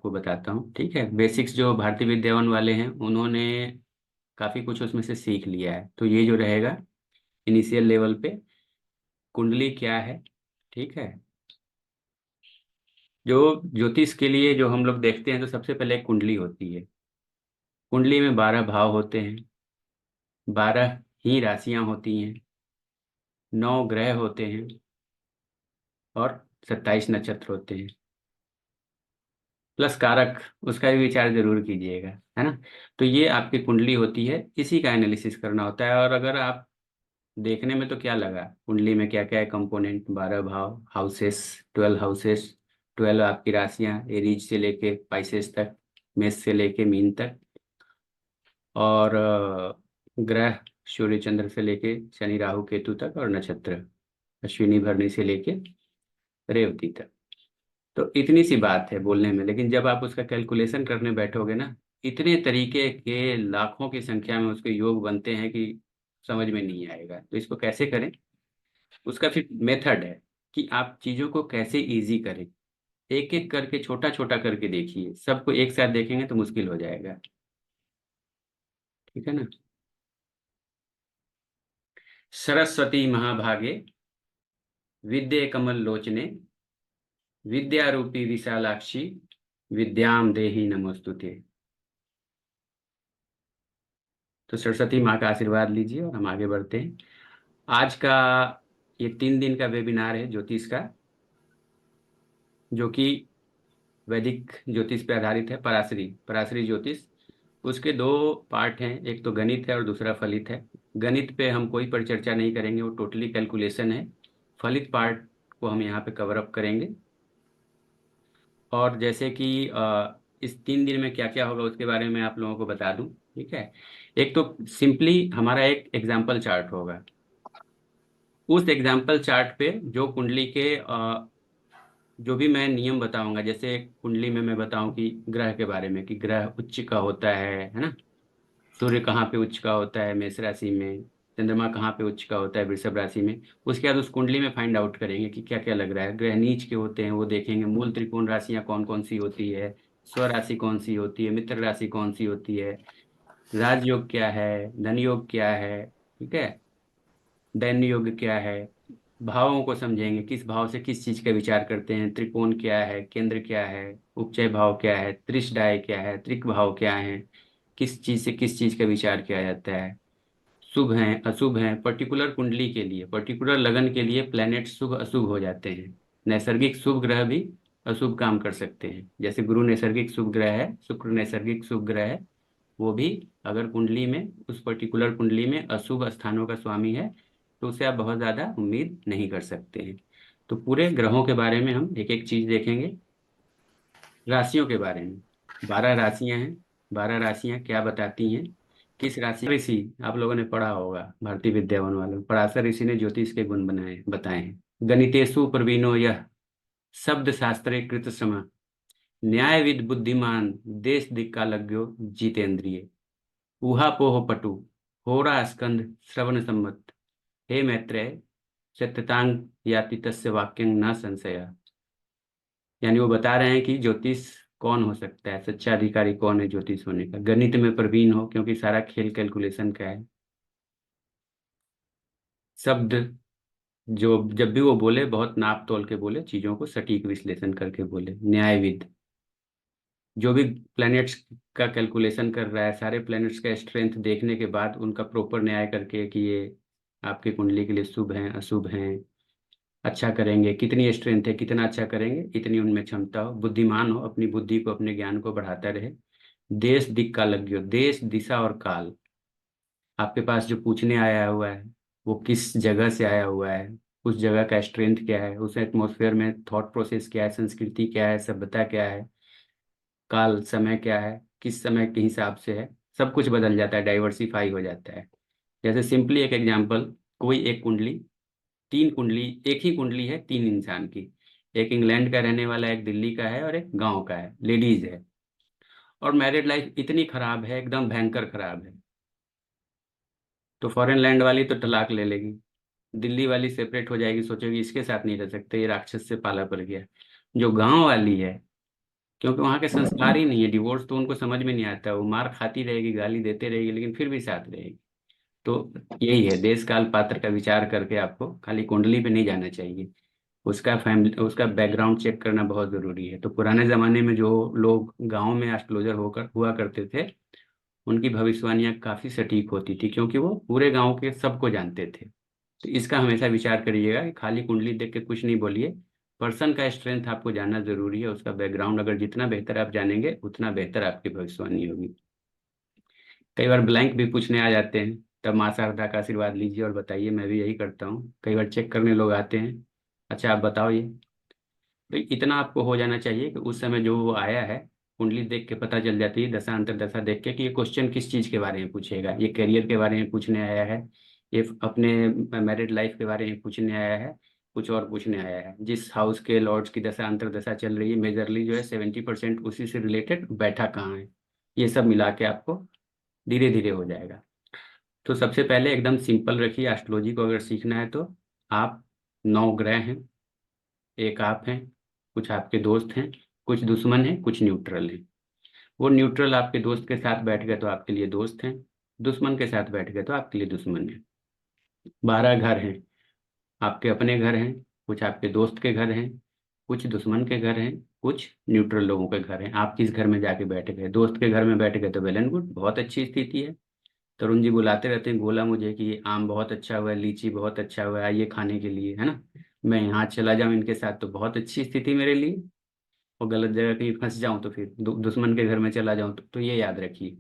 आपको बताता हूँ, ठीक है। बेसिक्स जो भारतीय विद्यावन वाले हैं उन्होंने काफ़ी कुछ उसमें से सीख लिया है। तो ये जो रहेगा इनिशियल लेवल पे, कुंडली क्या है, ठीक है। जो ज्योतिष के लिए जो हम लोग देखते हैं तो सबसे पहले एक कुंडली होती है। कुंडली में 12 भाव होते हैं, 12 ही राशियां होती हैं, 9 ग्रह होते हैं और 27 नक्षत्र होते हैं, प्लस कारक, उसका भी विचार जरूर कीजिएगा, है ना। तो ये आपकी कुंडली होती है, इसी का एनालिसिस करना होता है। और अगर आप देखने में तो क्या लगा, कुंडली में क्या क्या है कंपोनेंट, 12 भाव, हाउसेस, 12 हाउसेस, 12 आपकी राशियां, एरीज से लेके पाइसेस तक, मेष से लेके मीन तक, और ग्रह सूर्य चंद्र से लेके शनि राहु केतु तक, और नक्षत्र अश्विनी भरणी से लेके रेवती तक। तो इतनी सी बात है बोलने में, लेकिन जब आप उसका कैलकुलेशन करने बैठोगे ना, इतने तरीके के लाखों की संख्या में उसके योग बनते हैं कि समझ में नहीं आएगा। तो इसको कैसे करें, उसका फिर मेथड है कि आप चीज़ों को कैसे इजी करें। एक एक करके, छोटा छोटा करके देखिए, सबको एक साथ देखेंगे तो मुश्किल हो जाएगा, ठीक है ना। सरस्वती महाभागे विद्ये कमल लोचने विद्यारूपी विशालाक्षी विद्याम देहि नमोस्तुते। तो सरस्वती माँ का आशीर्वाद लीजिए और हम आगे बढ़ते हैं। आज का ये 3 दिन का वेबिनार है ज्योतिष का, जो कि वैदिक ज्योतिष पे आधारित है, पराशरी पराशरी ज्योतिष। उसके 2 पार्ट हैं, एक तो गणित है और दूसरा फलित है। गणित पे हम कोई परिचर्चा नहीं करेंगे, वो टोटली कैलकुलेशन है। फलित पार्ट को हम यहाँ पे कवर अप करेंगे। और जैसे कि इस 3 दिन में क्या क्या होगा उसके बारे में आप लोगों को बता दूं, ठीक है। एक तो सिंपली हमारा एक एग्जाम्पल चार्ट होगा। उस एग्जाम्पल चार्ट पे जो कुंडली के जो भी मैं नियम बताऊंगा, जैसे कुंडली में मैं बताऊं कि ग्रह के बारे में, कि ग्रह उच्च का होता है ना। सूर्य कहाँ पे उच्च का होता है, मेष राशि में। चंद्रमा कहाँ पे उच्च का होता है, वृषभ राशि में। उसके बाद उस कुंडली में फाइंड आउट करेंगे कि क्या क्या लग रहा है। ग्रह नीच के होते हैं वो देखेंगे, मूल त्रिकोण राशियां कौन कौन सी होती है, स्व राशि कौन सी होती है, मित्र राशि कौन सी होती है, राजयोग क्या है, धन योग क्या है, ठीक है, दैन्य योग क्या है। भावों को समझेंगे, किस भाव से किस चीज का विचार करते हैं, त्रिकोण क्या है, केंद्र क्या है, उपचय भाव क्या है, त्रिशदाय क्या है, त्रिक भाव क्या है, किस चीज से किस चीज का विचार किया जाता है, शुभ हैं अशुभ हैं। पर्टिकुलर कुंडली के लिए, पर्टिकुलर लगन के लिए प्लैनेट शुभ अशुभ हो जाते हैं। नैसर्गिक शुभ ग्रह भी अशुभ काम कर सकते हैं, जैसे गुरु नैसर्गिक शुभ ग्रह है, शुक्र नैसर्गिक शुभ ग्रह है। वो भी अगर कुंडली में, उस पर्टिकुलर कुंडली में अशुभ स्थानों का स्वामी है, तो उसे आप बहुत ज़्यादा उम्मीद नहीं कर सकते हैं। तो पूरे ग्रहों के बारे में हम एक एक चीज़ देखेंगे। राशियों के बारे में, 12 राशियां हैं। 12 राशियां क्या बताती हैं, किस राशि ऋषि, आप लोगों ने पढ़ा होगा भारतीय विद्यावन वालों, पराशर ऋषि ने ज्योतिष के गुण बनाए बताए हैं। गणितेषु प्रवीणो यह शब्द शास्त्रे कृत सम न्यायविद बुद्धिमान देश दिक्कालज्ञो जितेंद्रिय ऊहापोह पटु होरा स्कंध श्रवण सम्मत हे मैत्रेय सत्यतांग याति तस्य वाक्यं न संशय। यानी वो बता रहे हैं कि ज्योतिष कौन हो सकता है, सच्चा अधिकारी कौन है ज्योतिष होने का। गणित में प्रवीण हो, क्योंकि सारा खेल कैलकुलेशन का है। शब्द, जो जब भी वो बोले बहुत नाप तोल के बोले, चीजों को सटीक विश्लेषण करके बोले। न्यायविद, जो भी प्लैनेट्स का कैलकुलेशन कर रहा है, सारे प्लैनेट्स का स्ट्रेंथ देखने के बाद उनका प्रॉपर न्याय करके कि ये आपकी कुंडली के लिए शुभ हैं अशुभ हैं, अच्छा करेंगे, कितनी स्ट्रेंथ है, कितना अच्छा करेंगे, इतनी उनमें क्षमता हो, बुद्धिमान हो, अपनी बुद्धि को अपने ज्ञान को बढ़ाता रहे। देश दिक कालज्ञ, देश दिशा और काल, आपके पास जो पूछने आया हुआ है वो किस जगह से आया हुआ है, उस जगह का स्ट्रेंथ क्या है, उस एटमॉस्फेयर में थॉट प्रोसेस क्या है, संस्कृति क्या है, सभ्यता क्या है, काल समय क्या है, किस समय के हिसाब से है। सब कुछ बदल जाता है, डाइवर्सिफाई हो जाता है। जैसे सिंपली एक एग्जांपल, कोई एक कुंडली, 3 कुंडली, एक ही कुंडली है 3 इंसान की। एक इंग्लैंड का रहने वाला, एक दिल्ली का है और एक गांव का है, लेडीज है। और मैरिड लाइफ इतनी खराब है, एकदम भयंकर खराब है। तो फॉरेन लैंड वाली तो तलाक ले लेगी, दिल्ली वाली सेपरेट हो जाएगी, सोचेगी इसके साथ नहीं रह सकते, ये राक्षस से पाला पड़ गया। जो गांव वाली है क्योंकि वहाँ के संस्कार ही नहीं है। डिवोर्स तो उनको समझ में नहीं आता, वो मार खाती रहेगी, गाली देते रहेगी, लेकिन फिर भी साथ रहेगी। तो यही है, देश काल पात्र का विचार करके आपको खाली कुंडली पे नहीं जाना चाहिए, उसका फैमिली, उसका बैकग्राउंड चेक करना बहुत जरूरी है। तो पुराने जमाने में जो लोग गांव में एस्ट्रोलॉजर होकर हुआ करते थे, उनकी भविष्यवाणियां काफी सटीक होती थी, क्योंकि वो पूरे गांव के सबको जानते थे। तो इसका हमेशा विचार करिएगा कि खाली कुंडली देख के कुछ नहीं बोलिए। पर्सन का स्ट्रेंथ आपको जानना जरूरी है, उसका बैकग्राउंड अगर जितना बेहतर आप जानेंगे उतना बेहतर आपकी भविष्यवाणी होगी। कई बार ब्लैंक भी पूछने आ जाते हैं, तब माँ शारदा का आशीर्वाद लीजिए और बताइए। मैं भी यही करता हूँ, कई बार चेक करने लोग आते हैं, अच्छा आप बताओ ये। तो इतना आपको हो जाना चाहिए कि उस समय जो वो आया है, कुंडली देख के पता चल जाती है, दशा अंतर दशा देख के, कि ये क्वेश्चन किस चीज के बारे में पूछेगा। ये करियर के बारे में पूछने आया है, ये अपने मैरिड लाइफ के बारे में पूछने आया है, कुछ और पूछने आया है। जिस हाउस के लॉर्ड्स की दशा अंतर दशा चल रही है, मेजरली जो है 70% उसी से रिलेटेड बैठा कहाँ है, ये सब मिला के आपको धीरे धीरे हो जाएगा। तो सबसे पहले एकदम सिंपल रखिए, एस्ट्रोलॉजी को अगर सीखना है तो आप 9 ग्रह हैं, एक आप हैं, कुछ आपके दोस्त हैं, कुछ दुश्मन हैं, कुछ न्यूट्रल हैं। वो न्यूट्रल आपके दोस्त के साथ बैठ गए तो आपके लिए दोस्त हैं, दुश्मन के साथ बैठ गए तो आपके लिए दुश्मन हैं। 12 घर हैं, आपके अपने घर हैं, कुछ आपके दोस्त के घर हैं, कुछ दुश्मन के घर हैं, कुछ न्यूट्रल लोगों के घर हैं। आप किस घर में जाके बैठ गए? दोस्त के घर में बैठ गए तो वेल एंड गुड, बहुत अच्छी स्थिति है। तरुण जी बुलाते रहते हैं, बोला मुझे कि ये आम बहुत अच्छा हुआ है, लीची बहुत अच्छा हुआ है, आइए खाने के लिए, है ना। मैं यहाँ चला जाऊँ इनके साथ तो बहुत अच्छी स्थिति मेरे लिए, और गलत जगह कहीं फंस जाऊं तो फिर दुश्मन के घर में चला जाऊं तो ये याद रखिए,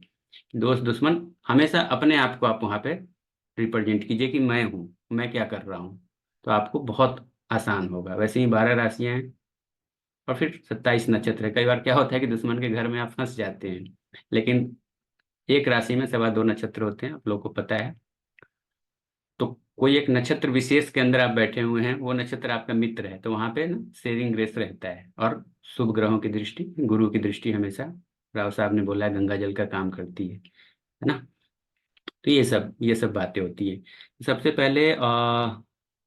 दोस्त दुश्मन हमेशा अपने आप को आप वहां पे रिप्रेजेंट कीजिए कि मैं हूँ, मैं क्या कर रहा हूँ, तो आपको बहुत आसान होगा। वैसे ही 12 राशियां हैं और फिर 27 नक्षत्र है। कई बार क्या होता है कि दुश्मन के घर में आप फंस जाते हैं, लेकिन एक राशि में 2.25 नक्षत्र होते हैं, आप लोग को पता है। तो कोई एक नक्षत्र विशेष के अंदर आप बैठे हुए हैं, वो नक्षत्र आपका मित्र है, तो वहां पे ना शेयरिंग ग्रेस रहता है। और शुभ ग्रहों की दृष्टि, गुरु की दृष्टि हमेशा, राव साहब ने बोला है, गंगा जल का काम करती है ना। तो ये सब बातें होती है। सबसे पहले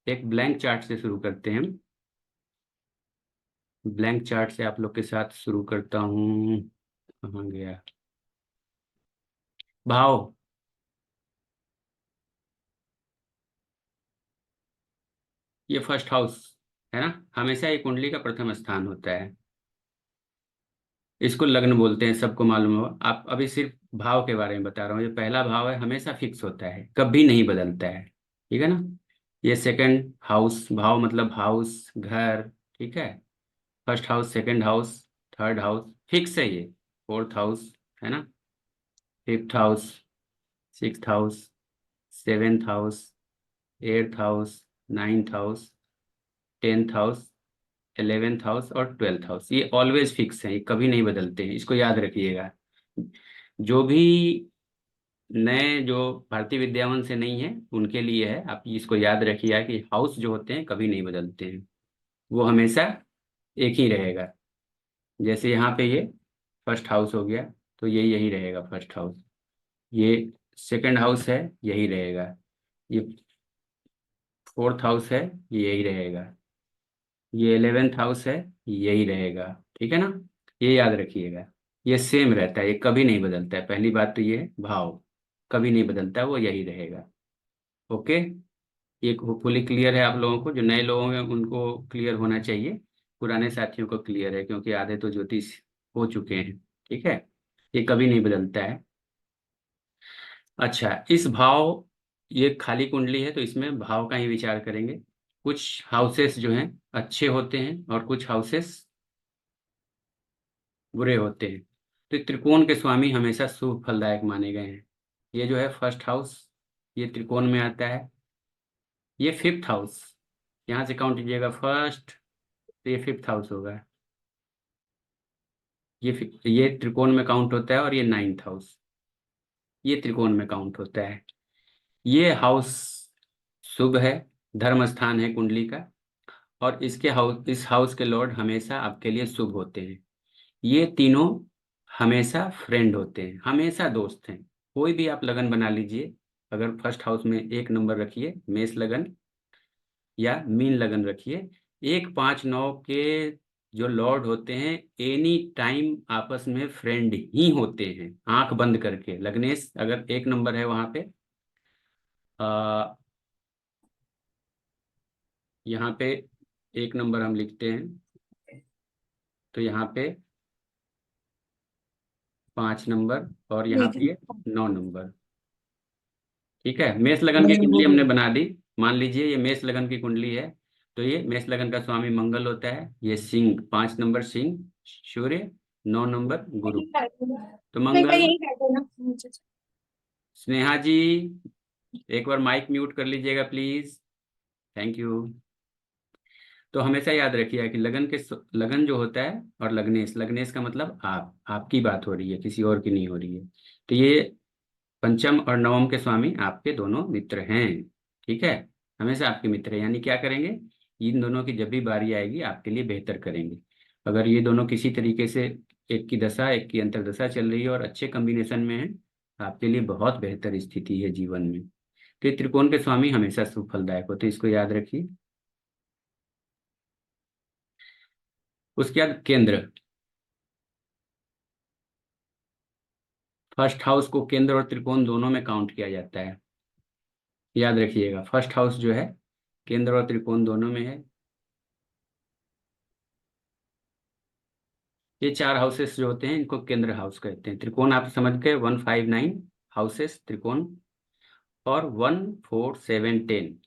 एक ब्लैंक चार्ट से शुरू करते हैं हम। ब्लैंक चार्ट से आप लोग के साथ शुरू करता हूँ। कहाँ गया भाव? ये फर्स्ट हाउस है ना, हमेशा ये कुंडली का प्रथम स्थान होता है। इसको लग्न बोलते हैं, सबको मालूम होगा। आप अभी सिर्फ भाव के बारे में बता रहा हूँ। ये पहला भाव है, हमेशा फिक्स होता है, कभी नहीं बदलता है, ठीक है ना। ये सेकंड हाउस, भाव मतलब हाउस, घर, ठीक है। First house, second house, third house, fix है ये। फोर्थ हाउस, है ना। Fifth house, sixth house, seventh house, eighth house, ninth house, 10th house, 11th house और 12th हाउस, ये ऑलवेज फिक्स है, ये कभी नहीं बदलते हैं, इसको याद रखिएगा। जो भी नए, जो भारतीय विद्यावन से नहीं है उनके लिए है, आप इसको याद रखिए कि हाउस जो होते हैं कभी नहीं बदलते हैं, वो हमेशा एक ही रहेगा। जैसे यहाँ पे ये फर्स्ट हाउस हो गया, तो ये यही रहेगा फर्स्ट हाउस। ये सेकंड हाउस है, यही रहेगा। ये फोर्थ हाउस है, ये यही रहेगा। ये 11th हाउस है, यही रहेगा, ठीक है ना। ये याद रखिएगा, ये सेम रहता है, ये कभी नहीं बदलता है। पहली बात तो ये है, भाव कभी नहीं बदलता है, वो यही रहेगा। ओके, ये होपफुली क्लियर है आप लोगों को। जो नए लोग हैं उनको क्लियर होना चाहिए, पुराने साथियों को क्लियर है, क्योंकि आधे तो ज्योतिष हो चुके हैं, ठीक है। ये कभी नहीं बदलता है। अच्छा, इस भाव, ये खाली कुंडली है तो इसमें भाव का ही विचार करेंगे। कुछ हाउसेस जो हैं अच्छे होते हैं और कुछ हाउसेस बुरे होते हैं। तो त्रिकोण के स्वामी हमेशा शुभ फलदायक माने गए हैं। ये जो है फर्स्ट हाउस, ये त्रिकोण में आता है। ये फिफ्थ हाउस, यहाँ से काउंट कीजिएगा फर्स्ट, तो ये फिफ्थ हाउस होगा। ये त्रिकोण में काउंट होता है। और ये 9th हाउस, ये त्रिकोण में काउंट होता है। ये हाउस शुभ है, धर्म स्थान है कुंडली का। और इस हाउस के लॉर्ड हमेशा आपके लिए शुभ होते हैं। ये तीनों हमेशा फ्रेंड होते हैं, हमेशा दोस्त हैं। कोई भी आप लगन बना लीजिए, अगर फर्स्ट हाउस में 1 नंबर रखिए, मेष लगन या मीन लगन रखिए, 1, 5, 9 के जो लॉर्ड होते हैं एनी टाइम आपस में फ्रेंड ही होते हैं, आंख बंद करके। लग्नेश अगर 1 नंबर है वहां पे, आ, यहाँ पे 1 नंबर हम लिखते हैं, तो यहाँ पे 5 नंबर, और यहाँ ठीक है। पे 9 नंबर। ठीक है, मेष लगन की नहीं कुंडली वो हमने बना दी। मान लीजिए ये मेष लगन की कुंडली है, तो ये मेष लगन का स्वामी मंगल होता है। ये सिंह, 5 नंबर सिंह, सूर्य, 9 नंबर गुरु। तो मैं मंगल। यही कहते हैं ना। स्नेहा जी, एक बार माइक म्यूट कर लीजिएगा प्लीज। Thank you. तो हमेशा याद रखिए कि लगन जो होता है, और लग्नेश, लग्नेश का मतलब आपकी बात हो रही है, किसी और की नहीं हो रही है। तो ये पंचम और नवम के स्वामी आपके दोनों मित्र हैं। ठीक है, हमेशा आपके मित्र हैं, यानी क्या करेंगे, इन दोनों की जब भी बारी आएगी आपके लिए बेहतर करेंगे। अगर ये दोनों किसी तरीके से, एक की दशा एक की अंतर्दशा चल रही है और अच्छे कॉम्बिनेशन में है, आपके लिए बहुत बेहतर स्थिति है जीवन में। तो ये त्रिकोण के स्वामी हमेशा शुभ फलदायक होते हैं, इसको याद रखिए। उसके बाद केंद्र, फर्स्ट हाउस को केंद्र और त्रिकोण दोनों में काउंट किया जाता है। याद रखिएगा, फर्स्ट हाउस जो है केंद्र और त्रिकोण दोनों में है। ये 4 हाउसेस जो होते हैं इनको केंद्र हाउस कहते हैं। त्रिकोण आप समझ गए, 159 हाउसेस त्रिकोण, और 1 4 7 10।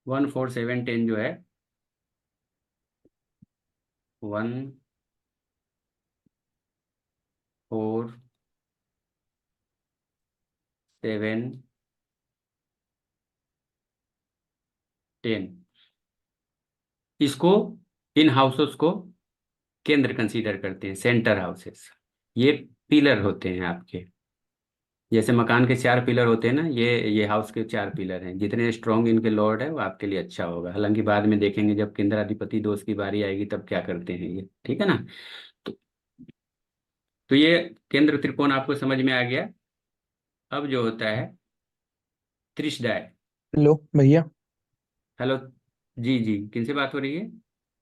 1 4 7 10 जो है, 1 4 7 10, इसको, इन हाउसेस को केंद्र कंसीडर करते हैं, सेंटर हाउसेस। ये पिलर होते हैं आपके, जैसे मकान के 4 पिलर होते हैं ना, ये हाउस के 4 पिलर हैं। जितने स्ट्रांग इनके लॉर्ड है वो आपके लिए अच्छा होगा। हालांकि बाद में देखेंगे जब केंद्राधिपति दोष की बारी आएगी तब क्या करते हैं ये, ठीक है ना। तो, तो ये केंद्र त्रिकोण आपको समझ में आ गया। अब जो होता है त्रिशदाय। हेलो भैया। हेलो, जी जी, किनसे बात हो रही है?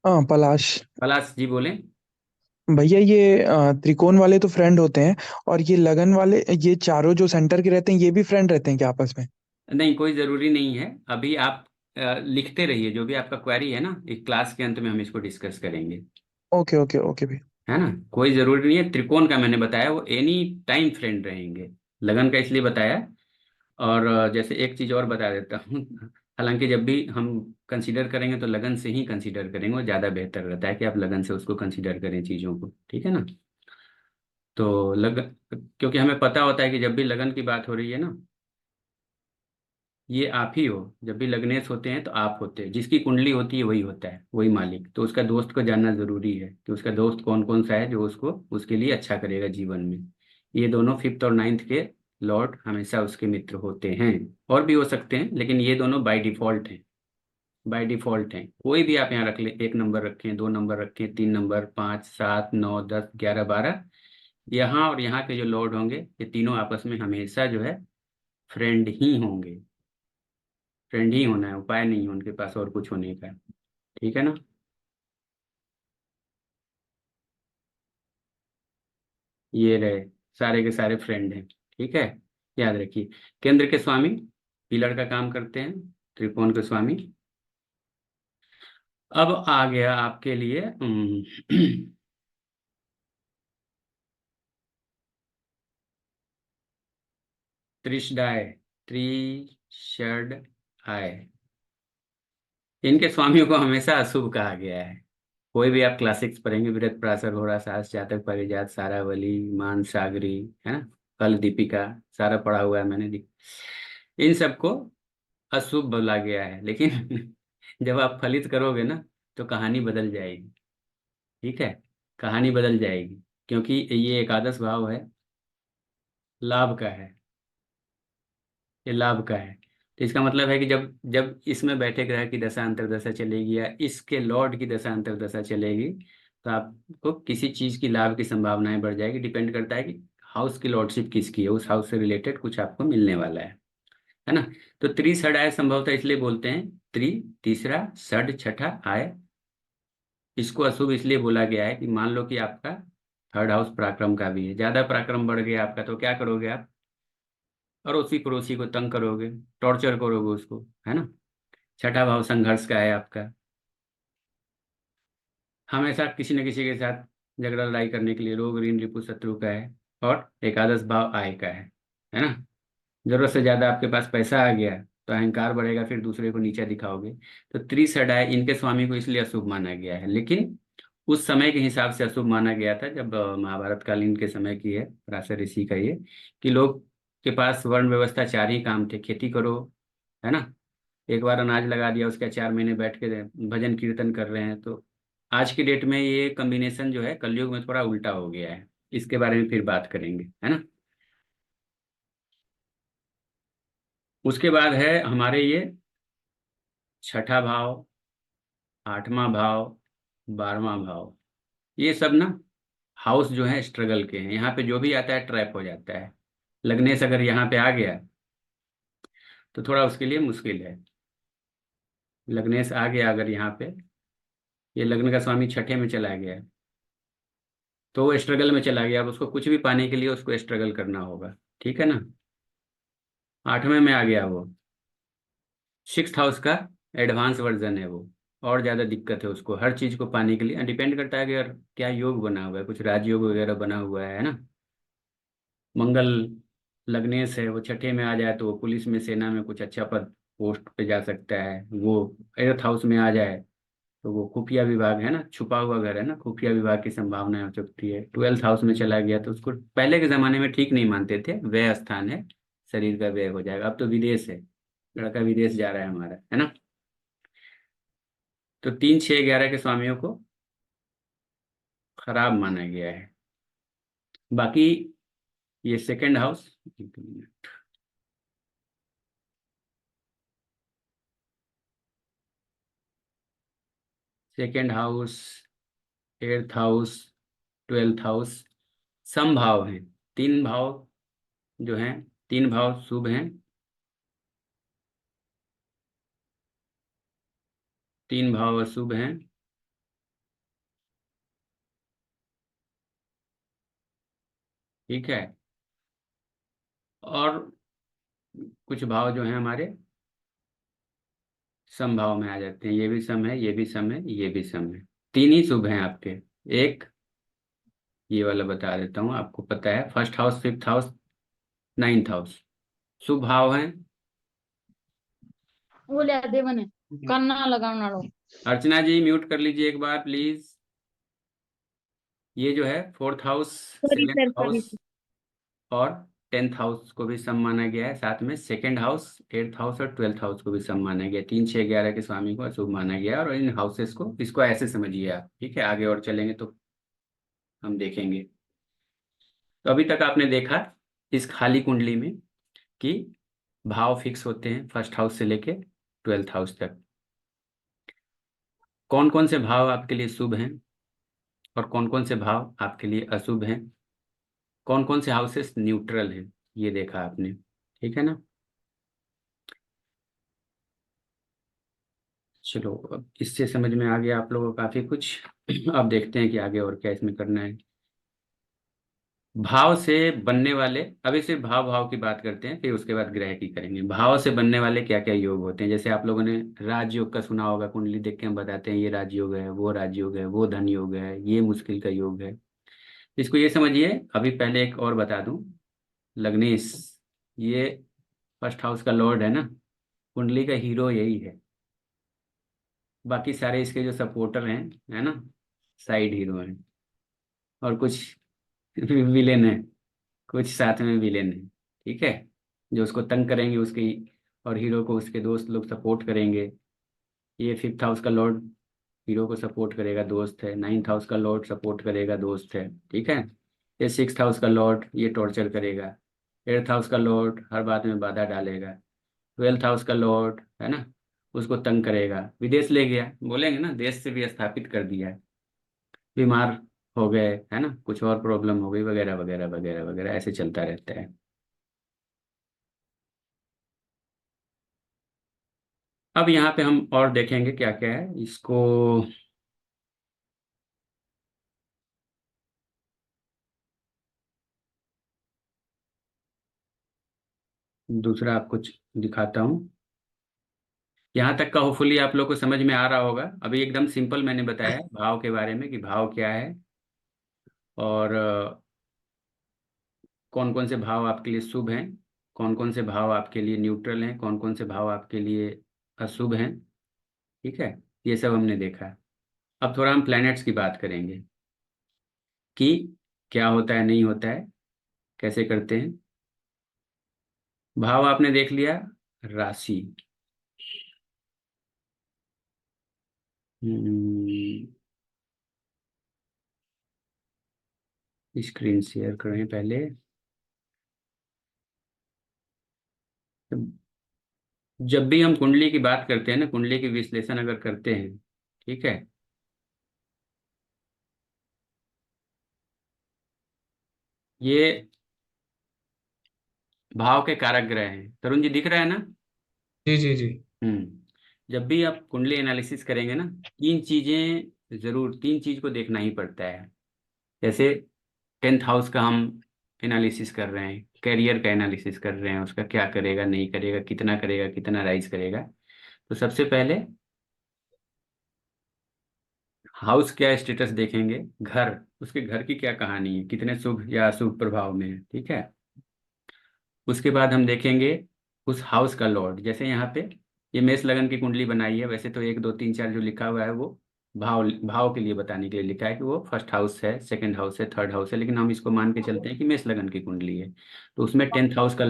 हाँ पलाश। पलाश जी बोलें। भैया ये त्रिकोण वाले तो फ्रेंड होते हैं, और ये लगन वाले, ये चारों जो सेंटर के रहते हैं ये भी फ्रेंड रहते हैं क्या आपस में? नहीं, कोई ज़रूरी नहीं है। अभी आप लिखते रहिए जो भी आपका क्वेरी है ना, एक क्लास के अंत में हम इसको डिस्कस करेंगे। ओके ओके ओके भी। है ना, कोई ज़रूरी नहीं है। त्रिकोण का मैंने बताया वो एनी टाइम फ्रेंड रहेंगे। लगन का इसलिए बताया। और जैसे एक चीज़ और बता देता हूँ हालांकि जब भी हम कंसीडर करेंगे तो लगन से ही कंसीडर करेंगे, वो ज़्यादा बेहतर रहता है कि आप लगन से उसको कंसीडर करें चीज़ों को, ठीक है ना। तो लगन, क्योंकि हमें पता होता है कि जब भी लगन की बात हो रही है ना, ये आप ही हो। जब भी लग्नेश होते हैं तो आप होते हैं, जिसकी कुंडली होती है वही होता है, वही मालिक। तो उसका दोस्त को जानना जरूरी है कि उसका दोस्त कौन कौन सा है जो उसको, उसके लिए अच्छा करेगा जीवन में। ये दोनों फिफ्थ और नाइन्थ के लॉर्ड हमेशा उसके मित्र होते हैं। और भी हो सकते हैं लेकिन ये दोनों बाय डिफॉल्ट हैं। बाय डिफॉल्ट हैं, कोई भी आप यहाँ रख लें, 1 नंबर रखें, 2 नंबर रखें, 3 नंबर, 5 7 9 10 11 12, यहाँ और यहाँ के जो लॉर्ड होंगे ये तीनों आपस में हमेशा जो है फ्रेंड ही होंगे। फ्रेंड ही होना है, उपाय नहीं है उनके पास और कुछ होने का। ठीक है ना। ये रहे, सारे के सारे फ्रेंड हैं। ठीक है, याद रखिए। केंद्र के स्वामी पिलर का काम करते हैं, त्रिकोण के स्वामी। अब आ गया आपके लिए त्रिशदाय, त्रिशड आय। इनके स्वामियों को हमेशा अशुभ कहा गया है। कोई भी आप क्लासिक्स पढ़ेंगे, वृहत पराशर, घोड़ा, साहस, जातक, पारिजात, सारावली, मान सागरी, है ना, कल दीपिका, सारा पढ़ा हुआ है मैंने। इन सबको अशुभ बोला गया है, लेकिन जब आप फलित करोगे ना तो कहानी बदल जाएगी। ठीक है, कहानी बदल जाएगी, क्योंकि ये एकादश भाव है, लाभ का है। ये लाभ का है, तो इसका मतलब है कि जब जब इसमें बैठे ग्रह की दशा अंतर्दशा चलेगी या इसके लॉर्ड की दशा अंतर्दशा चलेगी, तो आपको किसी चीज की लाभ की संभावनाएं बढ़ जाएगी। डिपेंड करता है कि हाउस की लॉर्डशिप किसकी है, उस हाउस से रिलेटेड कुछ आपको मिलने वाला है ना। तो त्रि षड आय संभवतः इसलिए बोलते हैं, त्रि तीसरा, षड छठा, आय। इसको अशुभ इसलिए बोला गया है कि मान लो कि आपका थर्ड हाउस पराक्रम का भी है, ज्यादा पराक्रम बढ़ गया आपका, तो क्या करोगे आप, अड़ोसी पड़ोसी को तंग करोगे, टॉर्चर करोगे उसको, है ना। छठा भाव संघर्ष का है आपका, हमेशा किसी न किसी के साथ झगड़ा लड़ाई करने के लिए, रोग ऋण रिपु शत्रु का है। और एकादश भाव आय का है ना। जरूरत से ज्यादा आपके पास पैसा आ गया तो अहंकार बढ़ेगा, फिर दूसरे को नीचा दिखाओगे। तो त्रिसडाय इनके स्वामी को इसलिए अशुभ माना गया है, लेकिन उस समय के हिसाब से अशुभ माना गया था जब महाभारत कालीन के समय की है, पराशर ऋषि का ये, कि लोग के पास वर्ण व्यवस्था चार ही काम थे, खेती करो, है ना, एक बार अनाज लगा दिया, उसके 4 महीने बैठ के भजन कीर्तन कर रहे हैं। तो आज की डेट में ये कॉम्बिनेशन जो है कलयुग में थोड़ा उल्टा हो गया है, इसके बारे में फिर बात करेंगे, है ना। उसके बाद है हमारे ये छठा भाव, आठवां भाव, 12वां भाव, ये सब ना हाउस जो है स्ट्रगल के हैं, यहाँ पे जो भी आता है ट्रैप हो जाता है। लग्नेश अगर यहाँ पे आ गया तो थोड़ा उसके लिए मुश्किल है। लग्नेश आ गया अगर यहाँ पे, ये लग्न का स्वामी छठे में चला गया तो वो स्ट्रगल में चला गया, अब उसको कुछ भी पाने के लिए उसको स्ट्रगल करना होगा, ठीक है ना। आठवें में आ गया वो, सिक्स्थ हाउस का एडवांस वर्जन है वो, और ज्यादा दिक्कत है उसको हर चीज को पाने के लिए, डिपेंड करता है कि यार क्या योग बना हुआ है, कुछ राजयोग वगैरह बना हुआ है ना। मंगल लग्नेश है, वो छठे में आ जाए तो वो पुलिस में, सेना में कुछ अच्छा पद पोस्ट पे जा सकता है। वो एर्थ हाउस में आ जाए तो वो खुफिया विभाग है ना, छुपा हुआ घर है ना, खुफिया विभाग की संभावना हो सकती है। ट्वेल्थ हाउस में चला गया तो उसको पहले के जमाने में ठीक नहीं मानते थे, व्यय स्थान है, शरीर का व्यय हो जाएगा। अब तो विदेश है, लड़का विदेश जा रहा है हमारा, है ना। तो 3 6 11 के स्वामियों को खराब माना गया है। बाकी ये second house, second house, eighth house, twelfth house समभाव हैं। 3 भाव जो हैं, 3 भाव शुभ हैं, 3 भाव अशुभ हैं, ठीक है। और कुछ भाव जो हैं हमारे समभाव में आ जाते हैं, ये भी सम है, ये भी सम है, ये भी सम है। 3 ही शुभ हैं आपके। एक ये वाला बता देता हूँ, आपको पता है, first house, fifth house, ninth house शुभ भाव हैं। बोले देवन करना लगाना लो। अर्चना जी म्यूट कर लीजिए एक बार प्लीज। ये जो है fourth house, sorry seventh sir, sorry. House और 10th हाउस को भी सम माना गया है, साथ में सेकंड हाउस, एट्थ हाउस और 12th हाउस को भी सम माना गया है। 3 6 11 के स्वामी को अशुभ माना गया है, और इन हाउसेस को, इसको ऐसे समझिए आप, ठीक है। आगे और चलेंगे तो हम देखेंगे। तो अभी तक आपने देखा इस खाली कुंडली में कि भाव फिक्स होते हैं फर्स्ट हाउस से लेके 12th हाउस तक। कौन कौन से भाव आपके लिए शुभ हैं और कौन कौन से भाव आपके लिए अशुभ हैं, कौन कौन से हाउसेस न्यूट्रल हैं, ये देखा आपने, ठीक है ना। चलो अब इससे समझ में आ गया आप लोगों को काफी कुछ। अब देखते हैं कि आगे और क्या इसमें करना है। भाव से बनने वाले, अभी सिर्फ भाव भाव की बात करते हैं, फिर उसके बाद ग्रह की करेंगे। भाव से बनने वाले क्या क्या योग होते हैं, जैसे आप लोगों ने राजयोग का सुना होगा, कुंडली देख के हम बताते हैं ये राजयोग है, वो राजयोग है, वो धन योग है, ये मुश्किल का योग है। इसको ये समझिए। अभी पहले एक और बता दूं, लग्नेश, ये फर्स्ट हाउस का लॉर्ड है ना, कुंडली का हीरो यही है। बाकी सारे इसके जो सपोर्टर हैं, है ना, साइड हीरो हैं, और कुछ विलेन है, कुछ साथ में विलेन है, ठीक है, जो उसको तंग करेंगे उसके, और हीरो को उसके दोस्त लोग सपोर्ट करेंगे। ये फिफ्थ हाउस का लॉर्ड हीरो को सपोर्ट करेगा, दोस्त है। नाइन्थ हाउस का लॉर्ड सपोर्ट करेगा, दोस्त है, ठीक है। ये सिक्स्थ हाउस का लॉर्ड ये टॉर्चर करेगा। एट्थ हाउस का लॉर्ड हर बात में बाधा डालेगा। ट्वेल्थ हाउस का लॉर्ड है ना, उसको तंग करेगा, विदेश ले गया, बोलेंगे ना, देश से भी स्थापित कर दिया है, बीमार हो गए, है ना, कुछ और प्रॉब्लम हो गई वगैरह वगैरह वगैरह वगैरह, ऐसे चलता रहता है। अब यहाँ पे हम और देखेंगे क्या क्या है इसको। दूसरा आपको दिखाता हूँ। यहाँ तक का होपफुली आप लोग को समझ में आ रहा होगा। अभी एकदम सिंपल मैंने बताया है भाव के बारे में कि भाव क्या है, और कौन कौन से भाव आपके लिए शुभ हैं, कौन कौन से भाव आपके लिए न्यूट्रल हैं, कौन कौन से भाव आपके लिए अशुभ हैं। ठीक है, ये सब हमने देखा। अब थोड़ा हम प्लैनेट्स की बात करेंगे कि क्या होता है, नहीं होता है, कैसे करते हैं। भाव आपने देख लिया, राशि। स्क्रीन शेयर करें पहले। जब भी हम कुंडली की बात करते हैं ना, कुंडली की विश्लेषण अगर करते हैं, ठीक है, ये भाव के कारक ग्रह हैं। तरुण जी दिख रहा है ना? जी जी जी। जब भी आप कुंडली एनालिसिस करेंगे ना, तीन चीजें जरूर, तीन चीज को देखना ही पड़ता है। जैसे 10th हाउस का हम एनालिसिस कर रहे हैं, कैरियर का एनालिसिस कर रहे हैं, उसका क्या करेगा, नहीं करेगा, कितना करेगा, कितना राइज करेगा। तो सबसे पहले हाउस क्या स्टेटस देखेंगे, घर, उसके घर की क्या कहानी है, कितने शुभ या अशुभ प्रभाव में है। ठीक है, उसके बाद हम देखेंगे उस हाउस का लॉर्ड। जैसे यहाँ पे ये मेष लगन की कुंडली बनाई है, वैसे तो 1 2 3 4 जो लिखा हुआ है वो भाव भाव के लिए बताने के लिए लिखा है कि वो फर्स्ट हाउस है, सेकंड हाउस है, थर्ड हाउस है, लेकिन हम इसको मान के चलते हैं कि मेष लगन की कुंडली है। तो उसमें 10th हाउस का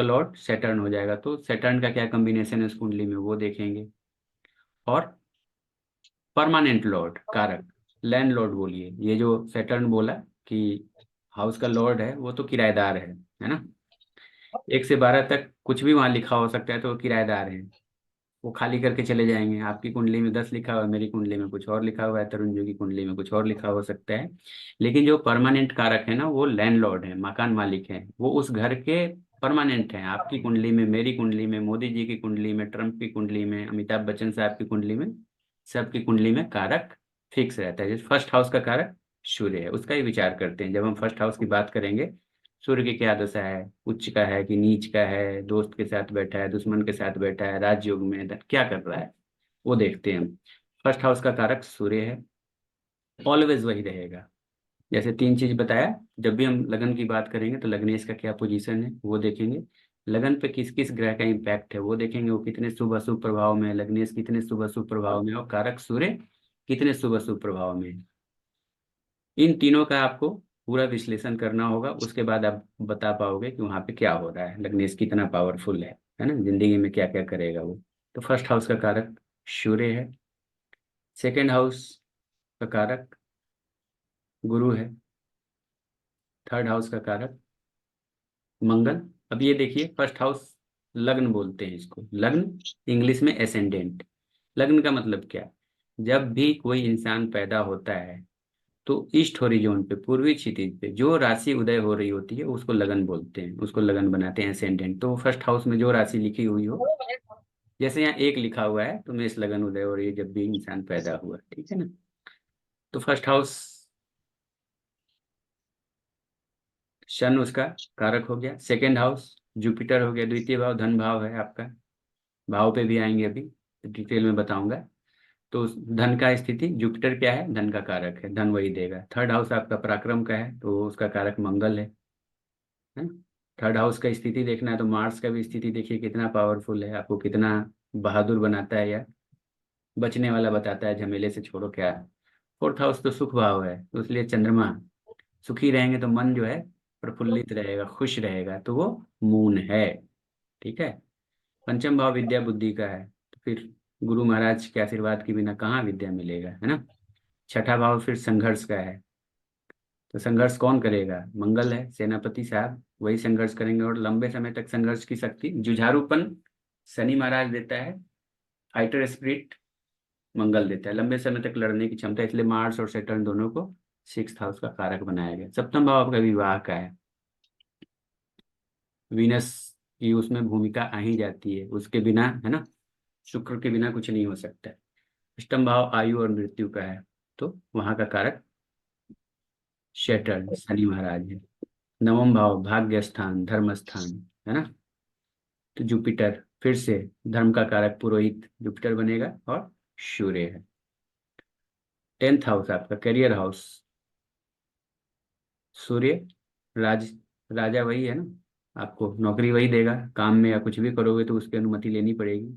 लॉर्ड सैटर्न हो जाएगा। तो सैटर्न का क्या कॉम्बिनेशन है उस कुंडली में, वो देखेंगे। और परमानेंट लॉर्ड कारक, लैंड लॉर्ड बोलिए, ये जो सैटर्न बोला कि हाउस का लॉर्ड है, वो तो किराएदार है ना। 1 से 12 तक कुछ भी वहां लिखा हो सकता है, तो वो किराएदार हैं, वो खाली करके चले जाएंगे। आपकी कुंडली में 10 लिखा हुआ है, मेरी कुंडली में कुछ और लिखा हुआ है, तरुण जी की कुंडली में कुछ और लिखा हो सकता है। लेकिन जो परमानेंट कारक है ना, वो लैंडलॉर्ड है, मकान मालिक है, वो उस घर के परमानेंट हैं। आपकी कुंडली में, मेरी कुंडली में, मोदी जी की कुंडली में, ट्रम्प की कुंडली में, अमिताभ बच्चन साहब की कुंडली में, सबकी कुंडली में कारक फिक्स रहता है। जैसे फर्स्ट हाउस का कारक सूर्य है, उसका ही विचार करते हैं जब हम फर्स्ट हाउस की बात करेंगे। सूर्य की क्या दशा है, उच्च का है कि नीच का है, दोस्त के साथ बैठा है, दुश्मन के साथ बैठा है, राजयोग में है, क्या कर रहा है, वो देखते हैं हम। फर्स्ट हाउस का कारक सूर्य है, ऑलवेज वही रहेगा। जैसे 3 चीज बताया, जब भी हम लगन की बात करेंगे तो लग्नेश का क्या पोजीशन है वो देखेंगे, लगन पे किस किस ग्रह का इम्पैक्ट है वो देखेंगे, वो कितने शुभ अशुभ प्रभाव में है, लग्नेश कितने शुभ अशुभ प्रभाव में है, और कारक सूर्य कितने शुभ अशुभ प्रभाव में है। इन तीनों का आपको पूरा विश्लेषण करना होगा, उसके बाद आप बता पाओगे कि वहां पे क्या हो रहा है, लग्नेश कितना पावरफुल है ना, जिंदगी में क्या क्या करेगा वो। तो फर्स्ट हाउस का कारक सूर्य है, सेकेंड हाउस का कारक गुरु है, थर्ड हाउस का कारक मंगल। अब ये देखिए, फर्स्ट हाउस लग्न बोलते हैं इसको, लग्न इंग्लिश में एसेंडेंट। लग्न का मतलब क्या है, जब भी कोई इंसान पैदा होता है तो ईस्ट हॉरिजॉन पे, पूर्वी क्षितिज पे जो राशि उदय हो रही होती है उसको लगन बोलते हैं, उसको लगन बनाते हैं एसेंडेंट। तो फर्स्ट हाउस में जो राशि लिखी हुई हो, जैसे यहाँ 1 लिखा हुआ है तो मेष लगन उदय हो रही है जब भी इंसान पैदा हुआ, ठीक है ना। तो फर्स्ट हाउस शन उसका कारक हो गया, सेकेंड हाउस जुपिटर हो गया, द्वितीय भाव धन भाव है आपका, भाव पे भी आएंगे अभी, डिटेल में बताऊंगा। तो धन का स्थिति, जुपिटर क्या है, धन का कारक है, धन वही देगा। थर्ड हाउस आपका पराक्रम का है, तो उसका कारक मंगल है। थर्ड हाउस का स्थिति देखना है तो मार्स का भी स्थिति देखिए कितना पावरफुल है, आपको कितना बहादुर बनाता है या बचने वाला बताता है, झमेले से छोड़ो क्या। फोर्थ हाउस तो सुख भाव है, तो इसलिए चंद्रमा, सुखी रहेंगे तो मन जो है प्रफुल्लित रहेगा, खुश रहेगा, तो वो मून है। ठीक है, पंचम भाव विद्या बुद्धि का है, तो फिर गुरु महाराज के आशीर्वाद के बिना कहाँ विद्या मिलेगा, है ना। छठा भाव फिर संघर्ष का है, तो संघर्ष कौन करेगा, मंगल है, सेनापति साहब वही संघर्ष करेंगे, और लंबे समय तक संघर्ष की शक्ति, जुझारूपन शनि महाराज देता है, फाइटर स्पिरिट मंगल देता है, लंबे समय तक लड़ने की क्षमता, इसलिए मार्स और सैटर्न दोनों को 6th हाउस का कारक बनाया गया। सप्तम भाव आपका विवाह का है, वीनस की उसमें भूमिका आ ही जाती है, उसके बिना, है ना, शुक्र के बिना कुछ नहीं हो सकता है। अष्टम भाव आयु और मृत्यु का है, तो वहां का कारक सैटर्न, शनि महाराज है। नवम भाव भाग्य स्थान, धर्म स्थान, है ना, तो जुपिटर, फिर से धर्म का कारक पुरोहित जुपिटर बनेगा, और सूर्य है। 10th हाउस आपका करियर हाउस, सूर्य राज, राजा वही है ना, आपको नौकरी वही देगा, काम में या कुछ भी करोगे तो उसकी अनुमति लेनी पड़ेगी।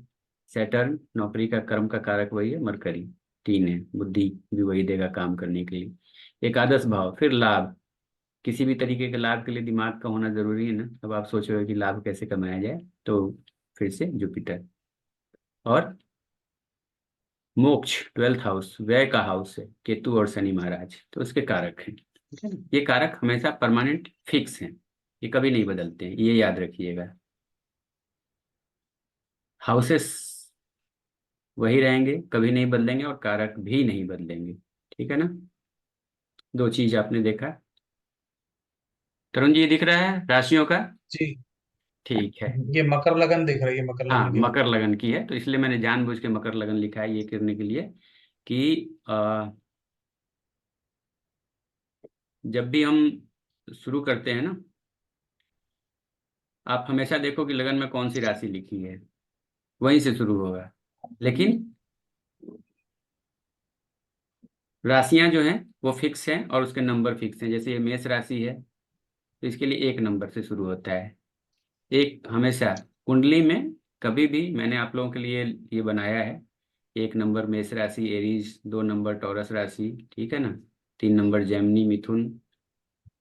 सैटर्न नौकरी का, कर्म का कारक वही है। मरकरी 3 है, बुद्धि भी वही देगा काम करने के लिए। एकादश भाव फिर लाभ, किसी भी तरीके के लाभ के लिए दिमाग का होना जरूरी है ना। अब आप सोच रहे हो कि लाभ कैसे कमाया जाए, तो फिर से जुपिटर। और मोक्ष 12th हाउस व्यय का हाउस है, केतु और शनि महाराज, तो उसके कारक हैं, ठीक है ना। ये कारक हमेशा परमानेंट फिक्स हैं, ये कभी नहीं बदलते हैं, ये याद रखिएगा। हाउसेस वही रहेंगे, कभी नहीं बदलेंगे, और कारक भी नहीं बदलेंगे, ठीक है ना। दो चीज आपने देखा। तरुण जी दिख रहा है राशियों का? जी। ठीक है। ये मकर लगन दिख रही है, मकर हाँ, लगन की मकर दिख लगन की है, तो इसलिए मैंने जानबूझ के मकर लगन लिखा है, ये करने के लिए कि जब भी हम शुरू करते हैं ना, आप हमेशा देखो कि लगन में कौन सी राशि लिखी है, वहीं से शुरू होगा। लेकिन राशियां जो हैं वो फिक्स हैं, और उसके नंबर फिक्स हैं। जैसे ये मेष राशि है, तो इसके लिए 1 नंबर से शुरू होता है। एक हमेशा कुंडली में, कभी भी मैंने आप लोगों के लिए ये बनाया है, 1 नंबर मेष राशि एरीज, 2 नंबर टॉरस राशि, ठीक है ना, 3 नंबर जेमिनी मिथुन,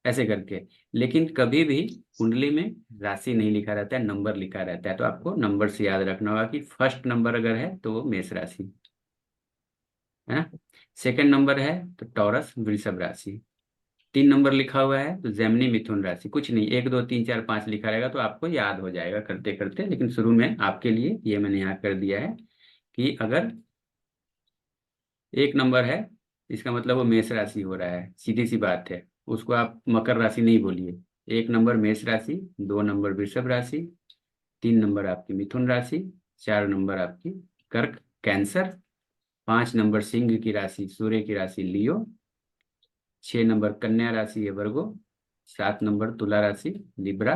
ऐसे करके। लेकिन कभी भी कुंडली में राशि नहीं लिखा रहता है, नंबर लिखा रहता है। तो आपको नंबर से याद रखना होगा कि फर्स्ट नंबर अगर है तो वो मेष राशि है ना, सेकंड नंबर है तो टॉरस वृषभ राशि, 3 नंबर लिखा हुआ है तो जेमिनी मिथुन राशि। कुछ नहीं, 1 2 3 4 5 लिखा रहेगा तो आपको याद हो जाएगा करते करते। लेकिन शुरू में आपके लिए ये मैंने यहाँ कर दिया है कि अगर 1 नंबर है, इसका मतलब वो मेष राशि हो रहा है, सीधी सी बात है। उसको आप मकर राशि नहीं बोलिए। 1 नंबर मेष राशि, 2 नंबर वृषभ राशि, 3 नंबर आपकी मिथुन राशि, 4 नंबर आपकी कर्क कैंसर, 5 नंबर सिंह की राशि सूर्य की राशि लियो, 6 नंबर कन्या राशि है वर्गो, 7 नंबर तुला राशि लिब्रा।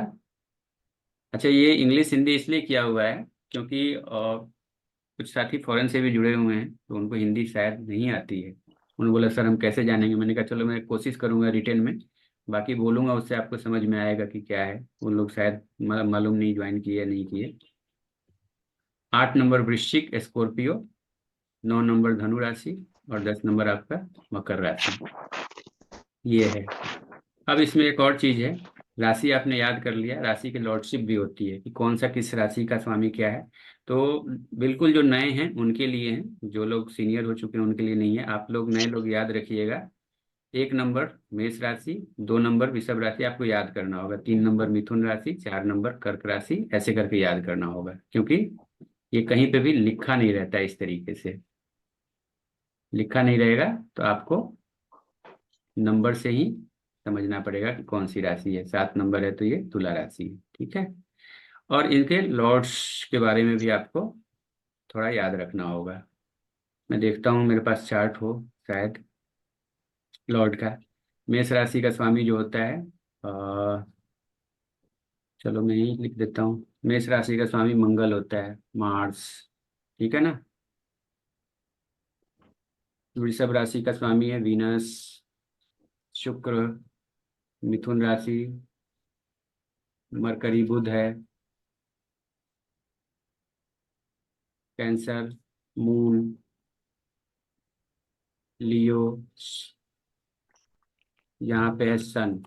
अच्छा, ये इंग्लिश हिंदी इसलिए किया हुआ है क्योंकि कुछ साथी फॉरेन से भी जुड़े हुए हैं, तो उनको हिंदी शायद नहीं आती है। उन्होंने बोला सर हम कैसे जानेंगे, मैंने कहा चलो मैं कोशिश करूंगा रिटेन में, बाकी बोलूंगा उससे आपको समझ में आएगा कि क्या है। उन लोग शायद मालूम नहीं ज्वाइन किए नहीं किए। 8 नंबर वृश्चिक स्कॉर्पियो, 9 नंबर धनु राशि, और 10 नंबर आपका मकर राशि, ये है। अब इसमें एक और चीज है, राशि आपने याद कर लिया, राशि की लॉर्डशिप भी होती है कि कौन सा किस राशि का स्वामी क्या है। तो बिल्कुल जो नए हैं उनके लिए हैं, जो लोग सीनियर हो चुके हैं उनके लिए नहीं है। आप लोग नए लोग याद रखिएगा, 1 नंबर मेष राशि, 2 नंबर वृषभ राशि आपको याद करना होगा, 3 नंबर मिथुन राशि, 4 नंबर कर्क राशि, ऐसे करके याद करना होगा, क्योंकि ये कहीं पे भी लिखा नहीं रहता है। इस तरीके से लिखा नहीं रहेगा तो आपको नंबर से ही समझना पड़ेगा कि कौन सी राशि है। 7 नंबर है तो ये तुला राशि है, ठीक है। और इनके लॉर्ड्स के बारे में भी आपको थोड़ा याद रखना होगा। मैं देखता हूँ मेरे पास चार्ट हो शायद लॉर्ड का। मेष राशि का स्वामी जो होता है, चलो मैं ही लिख देता हूँ, मेष राशि का स्वामी मंगल होता है, मार्स, ठीक है ना। वृषभ राशि का स्वामी है वीनस, शुक्र। मिथुन राशि मरकरी बुध है। कैंसर मून, लियो, यहाँ पे है सन।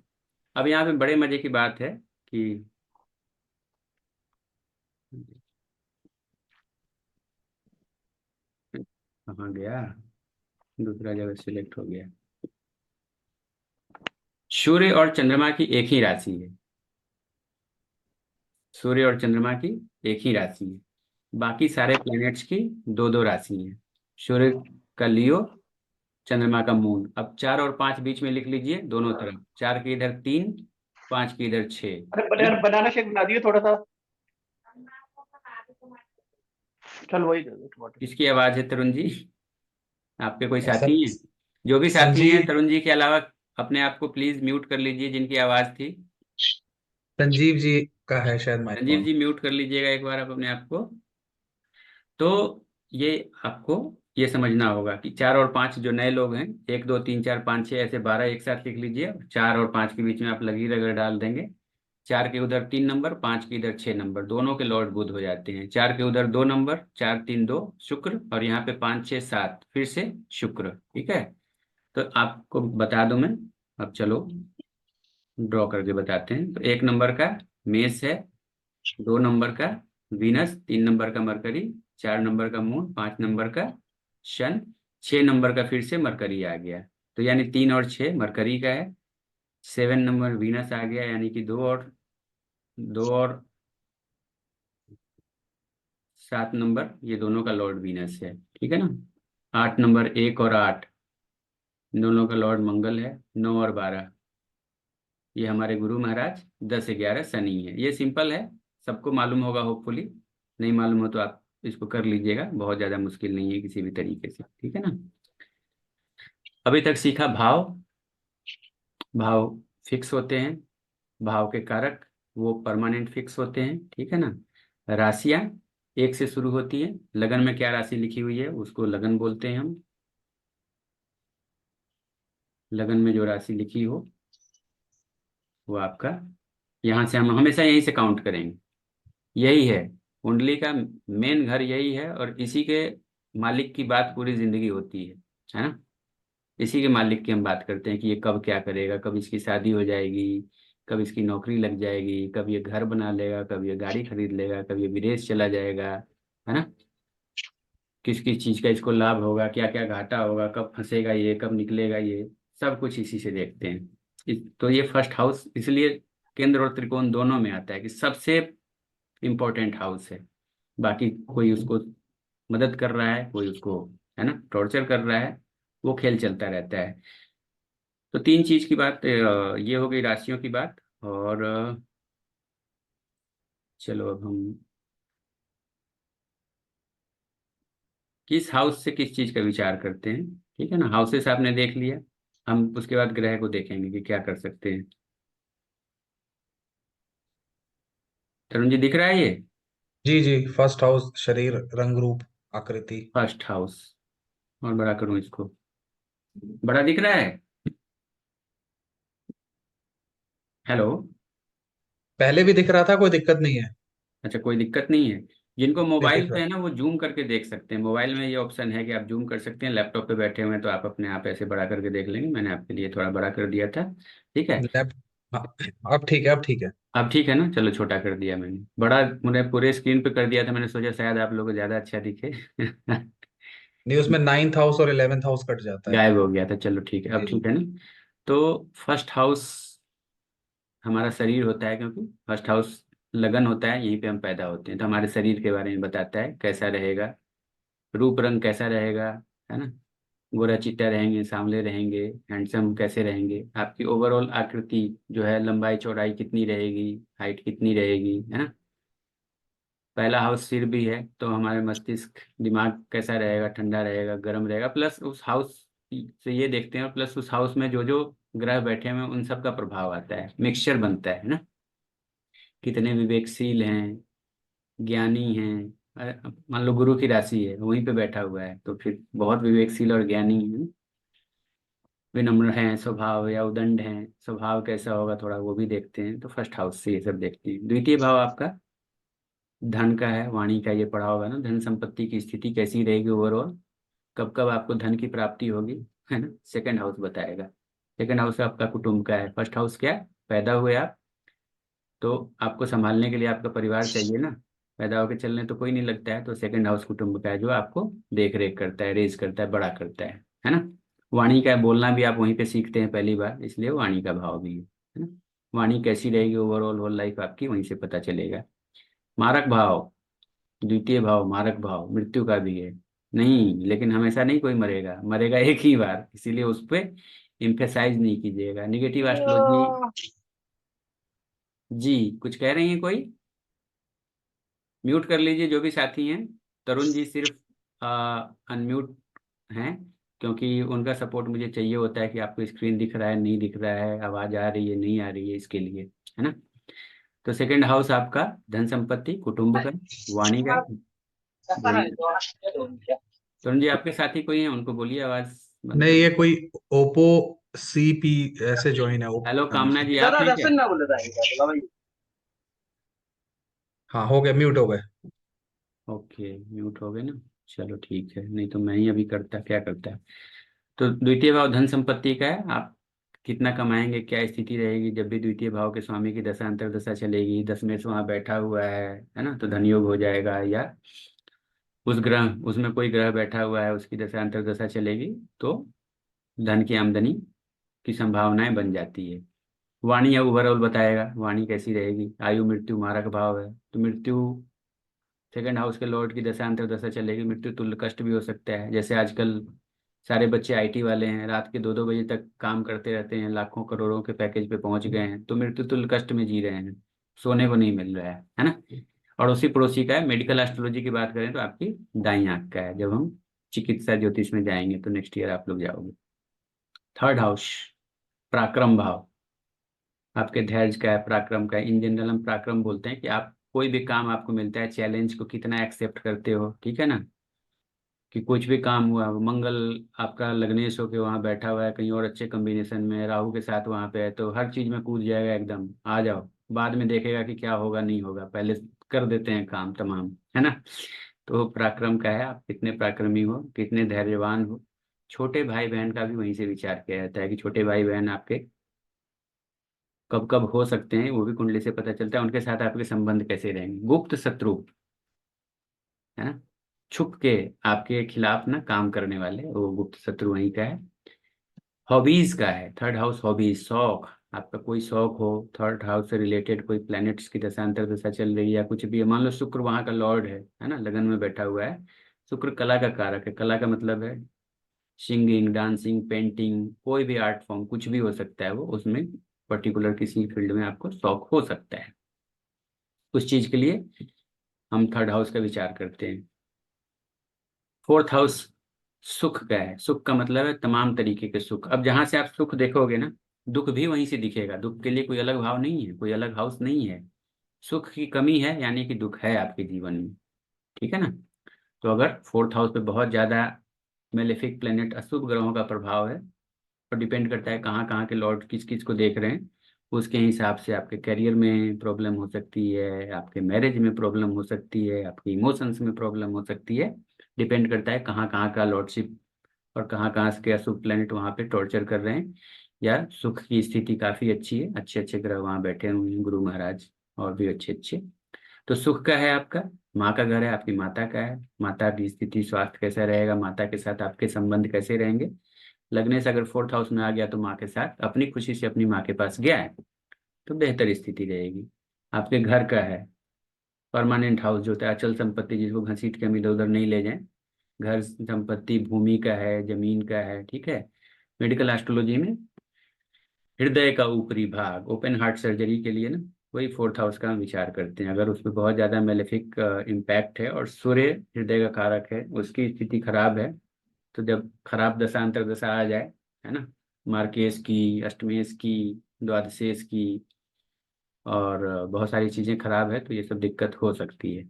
अब यहाँ पे बड़े मजे की बात है कि कहाँ गया, दूसरा जगह सिलेक्ट हो गया। सूर्य और चंद्रमा की एक ही राशि है, सूर्य और चंद्रमा की एक ही राशि है, बाकी सारे प्लैनेट्स की दो दो राशि हैं। सूर्य का लियो, चंद्रमा का मून। अब 4 और 5 बीच में लिख लीजिए दोनों तरफ। 4 के इधर 3, 5 के इधर 6। अरे बनाना शेक बना दिए थोड़ा सा। चल वही दे दो टमाटर। किसकी आवाज है तरुण जी? आपके कोई सर साथी हैं? जो भी साथी हैं संजीव तरुण जी के अलावा अपने आप को प्लीज म्यूट कर लीजिए, जिनकी आवाज थी। संजीव जी का है शायद संजीव माइक्रोन। जी म्यूट कर लीजिएगा एक बार आप अपने आप को। तो ये आपको ये समझना होगा कि 4 और 5 जो नए लोग हैं, 1 2 3 4 5 6 ऐसे 12 एक साथ लिख लीजिए। 4 और 5 के बीच में आप लगी रगड़ डाल देंगे। 4 के उधर 3 नंबर, 5 के इधर 6 नंबर, दोनों के लॉर्ड बुध हो जाते हैं। 4 के उधर 2 नंबर, 4 3 2 शुक्र, और यहाँ पे 5 6 7 फिर से शुक्र। ठीक है, तो आपको बता दूं मैं। अब चलो ड्रॉ करके बताते हैं। तो 1 नंबर का मेष है, 2 नंबर का वीनस, 3 नंबर का मरकरी, 4 नंबर का मून, 5 नंबर का शन, 6 नंबर का फिर से मरकरी आ गया। तो यानी 3 और 6 मरकरी का है। 7 नंबर वीनस आ गया, यानी कि 2 और 7 नंबर ये दोनों का लॉर्ड वीनस है। ठीक है ना। 8 नंबर 1 और 8 दोनों का लॉर्ड मंगल है। 9 और 12 ये हमारे गुरु महाराज। 10 11 शनि है। ये सिंपल है, सबको मालूम होगा होपफुली। नहीं मालूम हो तो आप इसको कर लीजिएगा, बहुत ज्यादा मुश्किल नहीं है किसी भी तरीके से। ठीक है ना। अभी तक सीखा भाव। भाव फिक्स होते हैं, भाव के कारक वो परमानेंट फिक्स होते हैं। ठीक है ना। राशियां 1 से शुरू होती है। लगन में क्या राशि लिखी हुई है उसको लगन बोलते हैं हम। लगन में जो राशि लिखी हो वो आपका, यहाँ से हम हमेशा यहीं से काउंट करेंगे। यही है कुंडली का मेन घर, यही है। और इसी के मालिक की बात पूरी जिंदगी होती है ना। इसी के मालिक की हम बात करते हैं कि ये कब क्या करेगा, कब इसकी शादी हो जाएगी, कब इसकी नौकरी लग जाएगी, कब ये घर बना लेगा, कब ये गाड़ी खरीद लेगा, कब ये विदेश चला जाएगा, है ना। किस किस चीज का इसको लाभ होगा, क्या क्या घाटा होगा, कब फंसेगा ये, कब निकलेगा ये, सब कुछ इसी से देखते हैं। तो ये फर्स्ट हाउस इसलिए केंद्र और त्रिकोण दोनों में आता है कि सबसे इम्पोर्टेंट हाउस है। बाकी कोई उसको मदद कर रहा है, कोई उसको है ना टॉर्चर कर रहा है, वो खेल चलता रहता है। तो 3 चीज की बात ये हो गई राशियों की बात। और चलो अब हम किस हाउस से किस चीज का विचार करते हैं। ठीक है ना, हाउसेस आपने देख लिया। हम उसके बाद ग्रह को देखेंगे कि क्या कर सकते हैं। तरुण जी दिख रहा है ये? जी जी, फर्स्ट हाउस शरीर, रंग रूप, आकृति। First house. और बड़ा करूं इसको, बड़ा दिख रहा है? हेलो। पहले भी दिख रहा था, कोई दिक्कत नहीं है। अच्छा, कोई दिक्कत नहीं है। जिनको नहीं मोबाइल दिख पे रहा। है ना वो जूम करके देख सकते हैं। मोबाइल में ये ऑप्शन है कि आप जूम कर सकते हैं। लैपटॉप पे बैठे हुए हैं तो आप अपने आप ऐसे बड़ा करके देख लेंगे। मैंने आपके लिए थोड़ा बड़ा कर दिया था। ठीक है। लैप हाँ, अब ठीक है, अब ठीक है। अब ठीक है ना, चलो छोटा कर दिया मैंने। बड़ा मैंने पूरे स्क्रीन पे कर दिया था, मैंने सोचा शायद आप लोगों को ज्यादा अच्छा दिखे। नहीं, उसमें 9th हाउस और 11th हाउस कट जाता है। गायब हो गया था। चलो ठीक है, अब जी जी। ठीक है ना। तो फर्स्ट हाउस हमारा शरीर होता है, क्योंकि फर्स्ट हाउस लगन होता है, यहीं पे हम पैदा होते हैं। तो हमारे शरीर के बारे में बताता है कैसा रहेगा, रूप रंग कैसा रहेगा, है ना। गोरा चिट्टा रहेंगे, सांवले रहेंगे, हैंडसम कैसे रहेंगे, आपकी ओवरऑल आकृति जो है, लंबाई चौड़ाई कितनी रहेगी, हाइट कितनी रहेगी, है ना। पहला हाउस सिर भी है, तो हमारे मस्तिष्क दिमाग कैसा रहेगा, ठंडा रहेगा, गर्म रहेगा। प्लस उस हाउस से ये देखते हैं, प्लस उस हाउस में जो जो ग्रह बैठे हुए हैं उन सब का प्रभाव आता है, मिक्सचर बनता है ना। कितने विवेकशील हैं, ज्ञानी हैं। मान लो गुरु की राशि है, वहीं पे बैठा हुआ है, तो फिर बहुत विवेकशील और ज्ञानी है। विनम्र हैं स्वभाव या उदंड हैं, स्वभाव कैसा होगा थोड़ा वो भी देखते हैं। तो फर्स्ट हाउस से ये सब देखते हैं। द्वितीय भाव आपका धन का है, वाणी का। ये पढ़ा होगा ना, धन संपत्ति की स्थिति कैसी रहेगी ओवरऑल, कब कब आपको धन की प्राप्ति होगी, है ना। सेकंड हाउस बताएगा। सेकंड हाउस आपका कुटुंब का है। फर्स्ट हाउस क्या, पैदा हुए आप, तो आपको संभालने के लिए आपका परिवार चाहिए ना। पैदा होकर चलने तो कोई नहीं लगता है। तो सेकंड हाउस कुटुंब का है, जो आपको देख रेख करता है, रेज करता है, बड़ा करता है ना। वाणी का है, बोलना भी आप वहीं पे सीखते हैं पहली बार, इसलिए वाणी का भाव भी है ना। वाणी कैसी रहेगी ओवरऑल होल लाइफ आपकी, वहीं से पता चलेगा। मारक भाव, द्वितीय भाव मारक भाव, मृत्यु का भी है। नहीं, लेकिन हमेशा नहीं कोई मरेगा, मरेगा एक ही बार, इसीलिए उस पर इम्फेसाइज नहीं कीजिएगा। Negative astrology. जी, कुछ कह रही हैं कोई? म्यूट कर लीजिए जो भी साथी हैं। तरुण जी सिर्फ अनम्यूट हैं, क्योंकि उनका सपोर्ट मुझे चाहिए होता है कि आपको स्क्रीन दिख रहा है नहीं दिख रहा है, आवाज आ रही है नहीं आ रही है, इसके लिए, है ना। तो सेकंड हाउस आपका धन संपत्ति कुटुंब का, वाणी का। तरुण जी आपके साथी कोई हैं, उनको बोलिए आवाज बंद नहीं, कर। ये कोई ओप्पो CP ऐसे ज्वाइन है हेलो नाम कामना से। जी, आप हैं क्या? हाँ, हो गए, म्यूट हो गए। ओके, म्यूट हो गए ना। चलो ठीक है, नहीं तो मैं ही अभी करता, क्या करता है। तो द्वितीय भाव धन संपत्ति का है, आप कितना कमाएंगे, क्या स्थिति रहेगी जब भी द्वितीय भाव के स्वामी की दशा अंतर दशा चलेगी, दशमें से वहां बैठा हुआ है ना, तो धन योग हो जाएगा। या उस ग्रह, उसमें कोई ग्रह बैठा हुआ है, उसकी दशा अंतर दशा चलेगी तो धन की आमदनी की संभावनाएं बन जाती है। वाणी या ओवरऑल बताएगा वाणी कैसी रहेगी। आयु मृत्यु मारक भाव है, तो मृत्यु सेकंड हाउस के लॉर्ड की दशा अंतर दशा चलेगी, मृत्यु तुल्य कष्ट भी हो सकता है। जैसे आजकल सारे बच्चे आईटी वाले हैं, रात के 2-2 बजे तक काम करते रहते हैं, लाखों करोड़ों के पैकेज पे पहुंच गए हैं, तो मृत्यु तुल्य कष्ट में जी रहे हैं, सोने को नहीं मिल रहा है ना। और उसी पड़ोसी का है। मेडिकल एस्ट्रोलॉजी की बात करें तो आपकी दाई आंख का है, जब हम चिकित्सा ज्योतिष में जाएंगे तो नेक्स्ट ईयर आप लोग जाओगे। थर्ड हाउस पराक्रम भाव, आपके धैर्य का है, पराक्रम का है। इन जनरल हम पराक्रम बोलते हैं कि आप कोई भी काम आपको मिलता है, चैलेंज को कितना एक्सेप्ट करते हो, ठीक है ना। कि कुछ भी काम हुआ, मंगल आपका लग्नेश होके वहाँ बैठा हुआ है, कहीं और अच्छे कॉम्बिनेशन में राहु के साथ वहाँ पे है, तो हर चीज में कूद जाएगा एकदम, आ जाओ, बाद में देखेगा कि क्या होगा नहीं होगा, पहले कर देते हैं काम तमाम, है ना। तो पराक्रम का है, आप कितने पराक्रमी हो, कितने धैर्यवान हो। छोटे भाई बहन का भी वहीं से विचार किया जाता है कि छोटे भाई बहन आपके कब कब हो सकते हैं, वो भी कुंडली से पता चलता है। उनके साथ आपके संबंध कैसे रहेंगे। गुप्त शत्रु, है ना, छुप के आपके खिलाफ ना काम करने वाले, वो गुप्त शत्रु वहीं का है। हॉबीज का है, थर्ड हाउस हॉबीज, शौक, आपका कोई शौक हो, थर्ड हाउस से रिलेटेड कोई प्लैनेट्स की दशांतर दशा चल रही है या कुछ भी है, मान लो शुक्र वहां का लॉर्ड है ना, लगन में बैठा हुआ है। शुक्र कला का कारक है, कला का मतलब है सिंगिंग, डांसिंग, पेंटिंग, कोई भी आर्ट फॉर्म, कुछ भी हो सकता है वो, उसमें पर्टिकुलर किसी फील्ड में आपको शौक हो सकता है, उस चीज के लिए हम थर्ड हाउस का विचार करते हैं। फोर्थ हाउस सुख का है, सुख का मतलब है तमाम तरीके के सुख। अब जहां से आप सुख देखोगे ना, दुख भी वहीं से दिखेगा, दुख के लिए कोई अलग भाव नहीं है, कोई अलग हाउस नहीं है। सुख की कमी है यानी कि दुख है आपके जीवन में, ठीक है ना। तो अगर फोर्थ हाउस पे बहुत ज्यादा मेलेफिक प्लेनेट, अशुभ ग्रहों का प्रभाव है, और डिपेंड करता है कहाँ कहाँ के लॉर्ड किस किस को देख रहे हैं, उसके हिसाब से आपके करियर में प्रॉब्लम हो सकती है, आपके मैरिज में प्रॉब्लम हो सकती है, आपके इमोशंस में प्रॉब्लम हो सकती है। डिपेंड करता है कहाँ कहाँ का लॉर्डशिप और कहाँ कहाँ के अशुभ प्लेनेट वहाँ पे टॉर्चर कर रहे हैं। या सुख की स्थिति काफी अच्छी है, अच्छे अच्छे ग्रह वहाँ बैठे हुए हैं, गुरु महाराज और भी अच्छे अच्छे। तो सुख का है आपका, माँ का घर है, आपकी माता का है, माता की स्थिति स्वास्थ्य कैसा रहेगा, माता के साथ आपके संबंध कैसे रहेंगे। लगने से अगर फोर्थ हाउस में आ गया तो माँ के साथ अपनी खुशी से अपनी माँ के पास गया है तो बेहतर स्थिति रहेगी। आपके घर का है, परमानेंट हाउस जो होता है, अचल संपत्ति जिसको घसीट के हम इधर उधर नहीं ले जाएं, घर संपत्ति भूमि का है, जमीन का है, ठीक है। मेडिकल एस्ट्रोलॉजी में हृदय का ऊपरी भाग, ओपन हार्ट सर्जरी के लिए ना, वही फोर्थ हाउस का हम विचार करते हैं। अगर उसमें बहुत ज्यादा मेलेफिक इम्पैक्ट है और सूर्य हृदय का कारक है, उसकी स्थिति खराब है, तो जब खराब दशा अंतर दशा आ जाए, है ना, मार्केश की, अष्टमेश की, द्वादशेश की, और बहुत सारी चीजें खराब है, तो ये सब दिक्कत हो सकती है।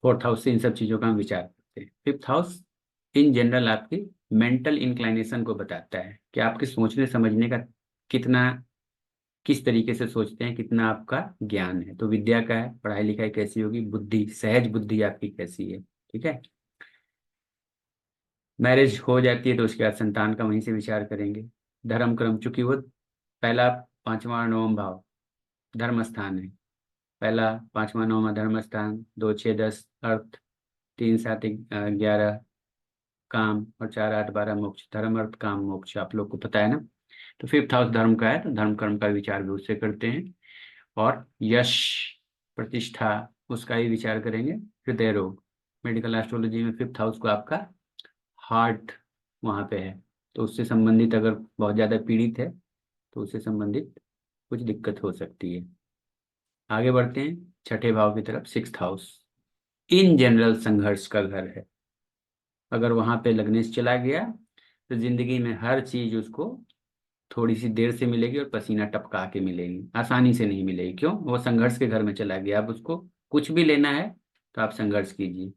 फोर्थ हाउस से इन सब चीजों का हम विचार करते हैं। फिफ्थ हाउस इन जनरल आपकी मेंटल इंक्लाइनेशन को बताता है कि आपके सोचने समझने का कितना, किस तरीके से सोचते हैं, कितना आपका ज्ञान है। तो विद्या का है, पढ़ाई लिखाई कैसी होगी, बुद्धि, सहज बुद्धि आपकी कैसी है, ठीक है। मैरिज हो जाती है तो उसके बाद संतान का वहीं से विचार करेंगे। धर्म क्रम, चूंकि वो पहला पांचवा और नवम भाव धर्म स्थान है, पहला पांचवा नवमा धर्म स्थान, 2 6 10 अर्थ, 3 7 11 काम, और 4 8 12 मोक्ष। धर्म अर्थ काम मोक्ष आप लोग को पता है ना। तो फिफ्थ हाउस धर्म का है, तो धर्म कर्म का विचार भी उससे करते हैं। और यश प्रतिष्ठा, उसका ही विचार करेंगे। हृदय रोग, मेडिकल एस्ट्रोलॉजी में 5th हाउस को आपका हार्ट वहाँ पे है, तो उससे संबंधित अगर बहुत ज़्यादा पीड़ित है तो उससे संबंधित कुछ दिक्कत हो सकती है। आगे बढ़ते हैं छठे भाव की तरफ। 6th हाउस इन जनरल संघर्ष का घर है। अगर वहाँ पे लग्नेश चला गया तो जिंदगी में हर चीज उसको थोड़ी सी देर से मिलेगी और पसीना टपका के मिलेगी, आसानी से नहीं मिलेगी। क्यों? वो संघर्ष के घर में चला गया। अब उसको कुछ भी लेना है तो आप संघर्ष कीजिए,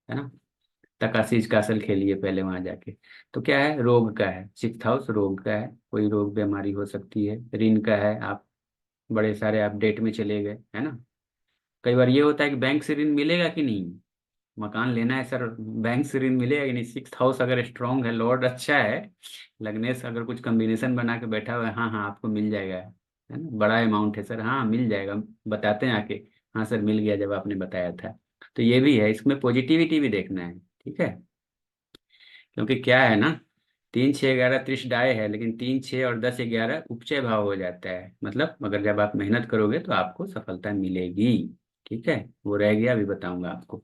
है ना। तकाशीश कासल खेलिए पहले वहां जाके। तो क्या है? रोग का है। 6th हाउस रोग का है, कोई रोग बीमारी हो सकती है। ऋण का है, आप बड़े सारे आप डेट में चले गए, है ना। कई बार ये होता है कि बैंक से ऋण मिलेगा कि नहीं, मकान लेना है सर, बैंक से ऋण मिलेगा कि नहीं। 6th हाउस अगर स्ट्रांग है, लॉर्ड अच्छा है, लग्नेश अगर कुछ कॉम्बिनेशन बना के बैठा हुआ है, हाँ हाँ आपको मिल जाएगा, है ना। बड़ा अमाउंट है सर, हाँ मिल जाएगा, बताते हैं आके, हाँ सर मिल गया जब आपने बताया था। तो ये भी है, इसमें पॉजिटिविटी भी देखना है, ठीक है। क्योंकि क्या है ना, 3 6 11 त्रिश डाय है, लेकिन 3 6 और 10 11 उपचय भाव हो जाता है। मतलब अगर जब आप मेहनत करोगे तो आपको सफलता मिलेगी, ठीक है। वो रह गया, अभी बताऊंगा आपको।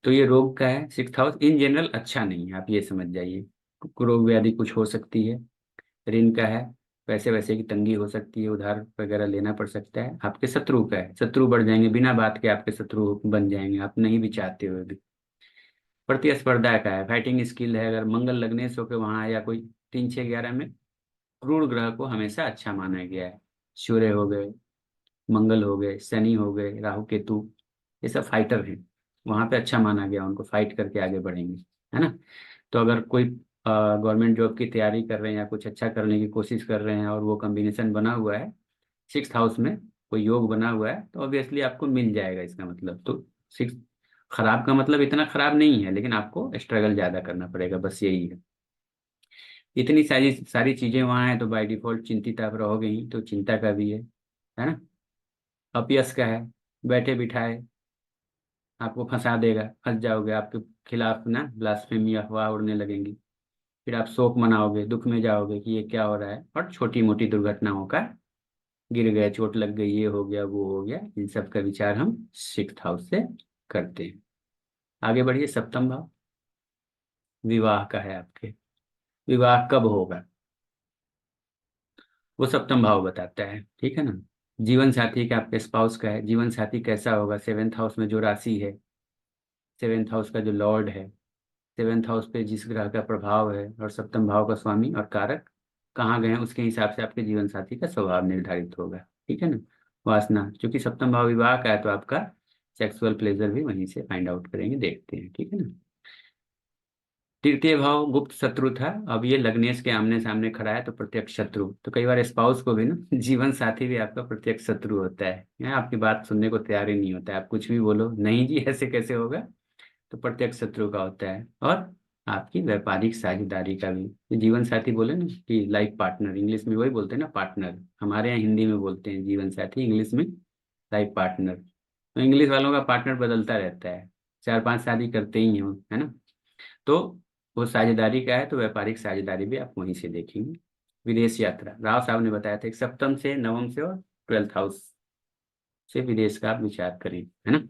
तो ये रोग का है। 6th हाउस इन जनरल अच्छा नहीं है, आप ये समझ जाइए। रोग व्याधि कुछ हो सकती है। ऋण का है, पैसे वैसे की तंगी हो सकती है, उधार वगैरह लेना पड़ सकता है। आपके शत्रु का है, शत्रु बढ़ जाएंगे, बिना बात के आपके शत्रु बन जाएंगे, आप नहीं भी चाहते हुए भी। प्रतिस्पर्धा का है, फाइटिंग स्किल है। अगर मंगल लग्नेश होकर वहां या कोई 3 6 11 में, क्रूर ग्रह को हमेशा अच्छा माना गया है। सूर्य हो गए, मंगल हो गए, शनि हो गए, राहु केतु, ये सब फाइटर हैं। वहां पे अच्छा माना गया, उनको फाइट करके आगे बढ़ेंगे, है ना। तो अगर कोई गवर्नमेंट जॉब की तैयारी कर रहे हैं या कुछ अच्छा करने की कोशिश कर रहे हैं और वो कॉम्बिनेशन बना हुआ है 6th हाउस में, कोई योग बना हुआ है, तो ऑब्वियसली आपको मिल जाएगा। इसका मतलब तो 6 खराब का मतलब इतना खराब नहीं है, लेकिन आपको स्ट्रगल ज्यादा करना पड़ेगा, बस यही है। इतनी सारी सारी चीजें वहां हैं तो बाय डिफॉल्ट चिंतित आप रहोगे ही, तो चिंता का भी है ना। अपयश का है, बैठे बिठाए आपको फंसा देगा, फंस जाओगे, आपके खिलाफ ना ब्लास्फेमी अफवाह उड़ने लगेंगी। फिर आप शोक मनाओगे, दुख में जाओगे कि ये क्या हो रहा है, और छोटी मोटी दुर्घटनाओं का, गिर गए, चोट लग गई, ये हो गया वो हो गया, इन सब का विचार हम 6th हाउस से करते हैं। आगे बढ़िए। 7वां भाव विवाह का है आपके। विवाह कब होगा वो 7वां भाव बताता है, ठीक है ना। जीवन साथी का, आपके स्पाउस का है, जीवन साथी कैसा होगा। 7th हाउस में जो राशि है, 7th हाउस का जो लॉर्ड है, 7th हाउस पे जिस ग्रह का प्रभाव है, और 7वें भाव का स्वामी और कारक कहाँ गए हैं, उसके हिसाब से आपके जीवन साथी का स्वभाव निर्धारित होगा, ठीक है ना। वासना, क्योंकि 7वां भाव विवाह का है तो आपका सेक्सुअल प्लेजर भी वहीं से फाइंड आउट करेंगे, देखते हैं, ठीक है ना। तृतीय भाव गुप्त शत्रु था, अब ये लग्नेश के आमने सामने खड़ा है तो प्रत्यक्ष शत्रु। तो कई बार स्पाउस को भी ना जीवन साथी भी आपका प्रत्यक्ष शत्रु होता है, यहाँ आपकी बात सुनने को तैयार ही नहीं होता है, आप कुछ भी बोलो नहीं जी ऐसे कैसे होगा, तो प्रत्यक्ष शत्रु का होता है। और आपकी व्यापारिक साझेदारी का भी। ये जीवन साथी बोले ना कि लाइफ पार्टनर, इंग्लिश में वही बोलते हैं ना पार्टनर, हमारे यहाँ हिंदी में बोलते हैं जीवन साथी, इंग्लिश में लाइफ पार्टनर। तो इंग्लिश वालों का पार्टनर बदलता रहता है, 4 5 शादी करते ही हैं, है ना। तो वो साझेदारी का है, तो व्यापारिक साझेदारी भी आप वहीं से देखेंगे। विदेश यात्रा, राव साहब ने बताया था कि 7th से 9th से और 12th हाउस से विदेश का आप विचार करें, है ना।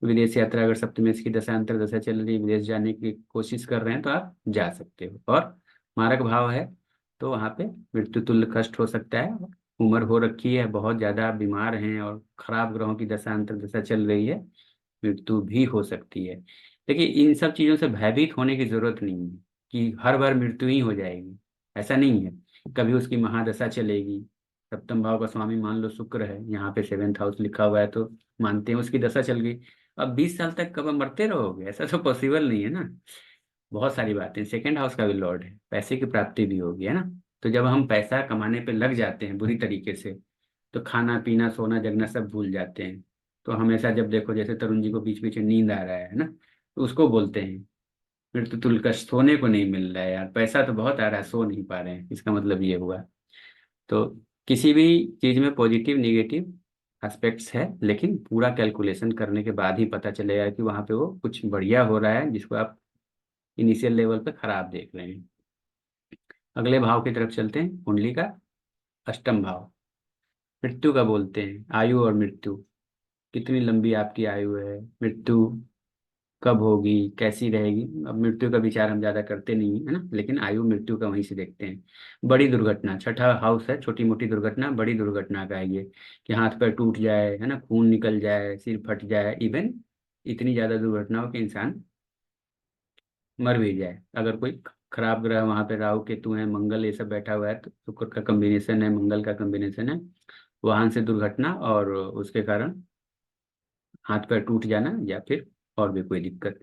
विदेश यात्रा, अगर सप्तमेश की दशा अंतर दशा चल रही है, विदेश जाने की कोशिश कर रहे हैं तो आप जा सकते हो। और मारक भाव है तो वहाँ पे मृत्यु तुल्य कष्ट हो सकता है। उम्र हो रखी है, बहुत ज्यादा आप बीमार हैं और खराब ग्रहों की दशा अंतर दशा चल रही है, मृत्यु भी हो सकती है। देखिए इन सब चीजों से भयभीत होने की जरूरत नहीं है कि हर बार मृत्यु ही हो जाएगी, ऐसा नहीं है। कभी उसकी महादशा चलेगी। 7वें भाव का स्वामी मान लो शुक्र है, यहाँ पे 7th हाउस लिखा हुआ है तो मानते हैं उसकी दशा चल गई। अब 20 साल तक कब मरते रहोगे, ऐसा तो पॉसिबल नहीं है ना। बहुत सारी बातें, 2nd हाउस का भी लॉर्ड है, पैसे की प्राप्ति भी होगी, है ना। तो जब हम पैसा कमाने पे लग जाते हैं बुरी तरीके से, तो खाना पीना सोना जगना सब भूल जाते हैं। तो हमेशा जब देखो, जैसे तरुण जी को बीच बीच में नींद आ रहा है ना, तो उसको बोलते हैं मृत्यु तुल्य कष्ट, सोने को नहीं मिल रहा है यार, पैसा तो बहुत आ रहा है, सो नहीं पा रहे हैं, इसका मतलब ये हुआ। तो किसी भी चीज में पॉजिटिव निगेटिव एस्पेक्ट्स है, लेकिन पूरा कैलकुलेशन करने के बाद ही पता चलेगा कि वहां पे वो कुछ बढ़िया हो रहा है जिसको आप इनिशियल लेवल पे खराब देख रहे हैं। अगले भाव की तरफ चलते हैं, कुंडली का 8वां भाव मृत्यु का बोलते हैं, आयु और मृत्यु, कितनी लंबी आपकी आयु है, मृत्यु कब होगी, कैसी रहेगी। अब मृत्यु का विचार हम ज्यादा करते नहीं है ना, लेकिन आयु मृत्यु का वहीं से देखते हैं। बड़ी दुर्घटना, छठा हाउस है, छोटी मोटी दुर्घटना, बड़ी दुर्घटना का है ये, कि हाथ पैर टूट जाए, है ना, खून निकल जाए, सिर फट जाए, इवन इतनी ज्यादा दुर्घटना हो कि इंसान मर भी जाए। अगर कोई खराब ग्रह वहां पे राहु केतु है, मंगल ये सब बैठा हुआ है, तो शुक्र का कॉम्बिनेशन है, मंगल का कॉम्बिनेशन है, वाहन से दुर्घटना और उसके कारण हाथ पैर टूट जाना, या फिर और भी कोई दिक्कत।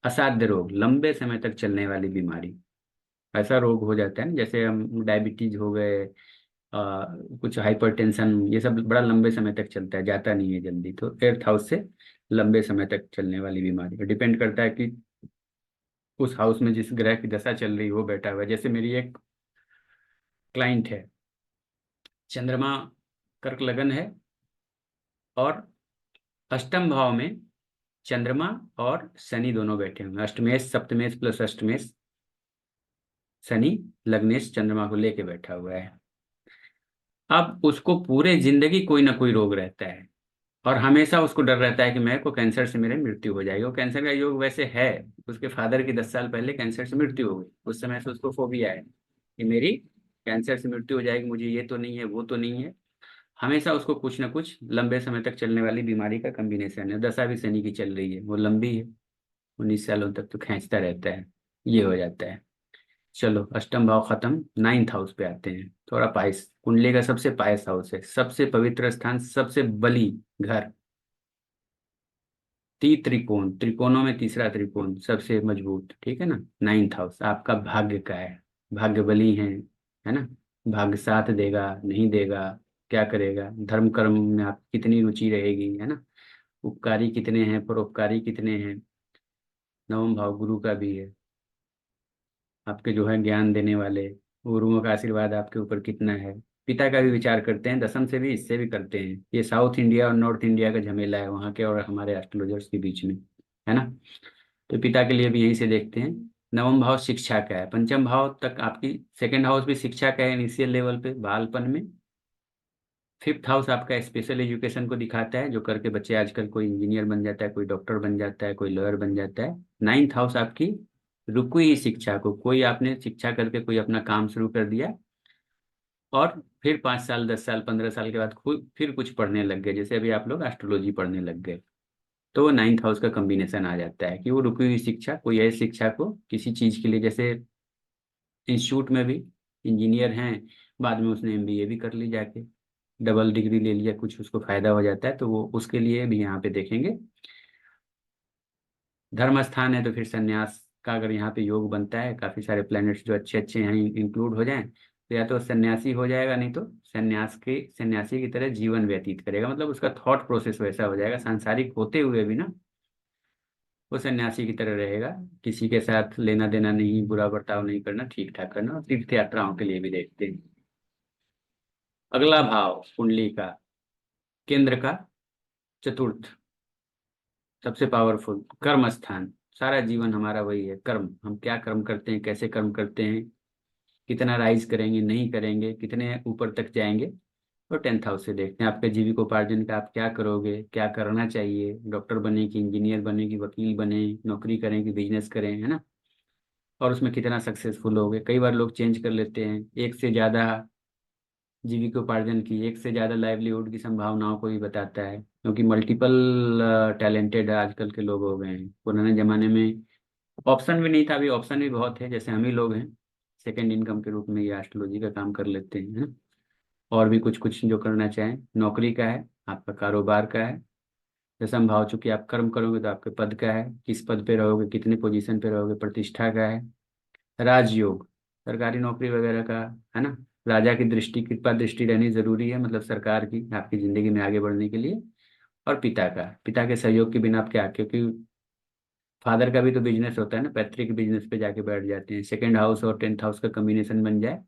असाध्य रोग, लंबे समय तक चलने वाली बीमारी, ऐसा रोग हो जाता है ना, जैसे हम डायबिटीज हो गए, कुछ हाइपरटेंशन, ये सब बड़ा लंबे समय तक चलता है, जाता नहीं है जल्दी। तो 8th हाउस से लंबे समय तक चलने वाली बीमारी, डिपेंड करता है कि उस हाउस में जिस ग्रह की दशा चल रही है वो बैठा हुआ है। जैसे मेरी एक क्लाइंट है, चंद्रमा कर्क लगन है, और अष्टम भाव में चंद्रमा और शनि दोनों बैठे हुए हैं, अष्टमेश सप्तमेश प्लस अष्टमेश, शनि लग्नेश चंद्रमा को लेके बैठा हुआ है। अब उसको पूरे जिंदगी कोई ना कोई रोग रहता है, और हमेशा उसको डर रहता है कि मेरे को कैंसर से मेरे मृत्यु हो जाएगी। वो कैंसर का योग वैसे है, उसके फादर की 10 साल पहले कैंसर से मृत्यु हो गई, उस समय से उसको फोबिया है कि मेरी कैंसर से मृत्यु हो जाएगी, मुझे ये तो नहीं है, वो तो नहीं है। हमेशा उसको कुछ ना कुछ लंबे समय तक चलने वाली बीमारी का कॉम्बिनेशन है। दशा भी शनि की चल रही है, वो लंबी है, 19 सालों तक तो खींचता रहता है, ये हो जाता है। चलो, अष्टम भाव खत्म, 9th हाउस पे आते हैं। थोड़ा पाइस, कुंडली का सबसे पाइस हाउस है, सबसे पवित्र स्थान, सबसे बली घर, त्रिकोण, त्रिकोणों में तीसरा त्रिकोण सबसे मजबूत, ठीक है ना। 9th हाउस आपका भाग्य का है, भाग्य बली है ना। भाग्य साथ देगा नहीं देगा, क्या करेगा, धर्म कर्म में आप कितनी रुचि रहेगी, है ना, उपकारी कितने हैं, परोपकारी कितने हैं। नवम भाव गुरु का भी है, आपके जो है ज्ञान देने वाले गुरुओं का आशीर्वाद आपके ऊपर कितना है। पिता का भी विचार करते हैं, दसम से भी, इससे भी करते हैं। ये साउथ इंडिया और नॉर्थ इंडिया का झमेला है वहाँ के और हमारे एस्ट्रोलॉजर्स के बीच में, है ना। तो पिता के लिए भी यहीं से देखते हैं। नवम भाव शिक्षा का है, पंचम भाव तक आपकी, 2nd हाउस भी शिक्षा का है इनिशियल लेवल पे, बालपन में। 5th हाउस आपका स्पेशल एजुकेशन को दिखाता है, जो करके बच्चे आजकल कोई इंजीनियर बन जाता है, कोई डॉक्टर बन जाता है, कोई लॉयर बन जाता है। 9th हाउस आपकी रुकी हुई शिक्षा को, कोई आपने शिक्षा करके कोई अपना काम शुरू कर दिया, और फिर 5 साल 10 साल 15 साल के बाद खुद फिर कुछ पढ़ने लग गए, जैसे अभी आप लोग एस्ट्रोलॉजी पढ़ने लग गए, तो वो 9th हाउस का कॉम्बिनेशन आ जाता है कि वो रुकी हुई शिक्षा, कोई ऐसी शिक्षा को किसी चीज के लिए, जैसे इंस्टीट्यूट में भी इंजीनियर हैं, बाद में उसने एमबीए भी कर ली जाके, डबल डिग्री ले लिया, कुछ उसको फायदा हो जाता है, तो वो उसके लिए भी यहाँ पे देखेंगे। धर्म स्थान है तो फिर संन्यास का अगर यहाँ पे योग बनता है, काफी सारे प्लैनेट्स जो अच्छे अच्छे यहाँ इंक्लूड हो जाएं, तो या तो सन्यासी हो जाएगा, नहीं तो सन्यासी की तरह जीवन व्यतीत करेगा, मतलब उसका थॉट प्रोसेस वैसा हो जाएगा, सांसारिक होते हुए भी ना वो सन्यासी की तरह रहेगा। किसी के साथ लेना देना नहीं, बुरा बर्ताव नहीं करना, ठीक ठाक करना, और तीर्थ यात्राओं के लिए भी देखते हैं। अगला भाव कुंडली का, केंद्र का चतुर्थ, सबसे पावरफुल कर्म स्थान। सारा जीवन हमारा वही है, कर्म, हम क्या कर्म करते हैं, कैसे कर्म करते हैं, कितना राइज करेंगे नहीं करेंगे, कितने ऊपर तक जाएंगे। तो 10th हाउस से देखते हैं आपके जीविकोपार्जन का, आप क्या करोगे, क्या करना चाहिए, डॉक्टर बने कि इंजीनियर बने कि वकील बने, नौकरी करें कि बिजनेस करें, है ना, और उसमें कितना सक्सेसफुल होगे। कई बार लोग चेंज कर लेते हैं, एक से ज़्यादा जीविकोपार्जन की, एक से ज़्यादा लाइवलीहुड की संभावनाओं को भी बताता है, क्योंकि मल्टीपल टैलेंटेड आजकल के लोग हो गए हैं। पुराने ज़माने में ऑप्शन भी नहीं था, अभी ऑप्शन भी बहुत है, जैसे हम ही लोग हैं, सेकेंड इनकम के रूप में ये एस्ट्रोलॉजी का काम कर लेते हैं, है ना। और भी कुछ कुछ जो करना चाहें, नौकरी का है, आपका कारोबार का है, दसम भाव, चूंकि आप कर्म करोगे तो आपके पद का है, किस पद पे रहोगे, कितने पोजीशन पे रहोगे, प्रतिष्ठा का है। राजयोग, सरकारी नौकरी वगैरह का, है ना। राजा की दृष्टि, कृपा दृष्टि रहनी जरूरी है, मतलब सरकार की, आपकी जिंदगी में आगे बढ़ने के लिए। और पिता का, पिता के सहयोग के बिना आप क्या, क्योंकि फादर का भी तो बिजनेस होता है ना, पैतृक बिजनेस पे जाके बैठ जाते हैं। 2nd हाउस और 10th हाउस का कॉम्बिनेशन बन जाए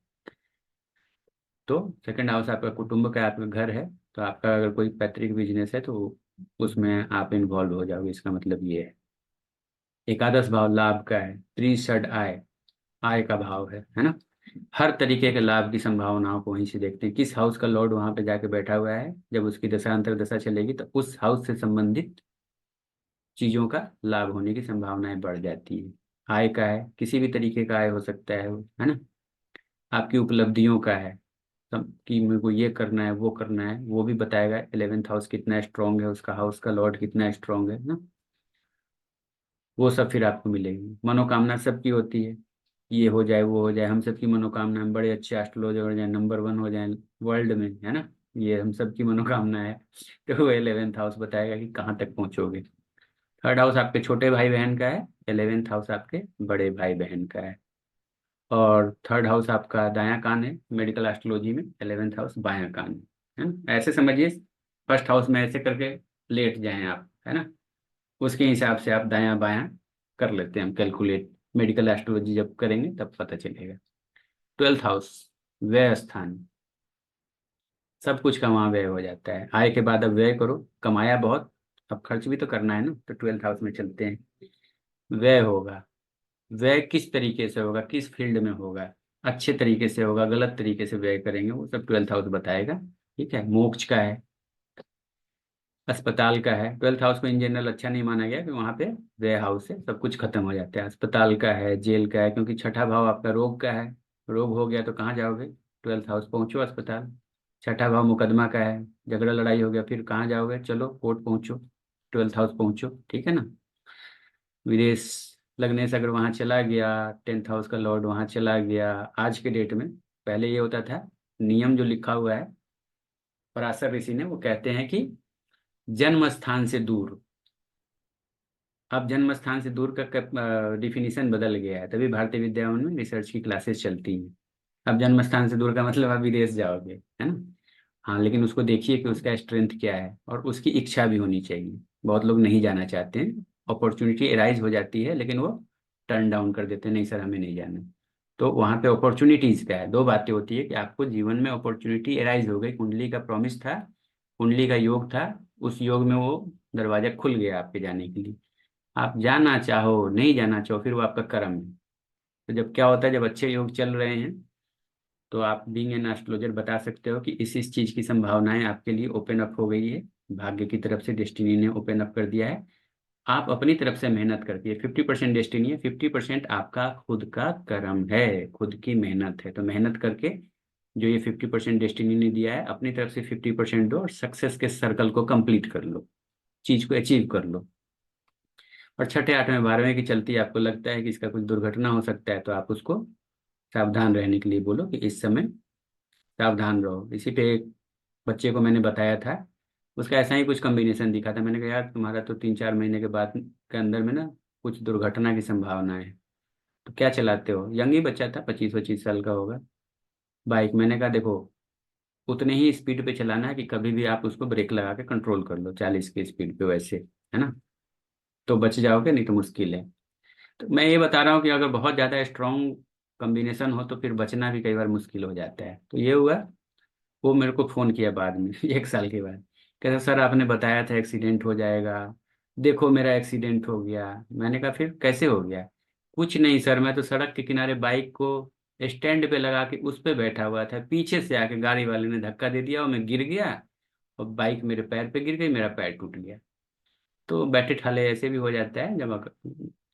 तो 2nd हाउस आपका कुटुंब का, आपका घर है, तो आपका अगर कोई पैतृक बिजनेस है तो उसमें आप इन्वॉल्व हो जाओगे, इसका मतलब ये है। एकादश भाव लाभ का है, त्रिषड आय, आय का भाव है ना। हर तरीके के लाभ की संभावनाओं को वहीं से देखते हैं, किस हाउस का लॉर्ड वहां पे जाके बैठा हुआ है, जब उसकी दशांतर दशा चलेगी तो उस हाउस से संबंधित चीज़ों का लाभ होने की संभावनाएं बढ़ जाती है। आय का है, किसी भी तरीके का आय हो सकता है वो, है ना। आपकी उपलब्धियों का है, सब कि मेरे को ये करना है वो करना है, वो भी बताएगा। 11th हाउस कितना स्ट्रांग है, उसका हाउस का लॉर्ड कितना स्ट्रांग है ना, वो सब फिर आपको मिलेगी। मनोकामना सबकी होती है, ये हो जाए वो हो जाए, हम सबकी मनोकामना हम बड़े अच्छे एस्ट्रोलॉजर हो जाए, नंबर 1 हो जाए वर्ल्ड में, है ना। ये हम सबकी मनोकामना है। तो वो 11th हाउस बताएगा कि कहाँ तक पहुंचोगे। थर्ड हाउस आपके छोटे भाई बहन का है, 11th हाउस आपके बड़े भाई बहन का है। और थर्ड हाउस आपका दायां कान है, मेडिकल एस्ट्रोलॉजी में 11th हाउस बायां कान है ना। ऐसे समझिए, फर्स्ट हाउस में ऐसे करके लेट जाएं आप, है ना। उसके हिसाब से आप दायां बायां कर लेते हैं हम कैलकुलेट, मेडिकल एस्ट्रोलॉजी जब करेंगे तब पता चलेगा। 12th हाउस व्यय स्थान, सब कुछ का वहाँ व्यय हो जाता है। आय के बाद अब व्यय करो, कमाया बहुत, अब खर्च भी तो करना है ना, तो 12th हाउस में चलते हैं। व्यय होगा, व्यय किस तरीके से होगा, किस फील्ड में होगा, अच्छे तरीके से होगा गलत तरीके से व्यय करेंगे, वो सब 12th हाउस बताएगा। ठीक है, मोक्ष का है, अस्पताल का है। 12th हाउस को इन जनरल अच्छा नहीं माना गया कि वहाँ पे व्यय हाउस है, सब कुछ खत्म हो जाता है। अस्पताल का है, जेल का है, क्योंकि छठा भाव आपका रोग का है। रोग हो गया तो कहाँ जाओगे, 12th हाउस पहुँचो अस्पताल। छठा भाव मुकदमा का है, झगड़ा लड़ाई हो गया फिर कहाँ जाओगे, चलो कोर्ट पहुँचो, 12th हाउस पहुँचो, ठीक है ना। विदेश लगने से अगर वहाँ चला गया, 10th हाउस का लॉर्ड वहाँ चला गया आज के डेट में। पहले ये होता था, नियम जो लिखा हुआ है पराशर ऋषि ने, वो कहते हैं कि जन्म स्थान से दूर। अब जन्म स्थान से दूर का डिफिनीशन बदल गया है, तभी भारतीय विद्यालयों में रिसर्च की क्लासेस चलती हैं। अब जन्म स्थान से दूर का मतलब आप विदेश जाओगे, है ना। हाँ, लेकिन उसको देखिए कि उसका स्ट्रेंथ क्या है, और उसकी इच्छा भी होनी चाहिए। बहुत लोग नहीं जाना चाहते हैं, अपॉर्चुनिटी एराइज हो जाती है लेकिन वो टर्न डाउन कर देते हैं, नहीं सर हमें नहीं जाना। तो वहाँ पे अपॉर्चुनिटीज का है, दो बातें होती है कि आपको जीवन में अपॉर्चुनिटी एराइज हो गई, कुंडली का प्रॉमिस था, कुंडली का योग था, उस योग में वो दरवाजा खुल गया आपके जाने के लिए। आप जाना चाहो नहीं जाना चाहो, फिर वो आपका कर्म है। तो जब क्या होता है, जब अच्छे योग चल रहे हैं तो आप बीइंग एन एस्ट्रोलॉजर बता सकते हो कि इस चीज की संभावनाएं आपके लिए ओपन अप हो गई है, भाग्य की तरफ से डेस्टिनी ने ओपन अप कर दिया है। आप अपनी तरफ से मेहनत करती है, 50% डेस्टिनी है, 50% आपका खुद का कर्म है, खुद की मेहनत है। तो मेहनत करके जो ये 50% डेस्टिनी ने दिया है, अपनी तरफ से 50% दो और सक्सेस के सर्कल को कंप्लीट कर लो, चीज को अचीव कर लो। और छठे आठवें 12वें की चलती आपको लगता है कि इसका कुछ दुर्घटना हो सकता है, तो आप उसको सावधान रहने के लिए बोलो कि इस समय सावधान रहो। इसी पे एक बच्चे को मैंने बताया था, उसका ऐसा ही कुछ कॉम्बिनेशन दिखा था। मैंने कहा यार तुम्हारा तो 3-4 महीने के बाद के अंदर में ना कुछ दुर्घटना की संभावना है, तो क्या चलाते हो। यंग ही बच्चा था, 25-25 साल का होगा, बाइक। मैंने कहा देखो उतने ही स्पीड पे चलाना है कि कभी भी आप उसको ब्रेक लगा के कंट्रोल कर लो 40 की स्पीड पे, वैसे है ना, तो बच जाओगे, नहीं तो मुश्किल है। तो मैं ये बता रहा हूँ कि अगर बहुत ज़्यादा स्ट्रॉन्ग कॉम्बिनेशन हो तो फिर बचना भी कई बार मुश्किल हो जाता है। तो ये हुआ, वो मेरे को फ़ोन किया बाद में 1 साल के बाद, कहता सर आपने बताया था एक्सीडेंट हो जाएगा, देखो मेरा एक्सीडेंट हो गया। मैंने कहा फिर कैसे हो गया। कुछ नहीं सर, मैं तो सड़क के किनारे बाइक को स्टैंड पे लगा के उस पे बैठा हुआ था, पीछे से आके गाड़ी वाले ने धक्का दे दिया और मैं गिर गया, और बाइक मेरे पैर पे गिर गई, मेरा पैर टूट गया। तो बैठे ठाले ऐसे भी हो जाता है जब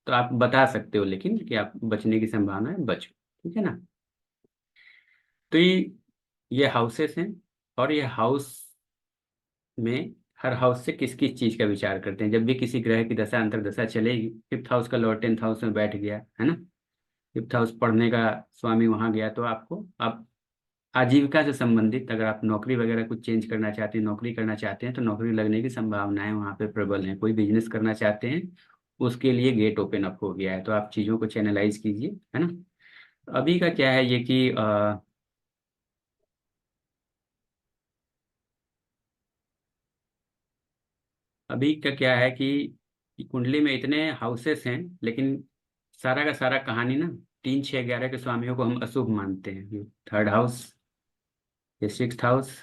तो आप बता सकते हो लेकिन कि आप बचने की संभावना है, बचो, ठीक है ना। तो ये हाउसेस हैं, और ये हाउस में हर हाउस से किस किस चीज का विचार करते हैं। जब भी किसी ग्रह की दशा अंतर दशा चलेगी, 5th हाउस का लॉर्ड 10th हाउस में बैठ गया, है ना, 5th हाउस पढ़ने का स्वामी वहां गया, तो आपको आप आजीविका से संबंधित अगर आप नौकरी वगैरह कुछ चेंज करना चाहते हैं, नौकरी करना चाहते हैं, तो नौकरी लगने की संभावनाएं वहां पे प्रबल हैं। कोई बिजनेस करना चाहते हैं, उसके लिए गेट ओपन अप हो गया है, तो आप चीज़ों को चैनलाइज कीजिए, है ना। अभी का क्या है ये कि अभी का क्या है कि कुंडली में इतने हाउसेस हैं, लेकिन सारा का सारा कहानी ना 3, 6, 11 के स्वामियों को हम अशुभ मानते हैं। ये थर्ड हाउस, ये 6th हाउस,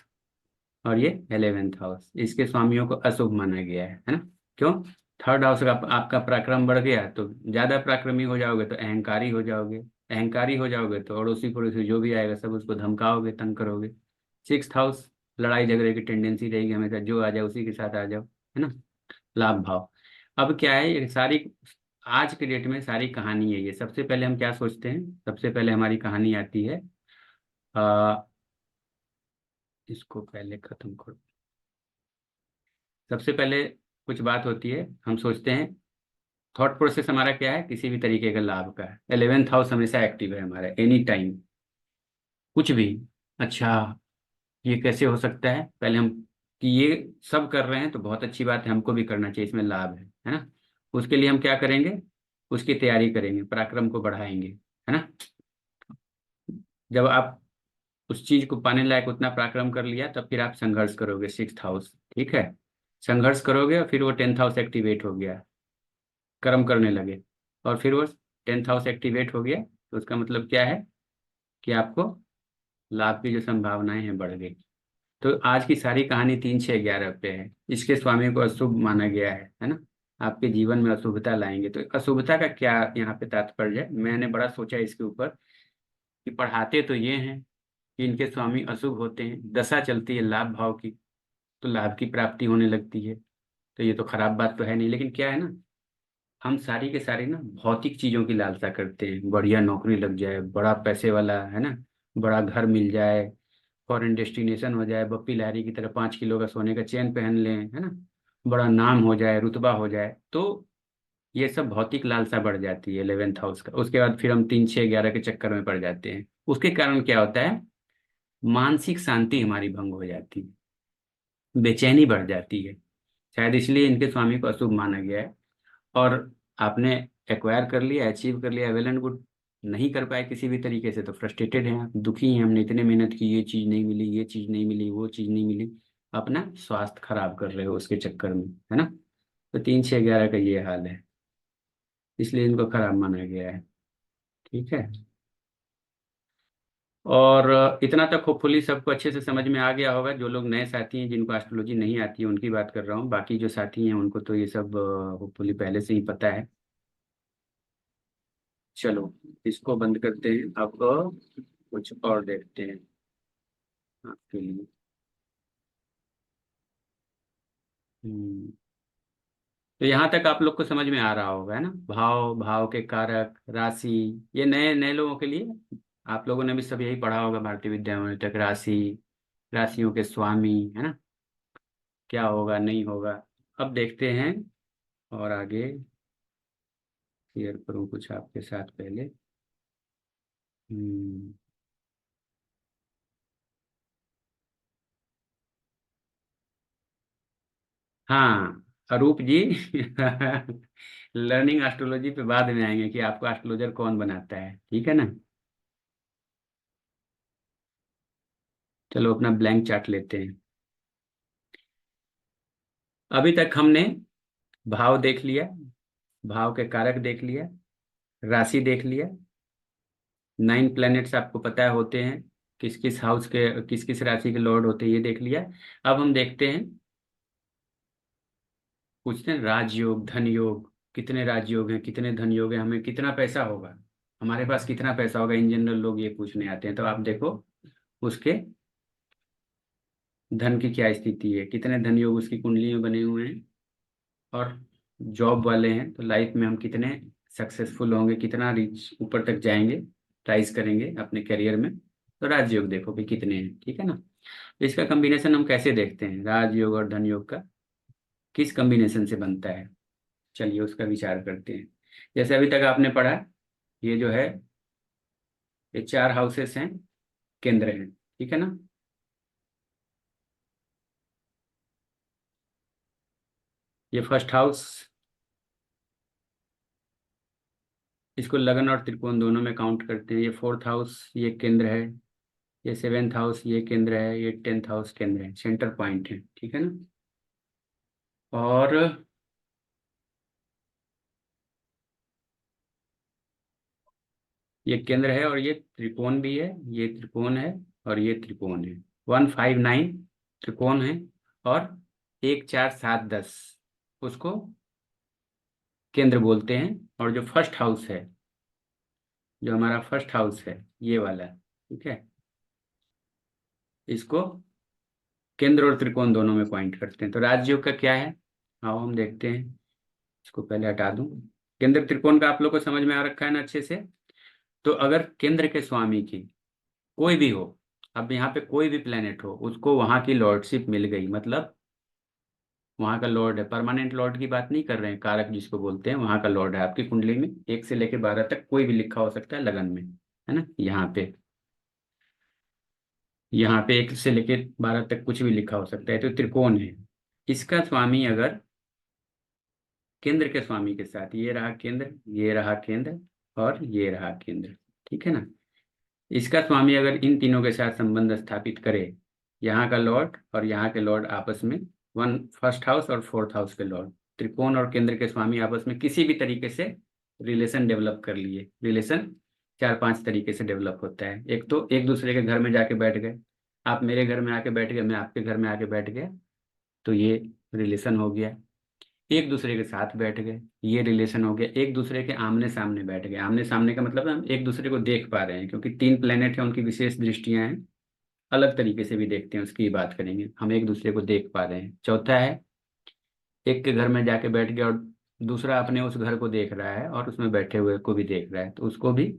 और ये 11th हाउस, इसके स्वामियों को अशुभ माना गया है ना। क्यों, थर्ड हाउस का आपका पराक्रम बढ़ गया तो ज्यादा पराक्रमी हो जाओगे, तो अहंकारी हो जाओगे, अहंकारी हो जाओगे तो अड़ोसी पड़ोसी जो भी आएगा सब उसको धमकाओगे, तंग करोगे। 6th हाउस, लड़ाई झगड़े की टेंडेंसी रहेगी हमेशा, जो आ जाए उसी के साथ आ जाओ, है ना, लाभ भाव। अब क्या है, ये सारी आज के डेट में सारी कहानी है ये। सबसे पहले हम क्या सोचते हैं, सबसे पहले हमारी कहानी आती है, आ, इसको पहले खत्म करो। सबसे पहले कुछ बात होती है, हम सोचते हैं, थॉट प्रोसेस हमारा क्या है, किसी भी तरीके का लाभ का है। 11th हाउस हमेशा एक्टिव है हमारा, एनी टाइम कुछ भी। अच्छा, ये कैसे हो सकता है, पहले हम कि ये सब कर रहे हैं तो बहुत अच्छी बात है, हमको भी करना चाहिए, इसमें लाभ है ना। उसके लिए हम क्या करेंगे, उसकी तैयारी करेंगे, पराक्रम को बढ़ाएंगे, है ना। जब आप उस चीज को पाने लायक उतना पराक्रम कर लिया, तब फिर आप संघर्ष करोगे, 6th हाउस, ठीक है। संघर्ष करोगे और फिर वो 10th हाउस एक्टिवेट हो गया, कर्म करने लगे, और फिर वो 10th हाउस एक्टिवेट हो गया, तो उसका मतलब क्या है कि आपको लाभ की जो संभावनाएं हैं बढ़ गई। तो आज की सारी कहानी 3 6 11 पे है। इसके स्वामी को अशुभ माना गया है ना। आपके जीवन में अशुभता लाएंगे, तो अशुभता का क्या यहाँ पे तात्पर्य है, मैंने बड़ा सोचा इसके ऊपर कि पढ़ाते तो ये हैं कि इनके स्वामी अशुभ होते हैं, दशा चलती है लाभ भाव की, तो लाभ की प्राप्ति होने लगती है, तो ये तो खराब बात तो है नहीं। लेकिन क्या है ना, हम सारी के सारी ना भौतिक चीजों की लालसा करते हैं, बढ़िया नौकरी लग जाए, बड़ा पैसे वाला, है ना, बड़ा घर मिल जाए, फॉरेन डेस्टिनेशन हो जाए, बप्पी लाहिरी की तरह 5 किलो का सोने का चेन पहन लें, है ना, बड़ा नाम हो जाए, रुतबा हो जाए, तो ये सब भौतिक लालसा बढ़ जाती है 11th हाउस का। उसके बाद फिर हम 3 6 11 के चक्कर में पड़ जाते हैं। उसके कारण क्या होता है, मानसिक शांति हमारी भंग हो जाती है, बेचैनी बढ़ जाती है। शायद इसलिए इनके स्वामी को अशुभ माना गया है। और आपने एक्वायर कर लिया, अचीव कर लिया, वेल एंड गुड। नहीं कर पाए किसी भी तरीके से तो फ्रस्ट्रेटेड हैं आप, दुखी हैं, हमने इतने मेहनत की, ये चीज़ नहीं मिली, ये चीज़ नहीं मिली, वो चीज़ नहीं मिली, अपना स्वास्थ्य खराब कर रहे हो उसके चक्कर में, है ना। तो 3 6 11 का ये हाल है, इसलिए इनको खराब माना गया है, ठीक है। और इतना तक होपफुली सबको अच्छे से समझ में आ गया होगा। जो लोग नए साथी हैं, जिनको एस्ट्रोलॉजी नहीं आती है, उनकी बात कर रहा हूँ, बाकी जो साथी हैं उनको तो ये सब होपफुली पहले से ही पता है। चलो, इसको बंद करते हैं, अब कुछ और देखते हैं आपके लिए। हम्म तो यहाँ तक आप लोग को समझ में आ रहा होगा, है ना, भाव, भाव के कारक, राशि, ये नए नए लोगों के लिए। आप लोगों ने भी सब यही पढ़ा होगा भारतीय विद्या में तक, राशि, राशियों के स्वामी, है ना, क्या होगा नहीं होगा। अब देखते हैं और आगे शेयर करूँ कुछ आपके साथ पहले। हम्म हाँ, अरूप जी लर्निंग एस्ट्रोलॉजी पे बाद में आएंगे कि आपको एस्ट्रोलॉजर कौन बनाता है, ठीक है ना। चलो अपना ब्लैंक चार्ट लेते हैं। अभी तक हमने भाव देख लिया, भाव के कारक देख लिया, राशि देख लिया, 9 प्लैनेट्स आपको पता है होते हैं, किस किस हाउस के, किस किस राशि के लॉर्ड होते हैं, ये देख लिया। अब हम देखते हैं, पूछते हैं राजयोग, धन योग, कितने राजयोग हैं, कितने धन योग हैं, हमें कितना पैसा होगा, हमारे पास कितना पैसा होगा, इन जनरल लोग ये पूछने आते हैं। तो आप देखो उसके धन की क्या स्थिति है, कितने धन योग उसकी कुंडली में बने हुए हैं, और जॉब वाले हैं तो लाइफ में हम कितने सक्सेसफुल होंगे, कितना रिच ऊपर तक जाएंगे, राइज करेंगे अपने करियर में। तो राजयोग देखो भी कितने हैं, ठीक है ना। तो इसका कॉम्बिनेशन हम कैसे देखते हैं, राजयोग और धन योग का किस कॉम्बिनेशन से बनता है, चलिए उसका विचार करते हैं। जैसे अभी तक आपने पढ़ा, ये जो है, ये 4 हाउसेस हैं, केंद्र हैं, ठीक है ना। ये फर्स्ट हाउस, इसको लगन और त्रिकोण दोनों में काउंट करते हैं। ये 4th हाउस, ये केंद्र है। ये 7th हाउस, ये केंद्र है। ये 10th हाउस केंद्र है, सेंटर पॉइंट है, ठीक है ना। और ये केंद्र है, और ये त्रिकोण भी है, ये त्रिकोण है, और ये त्रिकोण है। 159 त्रिकोण है, और 1 4 7 10 उसको केंद्र बोलते हैं। और जो फर्स्ट हाउस है, जो हमारा फर्स्ट हाउस है, ये वाला, ठीक है, इसको केंद्र और त्रिकोण दोनों में पॉइंट करते हैं। तो राजयोग का क्या है, आओ हम देखते हैं। इसको पहले हटा दूं। केंद्र त्रिकोण का आप लोग को समझ में आ रखा है ना अच्छे से। तो अगर केंद्र के स्वामी की कोई भी हो, अब यहाँ पे कोई भी प्लेनेट हो, उसको वहां की लॉर्डशिप मिल गई, मतलब वहां का लॉर्ड है, परमानेंट लॉर्ड की बात नहीं कर रहे हैं, कारक जिसको बोलते हैं, वहां का लॉर्ड है आपकी कुंडली में, 1 से लेकर 12 तक कोई भी लिखा हो सकता है लगन में, है ना। यहाँ पे 1 से लेकर 12 तक कुछ भी लिखा हो सकता है, तो त्रिकोण है। इसका स्वामी अगर केंद्र के स्वामी के साथ, ये रहा केंद्र, ये रहा केंद्र, और ये रहा केंद्र, ठीक है ना। इसका स्वामी अगर इन तीनों के साथ संबंध स्थापित करे, यहाँ का लॉर्ड और यहाँ के लॉर्ड आपस में, वन फर्स्ट हाउस और फोर्थ हाउस के लॉर्ड, त्रिकोण और केंद्र के स्वामी आपस में किसी भी तरीके से रिलेशन डेवलप कर लिए। रिलेशन 4-5 तरीके से डेवलप होता है। एक तो एक दूसरे के घर में जाके बैठ गए, आप मेरे घर में आके बैठ गए, मैं आपके घर में आके बैठ गया, तो ये रिलेशन हो गया। एक दूसरे के साथ बैठ गए, ये रिलेशन हो गया। एक दूसरे के आमने सामने बैठ गए, आमने सामने का मतलब हम एक दूसरे को देख पा रहे हैं, क्योंकि 3 प्लेनेट हैं, उनकी विशेष दृष्टियां हैं, अलग तरीके से भी देखते हैं, उसकी बात करेंगे। हम एक दूसरे को देख पा रहे हैं। चौथा है, एक के घर में जाके बैठ गया और दूसरा अपने उस घर को देख रहा है और उसमें बैठे हुए को भी देख रहा है, तो उसको भी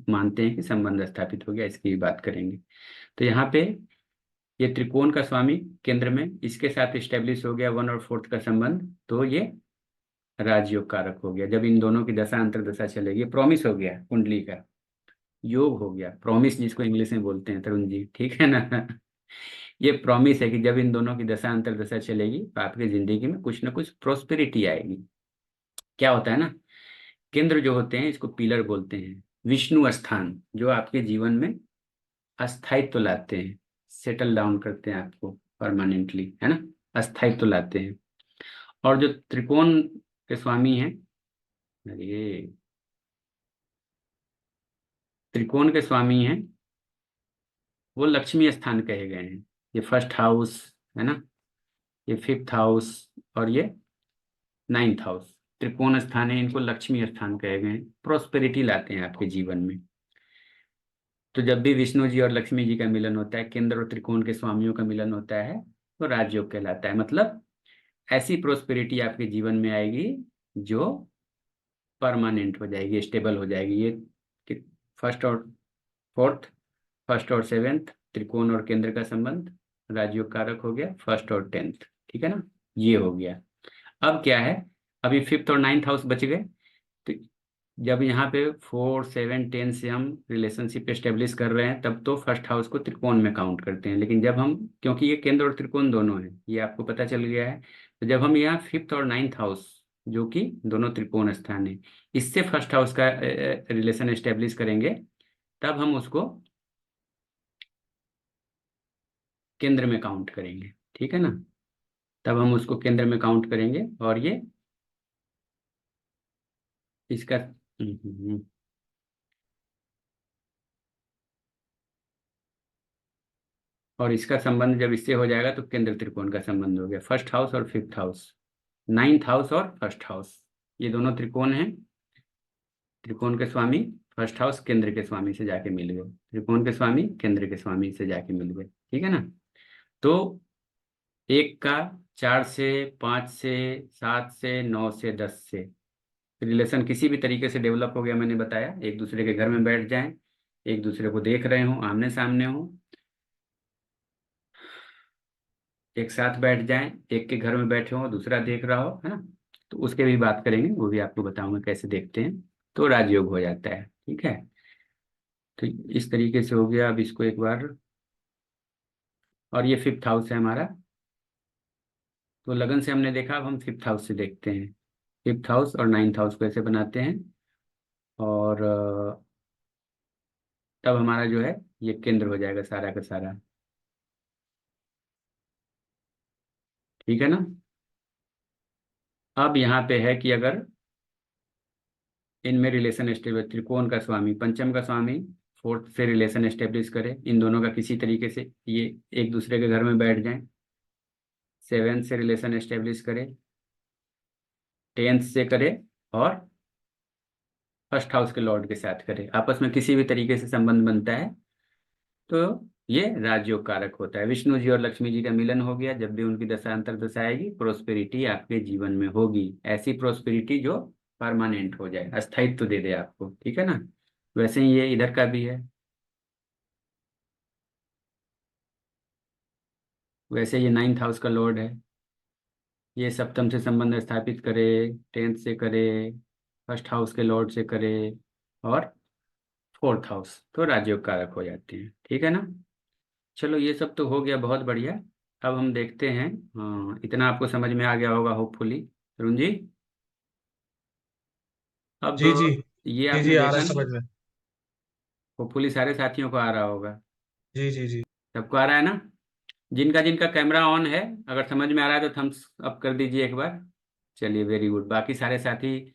मानते हैं कि संबंध स्थापित हो गया, इसकी भी बात करेंगे। तो यहाँ पे ये त्रिकोण का स्वामी केंद्र में, इसके साथ स्टेब्लिश हो गया 1 और 4th का संबंध, तो ये राजयोग कारक हो गया। जब इन दोनों की दशा अंतर दशा चलेगी, प्रॉमिस हो गया, कुंडली का योग हो गया, प्रॉमिस जिसको इंग्लिश में बोलते हैं तरुण जी, ठीक है ना। ये प्रॉमिस है कि जब इन दोनों की दशा अंतर दशा चलेगी तो आपकी जिंदगी में कुछ ना कुछ प्रोस्पेरिटी आएगी। क्या होता है ना, केंद्र जो होते हैं इसको पिलर बोलते हैं, विष्णु स्थान, जो आपके जीवन में अस्थायित्व लाते हैं, सेटल डाउन करते हैं आपको परमानेंटली, है ना, अस्थायित्व लाते हैं। और जो त्रिकोण के स्वामी हैं, अरे त्रिकोण के स्वामी हैं, वो लक्ष्मी स्थान कहे गए हैं। ये फर्स्ट हाउस है ना, ये 5th हाउस और ये 9th हाउस, त्रिकोण स्थान है, इनको लक्ष्मी स्थान कहे गए हैं, प्रोस्पेरिटी लाते हैं आपके जीवन में। तो जब भी विष्णु जी और लक्ष्मी जी का मिलन होता है, केंद्र और त्रिकोण के स्वामियों का मिलन होता है, तो राजयोग कहलाता है। मतलब ऐसी प्रोस्पेरिटी आपके जीवन में आएगी जो परमानेंट हो जाएगी, स्टेबल हो जाएगी। ये फर्स्ट और फोर्थ, फर्स्ट और 7th, त्रिकोण और केंद्र का संबंध राजयोग कारक हो गया, 1st और 10th, ठीक है ना, ये हो गया। अब क्या है, अभी 5th और 9th हाउस बच गए। तो जब यहाँ पे 4, 7, 10 से हम रिलेशनशिप एस्टेब्लिश कर रहे हैं, तब तो फर्स्ट हाउस को त्रिकोण में काउंट करते हैं। लेकिन जब हम, क्योंकि ये केंद्र और त्रिकोण दोनों है, ये आपको पता चल गया है, तो जब हम यहाँ 5th और 9th हाउस, जो कि दोनों त्रिकोण स्थान है, इससे फर्स्ट हाउस का रिलेशन एस्टेब्लिश करेंगे, तब हम उसको केंद्र में काउंट करेंगे, ठीक है ना। तब हम उसको केंद्र में काउंट करेंगे, और ये इसका और इसका संबंध जब इससे हो जाएगा, तो केंद्र त्रिकोण का संबंध हो गया, फर्स्ट हाउस और 5th हाउस, 9th हाउस और फर्स्ट हाउस, ये दोनों त्रिकोण हैं। त्रिकोण के स्वामी फर्स्ट हाउस केंद्र के स्वामी से जाके मिल गए, त्रिकोण के स्वामी केंद्र के स्वामी से जाके मिल गए, ठीक है ना। तो 1 का 4 से, 5 से, 7 से, 9 से, 10 से रिलेशन किसी भी तरीके से डेवलप हो गया। मैंने बताया, एक दूसरे के घर में बैठ जाएं, एक दूसरे को देख रहे हो, आमने सामने हो, एक साथ बैठ जाएं, एक के घर में बैठे हो, दूसरा देख रहा हो, है ना, तो उसके भी बात करेंगे, वो भी आपको बताऊंगा कैसे देखते हैं, तो राजयोग हो जाता है, ठीक है। तो इस तरीके से हो गया। अब इसको एक बार, और ये 5th हाउस है हमारा, तो लगन से हमने देखा, अब हम 5th हाउस से देखते हैं। 5th हाउस और 9th हाउस को ऐसे बनाते हैं, और तब हमारा जो है ये केंद्र हो जाएगा सारा का सारा, ठीक है ना। अब यहाँ पे है कि अगर इनमें रिलेशन एस्टेब्लिश, त्रिकोण का स्वामी पंचम का स्वामी 4th से रिलेशन एस्टेब्लिश करे, इन दोनों का किसी तरीके से ये एक दूसरे के घर में बैठ जाएं, 7th से रिलेशन एस्टेब्लिश करे, 10th से करे, और फर्स्ट हाउस के लॉर्ड के साथ करे, आपस में किसी भी तरीके से संबंध बनता है, तो ये राजयोग कारक होता है। विष्णु जी और लक्ष्मी जी का मिलन हो गया, जब भी उनकी दशा अंतर दशा आएगी, प्रोस्पेरिटी आपके जीवन में होगी, ऐसी प्रोस्पेरिटी जो परमानेंट हो जाए, अस्थायित्व दे दे आपको, ठीक है ना। वैसे ही ये इधर का भी है, वैसे ये 9th हाउस का लॉर्ड है, ये सप्तम से संबंध स्थापित करे, 10th से करे, फर्स्ट हाउस के लॉर्ड से करे, और 4th हाउस, तो राजयोग कारक हो जाते हैं, ठीक है ना। चलो ये सब तो हो गया, बहुत बढ़िया। अब हम देखते हैं, हाँ इतना आपको समझ में आ गया होगा होपफुली। अरुण जी, अब जी जी ये जी आपने जी, आ देखा रहा है ना, समझ में। होपफुली सारे साथियों को आ रहा होगा, जी जी जी। सबको आ रहा है ना। जिनका जिनका कैमरा ऑन है, अगर समझ में आ रहा है तो थम्स अप कर दीजिए एक बार। चलिए वेरी गुड, बाकी सारे साथी,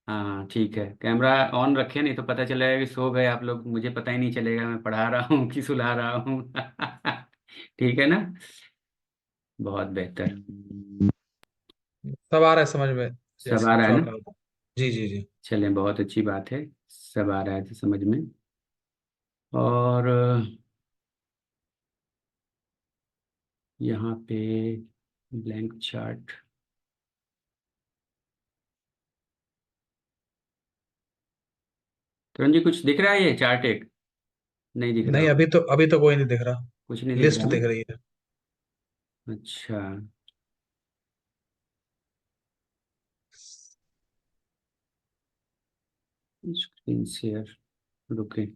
हाँ ठीक है, कैमरा ऑन रखे, नहीं तो पता चलेगा कि सो गए आप लोग, मुझे पता ही नहीं चलेगा मैं पढ़ा रहा हूँ कि सुला रहा हूँ। ठीक है ना, बहुत बेहतर, सब आ रहा है समझ में, सब जैसे आ रहा है जो ना। आप बता। जी जी जी। चलें, बहुत अच्छी बात है, सब आ रहा है तो समझ में। और यहाँ पे ब्लैंक चार्ट, तरुण जी कुछ दिख रहा है, ये चार्ट एक नहीं दिख रहा नहीं, हो, अभी तो कोई नहीं दिख रहा। कुछ नहीं दिख लिस्ट रहा दिख है। रही है। अच्छा, स्क्रीन शेयर, रुके,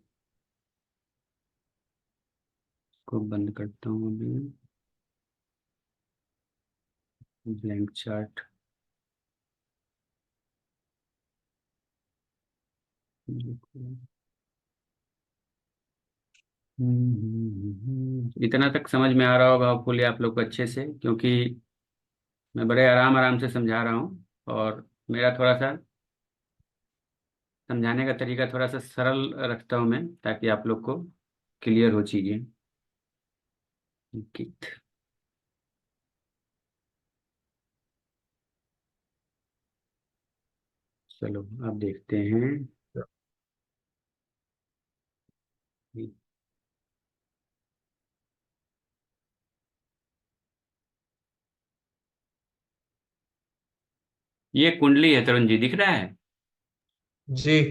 को बंद करता हूँ अभी, ब्लैंक चार्ट। इतना तक समझ में आ रहा होगा होपफुली आप लोग को अच्छे से, क्योंकि मैं बड़े आराम आराम से समझा रहा हूँ, और मेरा थोड़ा सा समझाने का तरीका थोड़ा सा सरल रखता हूँ मैं, ताकि आप लोग को क्लियर हो चीजें। अंकित, चलो अब देखते हैं। ये कुंडली है तरुण जी, दिख रहा जी। है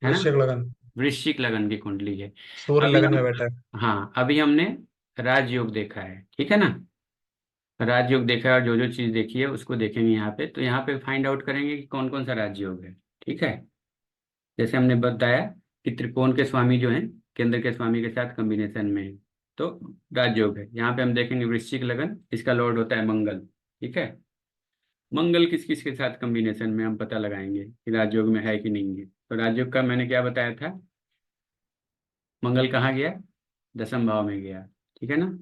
ना। वृश्चिक लगन। वृश्चिक लगन की कुंडली है। सूर्य अभी लगन हम, में बैठा है। हाँ अभी हमने राजयोग देखा है, ठीक है ना। राजयोग देखा है, और जो जो चीज देखी है उसको देखेंगे यहाँ पे, तो यहाँ पे फाइंड आउट करेंगे कि कौन कौन सा राजयोग है, ठीक है। जैसे हमने बताया कि त्रिकोण के स्वामी जो हैं, केंद्र के स्वामी के साथ कॉम्बिनेशन में है, तो राजयोग है। यहाँ पे हम देखेंगे वृश्चिक लगन, इसका लॉर्ड होता है मंगल, ठीक है। मंगल किस किस के साथ कॉम्बिनेशन में, हम पता लगाएंगे कि राजयोग में है कि नहीं है। तो राजयोग का मैंने क्या बताया था, मंगल कहाँ गया, 10वें भाव में गया, ठीक है ना।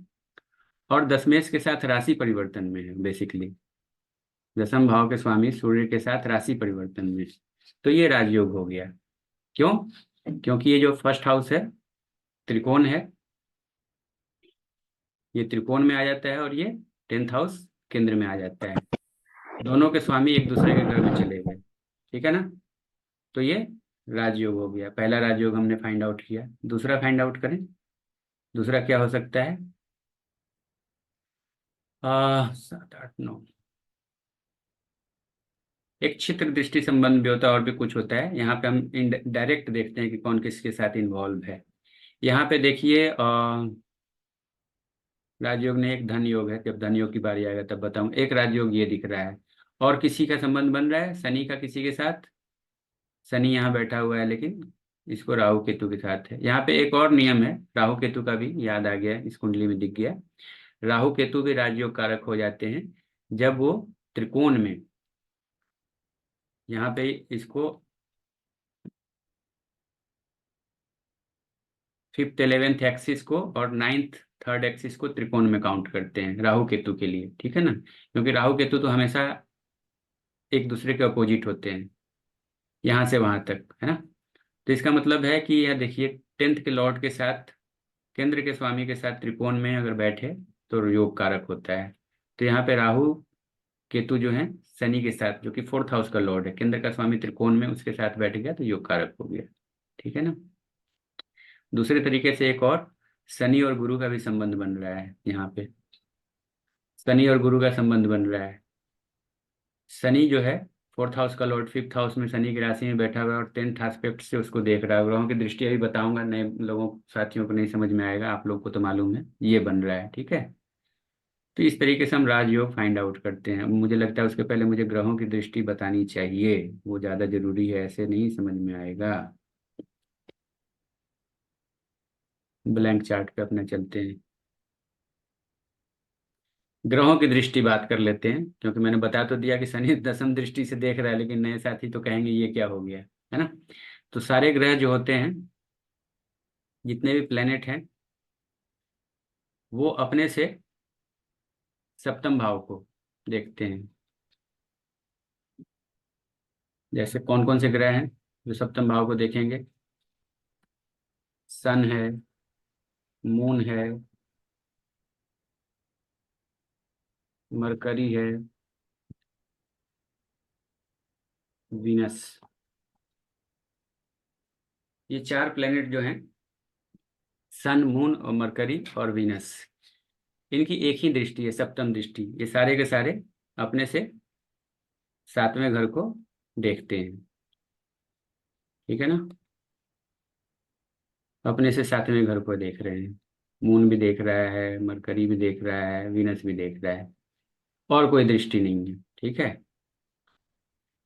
और दशमेश के साथ राशि परिवर्तन में है बेसिकली, 10वें भाव के स्वामी सूर्य के साथ राशि परिवर्तन में, तो ये राजयोग हो गया। क्यों, क्योंकि ये जो फर्स्ट हाउस है त्रिकोण है, ये त्रिकोण में आ जाता है, और ये 10th हाउस केंद्र में आ जाता है, दोनों के स्वामी एक दूसरे के घर में चले गए, ठीक है ना। तो ये राजयोग हो गया, पहला राजयोग हमने फाइंड आउट किया। दूसरा फाइंड आउट करें, दूसरा क्या हो सकता है, 7 8 9, एक क्षेत्र दृष्टि संबंध भी होता है, और भी कुछ होता है। यहाँ पे हम डायरेक्ट देखते हैं कि कौन किसके साथ इन्वॉल्व है। यहाँ पे देखिए, राजयोग ने एक धन योग है, जब धन योग की बारी आएगा तब बताऊं। एक राजयोग ये दिख रहा है, और किसी का संबंध बन रहा है शनि का किसी के साथ, शनि यहाँ बैठा हुआ है, लेकिन इसको राहु केतु के साथ है। यहाँ पे एक और नियम है, राहु केतु का भी याद आ गया, इस कुंडली में दिख गया। राहु केतु भी राजयोग कारक हो जाते हैं जब वो त्रिकोण में, यहाँ पे इसको 5th 11th एक्सिस को और 9th 3rd एक्सिस को त्रिकोण में काउंट करते हैं राहु केतु के लिए, ठीक है ना। क्योंकि राहु केतु तो हमेशा एक दूसरे के अपोजिट होते हैं, यहाँ से वहां तक, है ना। तो इसका मतलब है कि यह देखिए, 10th के लॉर्ड के साथ, केंद्र के स्वामी के साथ त्रिकोण में अगर बैठे तो योग कारक होता है। तो यहाँ पे राहु केतु जो है शनि के साथ, जो कि 4th हाउस का लॉर्ड है, केंद्र का स्वामी त्रिकोण में उसके साथ बैठ गया, तो योग कारक हो गया, ठीक है ना। दूसरे तरीके से एक और, शनि और गुरु का भी संबंध बन रहा है यहाँ पे, शनि और गुरु का संबंध बन रहा है। शनि जो है फोर्थ हाउस का लॉर्ड, फिफ्थ हाउस में शनि की राशि में बैठा हुआ है और 10th एस्पेक्ट से उसको देख रहा है। ग्रहों की दृष्टि अभी बताऊंगा, नए लोगों साथियों को नहीं समझ में आएगा, आप लोग को तो मालूम है ये बन रहा है, ठीक है। तो इस तरीके से हम राजयोग फाइंड आउट करते हैं। अब मुझे लगता है उसके पहले मुझे ग्रहों की दृष्टि बतानी चाहिए, वो ज़्यादा जरूरी है, ऐसे नहीं समझ में आएगा। ब्लैंक चार्ट पे अपने चलते हैं, ग्रहों की दृष्टि बात कर लेते हैं, क्योंकि मैंने बता तो दिया कि शनि 10th दृष्टि से देख रहा है, लेकिन नए साथी तो कहेंगे ये क्या हो गया, है ना। तो सारे ग्रह जो होते हैं, जितने भी प्लेनेट हैं, वो अपने से सप्तम भाव को देखते हैं। जैसे कौन कौन से ग्रह हैं जो सप्तम भाव को देखेंगे? सन है, मून है, मरकरी है, वीनस। ये 4 प्लेनेट जो हैं, सन, मून और मरकरी और वीनस, इनकी एक ही दृष्टि है, सप्तम दृष्टि। ये सारे के सारे अपने से 7वें घर को देखते हैं, ठीक है ना। अपने से 7वें घर को देख रहे हैं। मून भी देख रहा है, मरकरी भी देख रहा है, वीनस भी देख रहा है, और कोई दृष्टि नहीं है, ठीक है।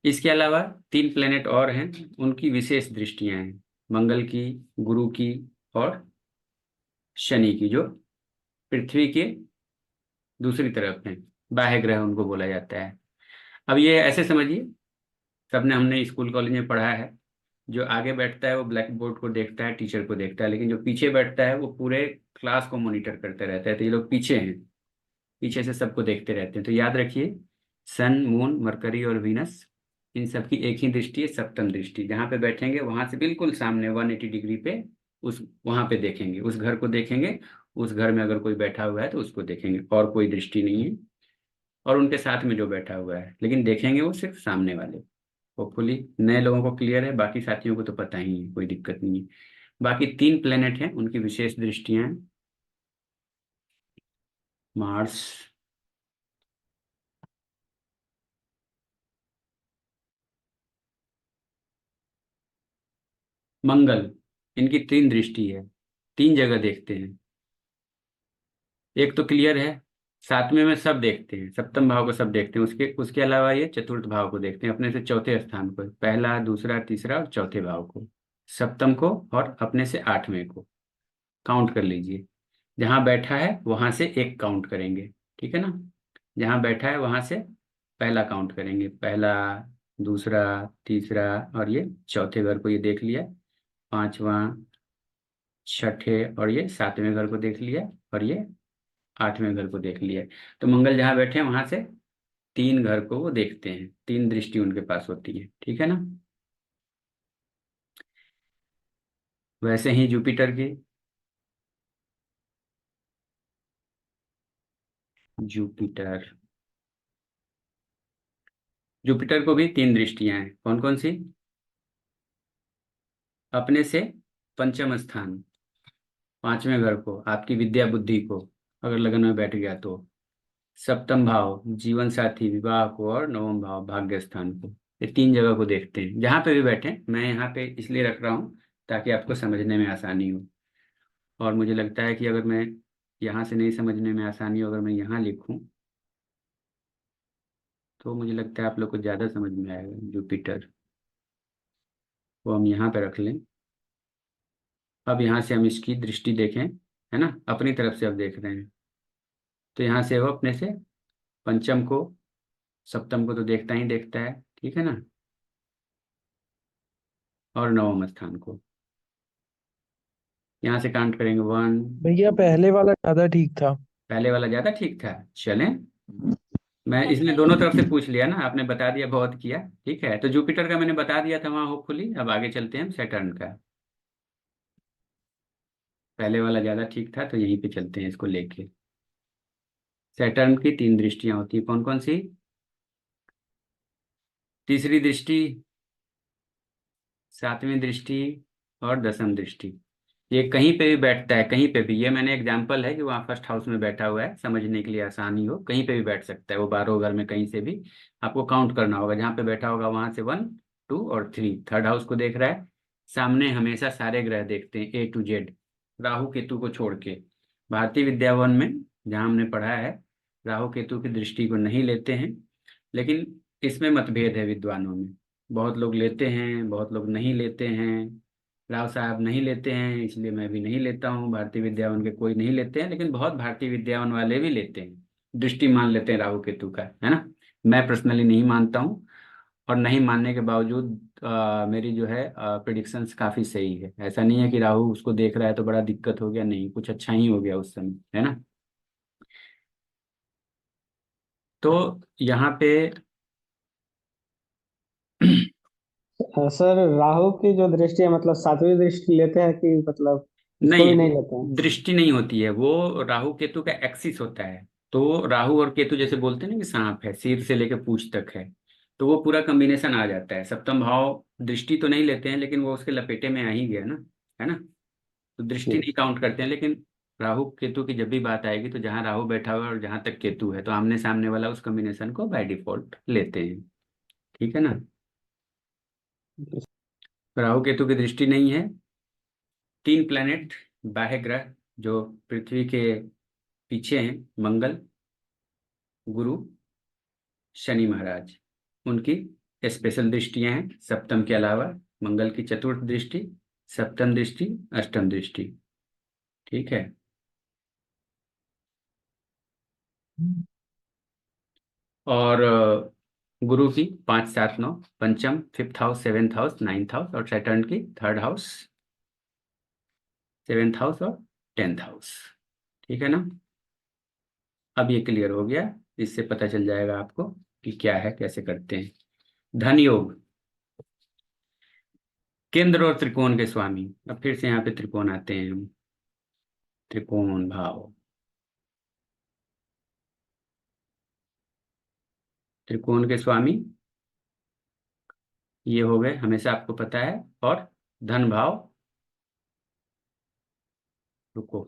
इसके अलावा 3 प्लेनेट और हैं, उनकी विशेष दृष्टियां हैं, मंगल की, गुरु की और शनि की, जो पृथ्वी के दूसरी तरफ हैं, बाह्य ग्रह उनको बोला जाता है। अब ये ऐसे समझिए, सबने हमने स्कूल कॉलेज में पढ़ा है, जो आगे बैठता है वो ब्लैक बोर्ड को देखता है, टीचर को देखता है, लेकिन जो पीछे बैठता है वो पूरे क्लास को मॉनिटर करते रहता है। तो ये लोग पीछे हैं, पीछे से सबको देखते रहते हैं। तो याद रखिए, सन, मून, मरकरी और वीनस, इन सब की एक ही दृष्टि है, सप्तम दृष्टि। जहाँ पे बैठेंगे वहां से बिल्कुल सामने 180 डिग्री पे उस वहां पे देखेंगे, उस घर को देखेंगे। उस घर में अगर कोई बैठा हुआ है तो उसको देखेंगे, और कोई दृष्टि नहीं है। और उनके साथ में जो बैठा हुआ है, लेकिन देखेंगे वो सिर्फ सामने वाले। होपफुली नए लोगों को क्लियर है, बाकी साथियों को तो पता ही है, कोई दिक्कत नहीं है। बाकी 3 प्लेनेट हैं, उनकी विशेष दृष्टियां हैं। मार्स, मंगल, इनकी 3 दृष्टि है, 3 जगह देखते हैं। एक तो क्लियर है, 7वें में सब देखते हैं, सप्तम भाव को सब देखते हैं। उसके उसके अलावा ये चतुर्थ भाव को देखते हैं, अपने से चौथे स्थान को, पहला, दूसरा, तीसरा और चौथे भाव को, सप्तम को, और अपने से 8वें को काउंट कर लीजिए। जहां बैठा है वहां से एक काउंट करेंगे, ठीक है ना। जहां बैठा है वहां से पहला काउंट करेंगे, पहला, दूसरा, तीसरा और ये चौथे घर को ये देख लिया, 5वां, छठे और ये 7वें घर को देख लिया, और ये 8वें घर को देख लिया। तो मंगल जहां बैठे हैं वहां से 3 घर को वो देखते हैं, 3 दृष्टि उनके पास होती है, ठीक है ना। वैसे ही जुपिटर की, जुपिटर जुपिटर को भी 3 दृष्टियां हैं। कौन कौन सी? अपने से पंचम स्थान, 5वें घर को, आपकी विद्या बुद्धि को, अगर लगन में बैठ गया तो, सप्तम भाव, जीवन साथी, विवाह को, और नवम भाव, भाग्य स्थान को। ये 3 जगह को देखते हैं, जहां पे भी बैठे। मैं यहाँ पे इसलिए रख रहा हूँ ताकि आपको समझने में आसानी हो। और मुझे लगता है कि अगर मैं यहाँ से नहीं समझने में आसानी हो, अगर मैं यहाँ लिखूँ तो मुझे लगता है आप लोग को ज़्यादा समझ में आएगा। जुपिटर वो हम यहाँ पे रख लें। अब यहाँ से हम इसकी दृष्टि देखें, है ना, अपनी तरफ से अब देख रहे हैं। तो यहाँ से वो अपने से पंचम को, सप्तम को तो देखता ही देखता है, ठीक है ना, और नवम स्थान को। यहाँ से काउंट करेंगे 1। भैया पहले वाला ज्यादा ठीक था। पहले वाला ज़्यादा ठीक था, चलें। मैं इसने दोनों तरफ से पूछ लिया ना, आपने बता दिया, बहुत किया, ठीक है। तो जुपिटर का मैंने बता दिया था वहाँ, होपफुली। अब आगे चलते हैं हम सैटर्न का। पहले वाला ज़्यादा ठीक था, तो यहीं पे चलते हैं इसको लेके। सैटर्न की 3 दृष्टियां होती हैं, कौन कौन सी? तीसरी दृष्टि, 7वीं दृष्टि और 10वीं दृष्टि। ये कहीं पे भी बैठता है, कहीं पे भी। ये मैंने एग्जांपल है कि वहाँ फर्स्ट हाउस में बैठा हुआ है, समझने के लिए आसानी हो, कहीं पे भी बैठ सकता है वो 12 घर में कहीं से भी। आपको काउंट करना होगा, जहाँ पे बैठा होगा वहां से 1 2 और 3। थर्ड हाउस को देख रहा है। सामने हमेशा सारे ग्रह देखते हैं A to Z, Rahu Ketu को छोड़ के। भारतीय विद्यावन में जहाँ हमने पढ़ा है, राहु केतु की दृष्टि को नहीं लेते हैं, लेकिन इसमें मतभेद है विद्वानों में। बहुत लोग लेते हैं, बहुत लोग नहीं लेते हैं। राव साहब नहीं लेते हैं, इसलिए मैं भी नहीं लेता हूँ। भारतीय विद्यावन के कोई नहीं लेते हैं, लेकिन बहुत भारतीय विद्यावन वाले भी लेते हैं, दृष्टि मान लेते हैं राहु केतु का, है ना। मैं पर्सनली नहीं मानता हूँ, और नहीं मानने के बावजूद मेरी जो है प्रिडिक्शंस काफी सही है। ऐसा नहीं है कि राहु उसको देख रहा है तो बड़ा दिक्कत हो गया, नहीं, कुछ अच्छा ही हो गया उस समय, है ना। तो यहाँ पे सर राहु की जो दृष्टि है मतलब सातवीं दृष्टि लेते हैं कि मतलब उसको भी नहीं, नहीं लेते हैं? दृष्टि नहीं होती है, वो राहु केतु का एक्सिस होता है। तो राहु और केतु जैसे बोलते हैं ना कि सांप है, सिर से लेकर पूंछ तक है, तो वो पूरा कॉम्बिनेशन आ जाता है। सप्तम भाव दृष्टि तो नहीं लेते हैं, लेकिन वो उसके लपेटे में आ ही गया ना, है ना। तो दृष्टि नहीं काउंट करते हैं, लेकिन राहु केतु की जब भी बात आएगी तो जहाँ राहु बैठा हुआ है और जहां तक केतु है, तो आमने सामने वाला उस कॉम्बिनेशन को बाय डिफॉल्ट लेते हैं, ठीक है ना। राहु केतु की दृष्टि नहीं है। 3 प्लैनेट बाह्य ग्रह जो पृथ्वी के पीछे हैं, मंगल, गुरु, शनि महाराज, उनकी स्पेशल दृष्टियां हैं सप्तम के अलावा। मंगल की चतुर्थ दृष्टि, सप्तम दृष्टि, अष्टम दृष्टि, ठीक है। और गुरु की 5 7 9, पंचम, 5th house, 7th house, 9th house, और सैटर्न की 3rd हाउस, 7th हाउस और 10th हाउस, ठीक है ना। अब ये क्लियर हो गया, इससे पता चल जाएगा आपको कि क्या है, कैसे करते हैं। धन योग, केंद्र और त्रिकोण के स्वामी। अब फिर से यहाँ पे त्रिकोण आते हैं हम, त्रिकोण भाव। त्रिकोण के स्वामी ये हो गए, हमेशा आपको पता है। और धन भाव, रुको,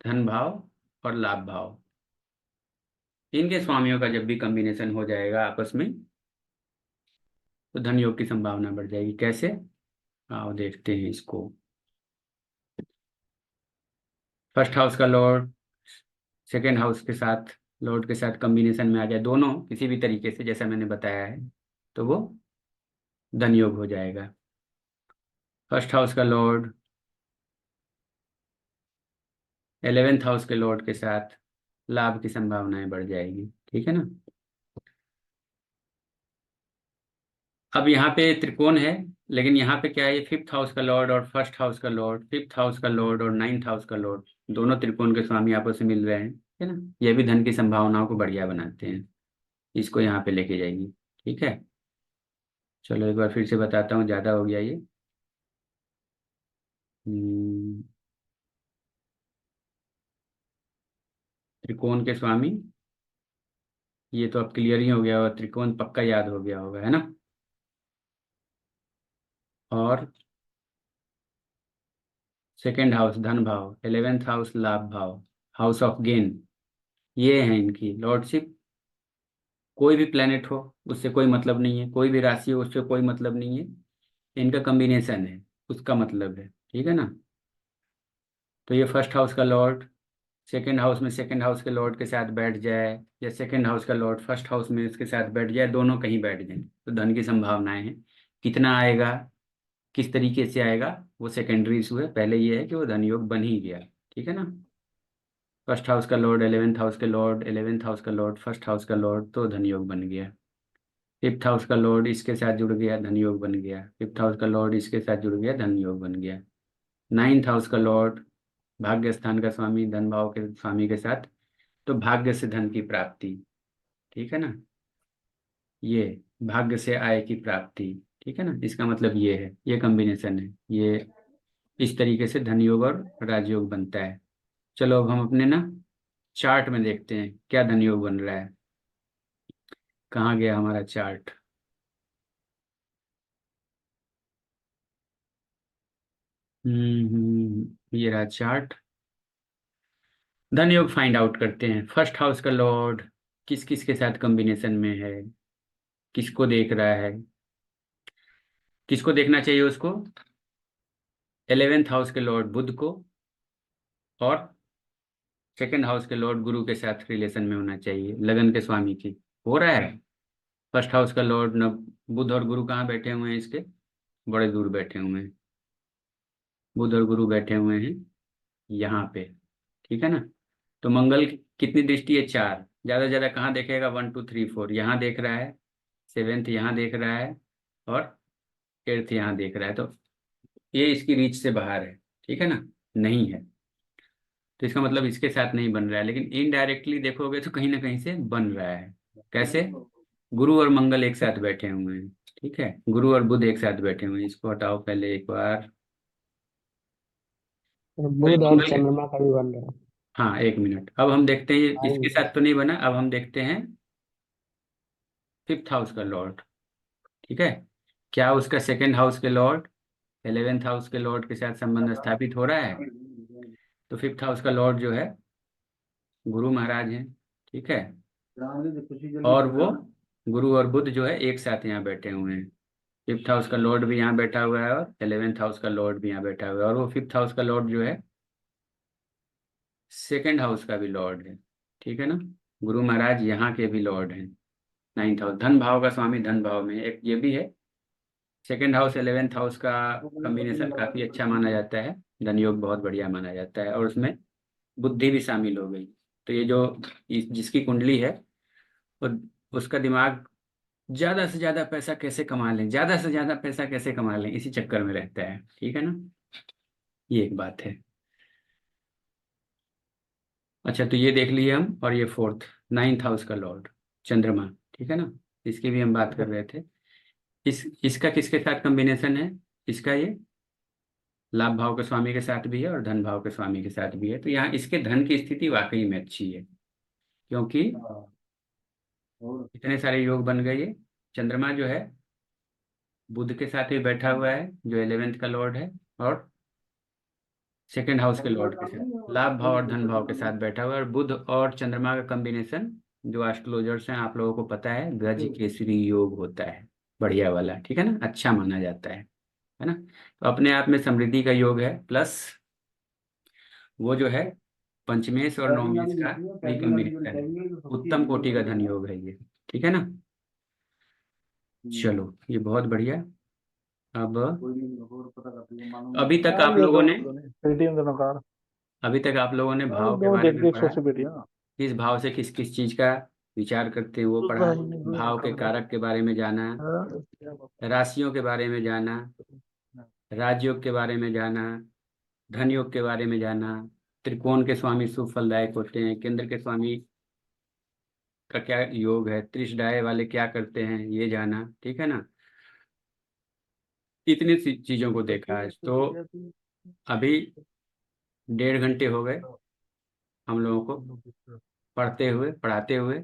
धन भाव और लाभ भाव, इनके स्वामियों का जब भी कॉम्बिनेशन हो जाएगा आपस में, तो धन योग की संभावना बढ़ जाएगी। कैसे, आओ देखते हैं इसको। फर्स्ट हाउस का लॉर्ड सेकेंड हाउस के साथ, लॉर्ड के साथ कॉम्बिनेशन में आ जाए, दोनों किसी भी तरीके से, जैसा मैंने बताया है, तो वो धन योग हो जाएगा। फर्स्ट हाउस का लॉर्ड 11th हाउस के लॉर्ड के साथ लाभ की संभावनाएं बढ़ जाएगी, ठीक है ना। अब यहाँ पे त्रिकोण है, लेकिन यहाँ पे क्या है, ये 5th हाउस का लॉर्ड और फर्स्ट हाउस का लॉर्ड, 5th हाउस का लॉर्ड और 9th हाउस का लॉर्ड, दोनों त्रिकोण के स्वामी आपस में मिल रहे हैं, है ना। ये भी धन की संभावनाओं को बढ़िया बनाते हैं, इसको यहाँ पे लेके जाइए, ठीक है। चलो एक बार फिर से बताता हूँ, ज़्यादा हो गया ये। हम्म, त्रिकोण के स्वामी, ये तो अब क्लियर ही हो गया होगा, त्रिकोण पक्का याद हो गया होगा, है ना। और सेकेंड हाउस धन भाव, 11th हाउस लाभ भाव, हाउस ऑफ गेन, ये है इनकी लॉर्डशिप। कोई भी प्लेनेट हो उससे कोई मतलब नहीं है, कोई भी राशि हो उससे कोई मतलब नहीं है, इनका कॉम्बिनेशन है, उसका मतलब है, ठीक है ना। तो ये फर्स्ट हाउस का लॉर्ड सेकेंड हाउस में सेकेंड हाउस के लॉर्ड के साथ बैठ जाए, या सेकेंड हाउस का लॉर्ड फर्स्ट हाउस में इसके साथ बैठ जाए, दोनों कहीं बैठ जाए, तो धन की संभावनाएं हैं। कितना आएगा, किस तरीके से आएगा, वो सेकेंडरी इशू है, पहले ये है कि वो धन योग बन ही गया, ठीक है ना। फर्स्ट हाउस का लॉर्ड 11th हाउस के लॉर्ड, 11th हाउस का लॉर्ड फर्स्ट हाउस का लॉर्ड, तो धन योग बन गया। 5th हाउस का लॉर्ड इसके साथ जुड़ गया, धन योग बन गया। 5th हाउस का लॉर्ड इसके साथ जुड़ गया, धन योग बन गया। 9th हाउस का लॉर्ड भाग्य स्थान का स्वामी, धन भाव के स्वामी के साथ, तो भाग्य से धन की प्राप्ति, ठीक है ना। ये भाग्य से आय की प्राप्ति, ठीक है ना, इसका मतलब ये है, ये कॉम्बिनेशन है, ये इस तरीके से धन योग और राजयोग बनता है। चलो अब हम अपने ना चार्ट में देखते हैं क्या धन योग बन रहा है। कहाँ गया हमारा चार्ट, ये रहा चार्ट। धन योग फाइंड आउट करते हैं। फर्स्ट हाउस का लॉर्ड किस किस के साथ कॉम्बिनेशन में है, किसको देख रहा है, किसको देखना चाहिए उसको? 11th हाउस के लॉर्ड बुध को, और सेकंड हाउस के लॉर्ड गुरु के साथ रिलेशन में होना चाहिए, लगन के स्वामी की। हो रहा है? फर्स्ट हाउस का लॉर्ड न, बुध और गुरु कहाँ बैठे हुए हैं इसके? बड़े दूर बैठे हुए हैं। बुध और गुरु बैठे हुए हैं यहाँ पे, ठीक है ना। तो मंगल की कितनी दृष्टि है? 4। ज्यादा से ज्यादा कहाँ देखेगा? 1 2 3 4 यहाँ देख रहा है, 7th यहाँ देख रहा है, और 8th यहाँ देख रहा है। तो ये इसकी रीच से बाहर है, ठीक है ना, नहीं है। तो इसका मतलब इसके साथ नहीं बन रहा है, लेकिन इनडायरेक्टली देखोगे तो कहीं ना कहीं से बन रहा है। कैसे? गुरु और मंगल एक साथ बैठे हुए हैं, ठीक है, गुरु और बुध एक साथ बैठे हुए हैं। इसको हटाओ पहले एक बार। और तो ये बुध और मंगल के, चंद्रमा का भी बन रहा है। हाँ एक मिनट, अब हम देखते हैं इसके आएंगे। साथ तो नहीं बना। अब हम देखते हैं 5th हाउस का लॉर्ड, ठीक है। क्या उसका सेकंड हाउस के लॉर्ड 11th हाउस के लॉर्ड के साथ संबंध स्थापित हो रहा है? तो 5th हाउस का लॉर्ड जो है गुरु महाराज हैं, ठीक है, और वो गुरु और बुध जो है एक साथ यहाँ बैठे हुए हैं। 5th हाउस का लॉर्ड भी यहाँ बैठा हुआ है, और 11th हाउस का लॉर्ड भी यहाँ बैठा हुआ है, और वो 5th हाउस का लॉर्ड जो है सेकंड हाउस का भी लॉर्ड है, ठीक है ना। गुरु महाराज यहाँ के भी लॉर्ड हैं। 9th हाउस धन भाव का स्वामी, धन भाव में एक ये भी है। सेकंड हाउस 11th हाउस का कॉम्बिनेशन काफी अच्छा माना जाता है, धन योग बहुत बढ़िया माना जाता है, और उसमें बुद्धि भी शामिल हो गई। तो ये जो जिसकी कुंडली है, और उसका दिमाग ज्यादा से ज्यादा पैसा कैसे कमा लें, ज्यादा से ज्यादा पैसा कैसे कमा लें, इसी चक्कर में रहता है, ठीक है ना। ये एक बात है। अच्छा, तो ये देख लिए हम। और ये 4th 9th हाउस का लॉर्ड चंद्रमा, ठीक है ना, इसकी भी हम बात कर रहे थे। इसका किसके साथ कॉम्बिनेशन है? इसका ये लाभ भाव के स्वामी के साथ भी है, और धन भाव के स्वामी के साथ भी है। तो यहाँ इसके धन की स्थिति वाकई में अच्छी है, क्योंकि इतने सारे योग बन गए। ये चंद्रमा जो है बुध के साथ भी बैठा हुआ है, जो 11th का लॉर्ड है, और सेकंड हाउस के लॉर्ड के साथ लाभ भाव और धन भाव के साथ बैठा हुआ है। और बुध और चंद्रमा का कॉम्बिनेशन जो एस्ट्रोलॉजर्स हैं, आप लोगों को पता है, गज केसरी योग होता है, बढ़िया वाला, ठीक है ना, अच्छा माना जाता है ना। तो अपने आप में समृद्धि का योग है, प्लस वो जो है पंचमेश और नवमेश का भी कॉम्बिनेशन है। उत्तम कोटि का धन योग है ये, ठीक है ना। चलो, ये बहुत बढ़िया। अब अभी तक आप लोगों ने भाव के बारे में पढ़ा, किस भाव से किस किस चीज का विचार करते हैं वो पढ़ा, भाव के कारक के बारे में जाना, राशियों के बारे में जाना, राजयोग के बारे में जाना, धन योग के बारे में जाना, त्रिकोण के स्वामी शुभ फलदायक होते हैं, केंद्र के स्वामी का क्या योग है, त्रिशडाय वाले क्या करते हैं, ये जाना, ठीक है ना। इतनी सी चीजों को देखा है। तो अभी 1.5 घंटे हो गए हम लोगों को पढ़ते हुए, पढ़ाते हुए।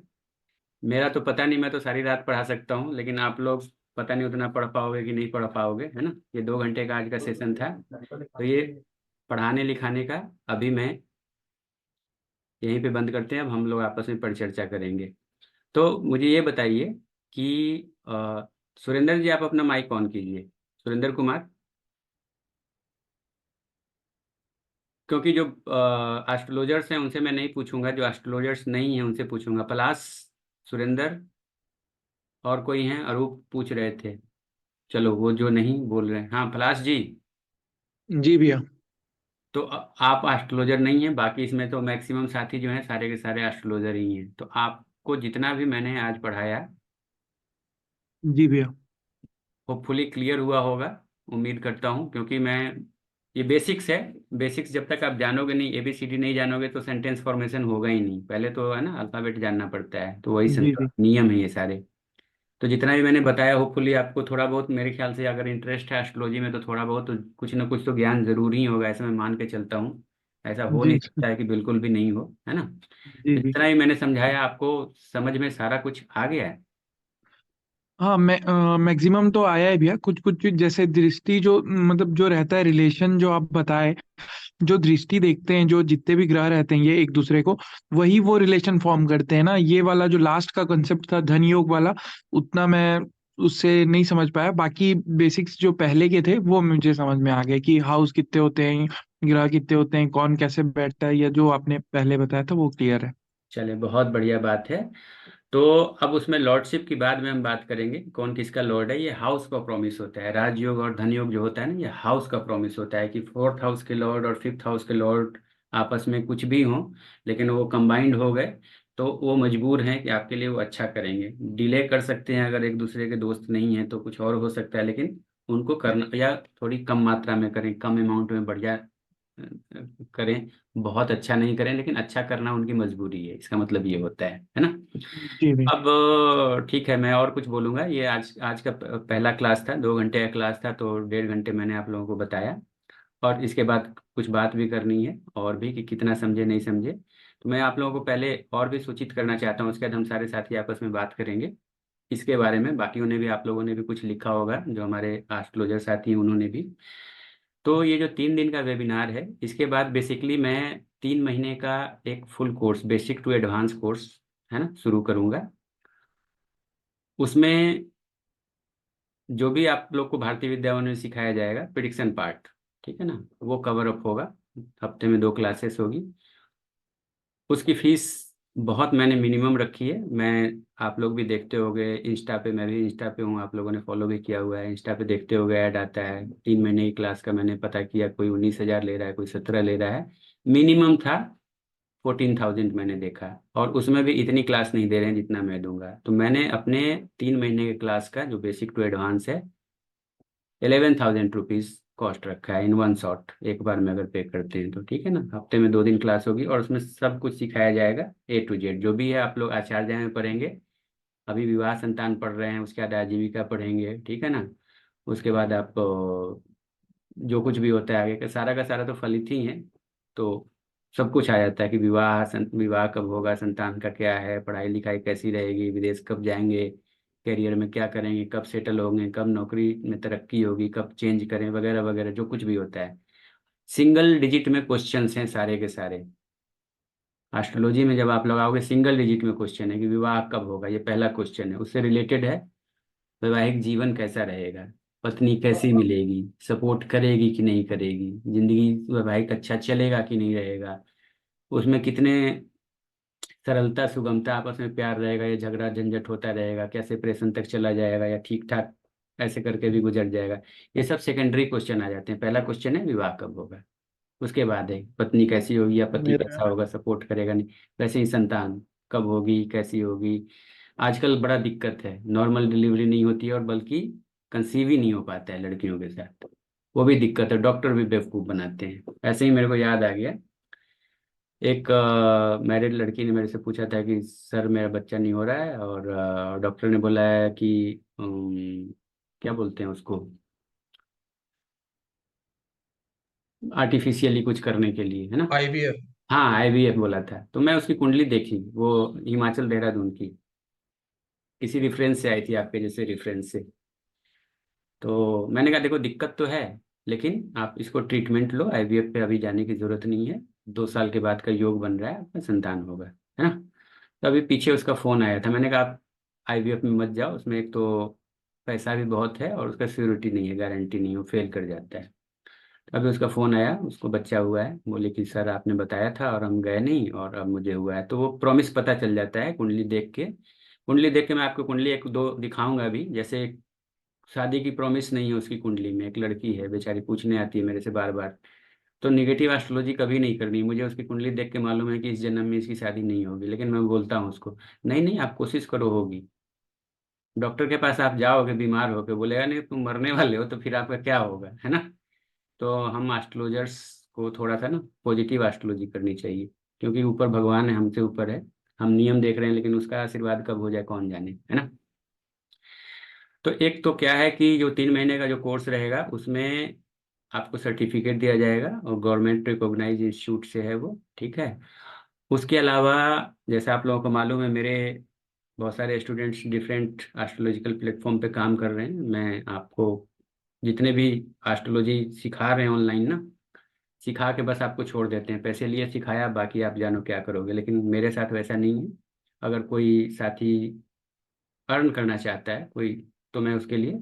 मेरा तो पता नहीं, मैं तो सारी रात पढ़ा सकता हूँ, लेकिन आप लोग पता नहीं उतना पढ़ पाओगे कि नहीं पढ़ पाओगे, है ना। ये 2 घंटे का आज का सेशन था। तो ये पढ़ाने लिखाने का अभी मैं यहीं पे बंद करते हैं। अब हम लोग आपस में परिचर्चा करेंगे। तो मुझे ये बताइए कि सुरेंद्र जी, आप अपना माइक ऑन कीजिए, सुरेंद्र कुमार। क्योंकि जो एस्ट्रोलॉजर्स हैं उनसे मैं नहीं पूछूंगा, जो एस्ट्रोलॉजर्स नहीं हैं उनसे पूछूंगा। पलाश, सुरेंद्र, और कोई हैं? अरूप पूछ रहे थे। चलो, वो जो नहीं बोल रहे हैं, हाँ पलाश जी। जी भैया। तो आप एस्ट्रोलॉजर नहीं हैं, बाकी इसमें तो मैक्सिमम साथी जो हैं सारे के सारे एस्ट्रोलॉजर ही हैं। तो आपको जितना भी मैंने आज पढ़ाया, जी भैया। होपफुली क्लियर हुआ होगा, उम्मीद करता हूँ। क्योंकि मैं, ये बेसिक्स है, बेसिक्स जब तक आप जानोगे नहीं, ABCD नहीं जानोगे तो सेंटेंस फॉर्मेशन होगा ही नहीं। पहले तो है ना अल्फाबेट जानना पड़ता है, तो वही जी जी। नियम है ये सारे। तो जितना भी मैंने बताया, होपफुली आपको थोड़ा बहुत, मेरे ख्याल से अगर इंटरेस्ट है एस्ट्रोलॉजी में, तो थोड़ा बहुत तो कुछ ना कुछ तो ज्ञान जरूर ही होगा, ऐसा मैं मान के चलता हूँ। ऐसा हो जी नहीं सकता है कि बिल्कुल भी नहीं हो, है ना। जी तो जी। जितना भी मैंने समझाया आपको समझ में सारा कुछ आ गया है। हाँ, मैक्सिमम तो आया है भैया। कुछ कुछ जैसे दृष्टि जो मतलब जो रहता है रिलेशन जो आप बताए, जो दृष्टि देखते हैं, जो जितने भी ग्रह रहते हैं ये एक दूसरे को, वही वो रिलेशन फॉर्म करते हैं ना। ये वाला जो लास्ट का कंसेप्ट था धन योग वाला, उतना मैं उससे नहीं समझ पाया। बाकी बेसिक्स जो पहले के थे वो मुझे समझ में आ गए कि हाउस कितने होते हैं, ग्रह कितने होते हैं, कौन कैसे बैठता है, या जो आपने पहले बताया था वो क्लियर है। चलिए, बहुत बढ़िया बात है। तो अब उसमें लॉर्डशिप की बाद में हम बात करेंगे कौन किसका लॉर्ड है। ये हाउस का प्रॉमिस होता है। राजयोग और धन योग जो होता है ना, ये हाउस का प्रॉमिस होता है कि फोर्थ हाउस के लॉर्ड और फिफ्थ हाउस के लॉर्ड आपस में कुछ भी हो, लेकिन वो कंबाइंड हो गए तो वो मजबूर हैं कि आपके लिए वो अच्छा करेंगे। डिले कर सकते हैं, अगर एक दूसरे के दोस्त नहीं हैं तो कुछ और हो सकता है, लेकिन उनको करना, या थोड़ी कम मात्रा में करें, कम अमाउंट में बढ़िया करें। बहुत अच्छा नहीं करें, लेकिन अच्छा करना उनकी मजबूरी है, इसका मतलब ये होता है ना। जी भैया। अब ठीक है, मैं और कुछ बोलूंगा। ये आज आज का पहला क्लास था, 2 घंटे का क्लास था, तो 1.5 घंटे मैंने आप लोगों को बताया। और इसके बाद कुछ बात भी करनी है और भी, कि कितना समझे नहीं समझे। तो मैं आप लोगों को पहले और भी सूचित करना चाहता हूँ, उसके बाद हम सारे साथी आपस में बात करेंगे इसके बारे में। बाकियों ने भी, आप लोगों ने भी कुछ लिखा होगा, जो हमारे एस्ट्रोलॉजर साथी हैं उन्होंने भी। तो ये जो 3 दिन का वेबिनार है, इसके बाद बेसिकली मैं 3 महीने का एक full course, basic to advance course है ना, शुरू करूंगा। उसमें जो भी आप लोग को भारतीय विद्याओं में सिखाया जाएगा, प्रिडिक्शन पार्ट, ठीक है ना, वो कवर अप होगा। हफ्ते में 2 क्लासेस होगी। उसकी फीस बहुत मैंने मिनिमम रखी है। मैं, आप लोग भी देखते होंगे इंस्टा पे, मैं भी इंस्टा पे हूँ, आप लोगों ने फॉलो भी किया हुआ है, इंस्टा पे देखते होंगे ऐड आता है। 3 महीने की क्लास का मैंने पता किया, कोई 19,000 ले रहा है, कोई 17 ले रहा है। मिनिमम था 14,000 मैंने देखा, और उसमें भी इतनी क्लास नहीं दे रहे हैं जितना मैं दूंगा। तो मैंने अपने 3 महीने के क्लास का जो बेसिक टू एडवांस है, 11,000 रुपीज कॉस्ट रखा है इन वन शॉट। एक बार में अगर पे करते हैं तो, ठीक है ना। हफ्ते में 2 दिन क्लास होगी और उसमें सब कुछ सिखाया जाएगा, A to Z जो भी है। आप लोग आचार्य में पढ़ेंगे, अभी विवाह संतान पढ़ रहे हैं, उसके बाद आजीविका पढ़ेंगे, ठीक है ना। उसके बाद आप जो कुछ भी होता है आगे का सारा तो फलित ही है। तो सब कुछ आ जाता है कि विवाह कब होगा, संतान का क्या है, पढ़ाई लिखाई कैसी रहेगी, विदेश कब जाएंगे, करियर में क्या करेंगे, कब सेटल होंगे, कब नौकरी में तरक्की होगी, कब चेंज करें, वगैरह वगैरह जो कुछ भी होता है। सिंगल डिजिट में क्वेश्चंस हैं सारे के सारे। एस्ट्रोलॉजी में जब आप लगाओगे, सिंगल डिजिट में क्वेश्चन है कि विवाह कब होगा, ये पहला क्वेश्चन है। उससे रिलेटेड है वैवाहिक जीवन कैसा रहेगा, पत्नी कैसी मिलेगी, सपोर्ट करेगी कि नहीं करेगी, जिंदगी वैवाहिक अच्छा चलेगा कि नहीं रहेगा, उसमें कितने सरलता सुगमता आपस में प्यार रहेगा, या झगड़ा झंझट होता रहेगा, क्या सेपरेशन तक चला जाएगा, या ठीक ठाक ऐसे करके भी गुजर जाएगा। ये सब सेकेंडरी क्वेश्चन आ जाते हैं। पहला क्वेश्चन है विवाह कब होगा। उसके बाद है पत्नी कैसी होगी, या पति मेरा कैसा होगा, सपोर्ट करेगा नहीं। वैसे ही संतान कब होगी, कैसी होगी। आजकल बड़ा दिक्कत है, नॉर्मल डिलीवरी नहीं होती है, और बल्कि कंसीव ही नहीं हो पाता है लड़कियों के साथ। वो भी दिक्कत है, डॉक्टर भी बेवकूफ़ बनाते हैं। ऐसे ही मेरे को याद आ गया, एक मैरिड लड़की ने मेरे से पूछा था कि सर मेरा बच्चा नहीं हो रहा है, और डॉक्टर ने बोला है कि क्या बोलते हैं उसको, आर्टिफिशियली कुछ करने के लिए, है ना। IVF। हाँ, IVF बोला था। तो मैं उसकी कुंडली देखी, वो हिमाचल देहरादून की, किसी रेफरेंस से आई थी, आपके जैसे रेफरेंस से। तो मैंने कहा देखो, दिक्कत तो है, लेकिन आप इसको ट्रीटमेंट लो, IVF पे अभी जाने की जरूरत नहीं है। 2 साल के बाद का योग बन रहा है, आपका संतान होगा, है ना। तो अभी पीछे उसका फोन आया था, मैंने कहा आप IVF में मत जाओ, उसमें एक तो पैसा भी बहुत है, और उसका श्योरिटी नहीं है, गारंटी नहीं है, वो फेल कर जाता है। तो अभी उसका फोन आया, उसको बच्चा हुआ है, बोले कि सर आपने बताया था और हम गए नहीं, और अब मुझे हुआ है। तो वो प्रॉमिस पता चल जाता है कुंडली देख के। कुंडली देख के मैं आपको कुंडली एक दो दिखाऊंगा अभी। जैसे शादी की प्रॉमिस नहीं है उसकी कुंडली में, एक लड़की है बेचारी, पूछने आती है मेरे से बार बार। तो निगेटिव एस्ट्रोलॉजी कभी नहीं करनी। मुझे उसकी कुंडली देख के मालूम है कि इस जन्म में इसकी शादी नहीं होगी, लेकिन मैं बोलता हूँ उसको, नहीं नहीं आप कोशिश करो, होगी। डॉक्टर के पास आप जाओगे बीमार होके, बोलेगा नहीं तुम मरने वाले हो, तो फिर आपका क्या होगा, है ना। तो हम एस्ट्रोलॉजर्स को थोड़ा सा ना पॉजिटिव एस्ट्रोलॉजी करनी चाहिए, क्योंकि ऊपर भगवान है, हमसे ऊपर है। हम नियम देख रहे हैं, लेकिन उसका आशीर्वाद कब हो जाए कौन जाने, है ना। तो एक तो क्या है कि जो 3 महीने का जो कोर्स रहेगा, उसमें आपको सर्टिफिकेट दिया जाएगा, और गवर्नमेंट रिकॉग्नाइज इंस्टीट्यूट से है वो, ठीक है। उसके अलावा, जैसे आप लोगों को मालूम है, मेरे बहुत सारे स्टूडेंट्स डिफरेंट एस्ट्रोलॉजिकल प्लेटफॉर्म पे काम कर रहे हैं। मैं आपको जितने भी एस्ट्रोलॉजी सिखा रहे हैं ऑनलाइन ना, सिखा के बस आपको छोड़ देते हैं, पैसे लिए सिखाया, बाकी आप जानो क्या करोगे। लेकिन मेरे साथ वैसा नहीं है। अगर कोई साथी अर्न करना चाहता है कोई, तो मैं उसके लिए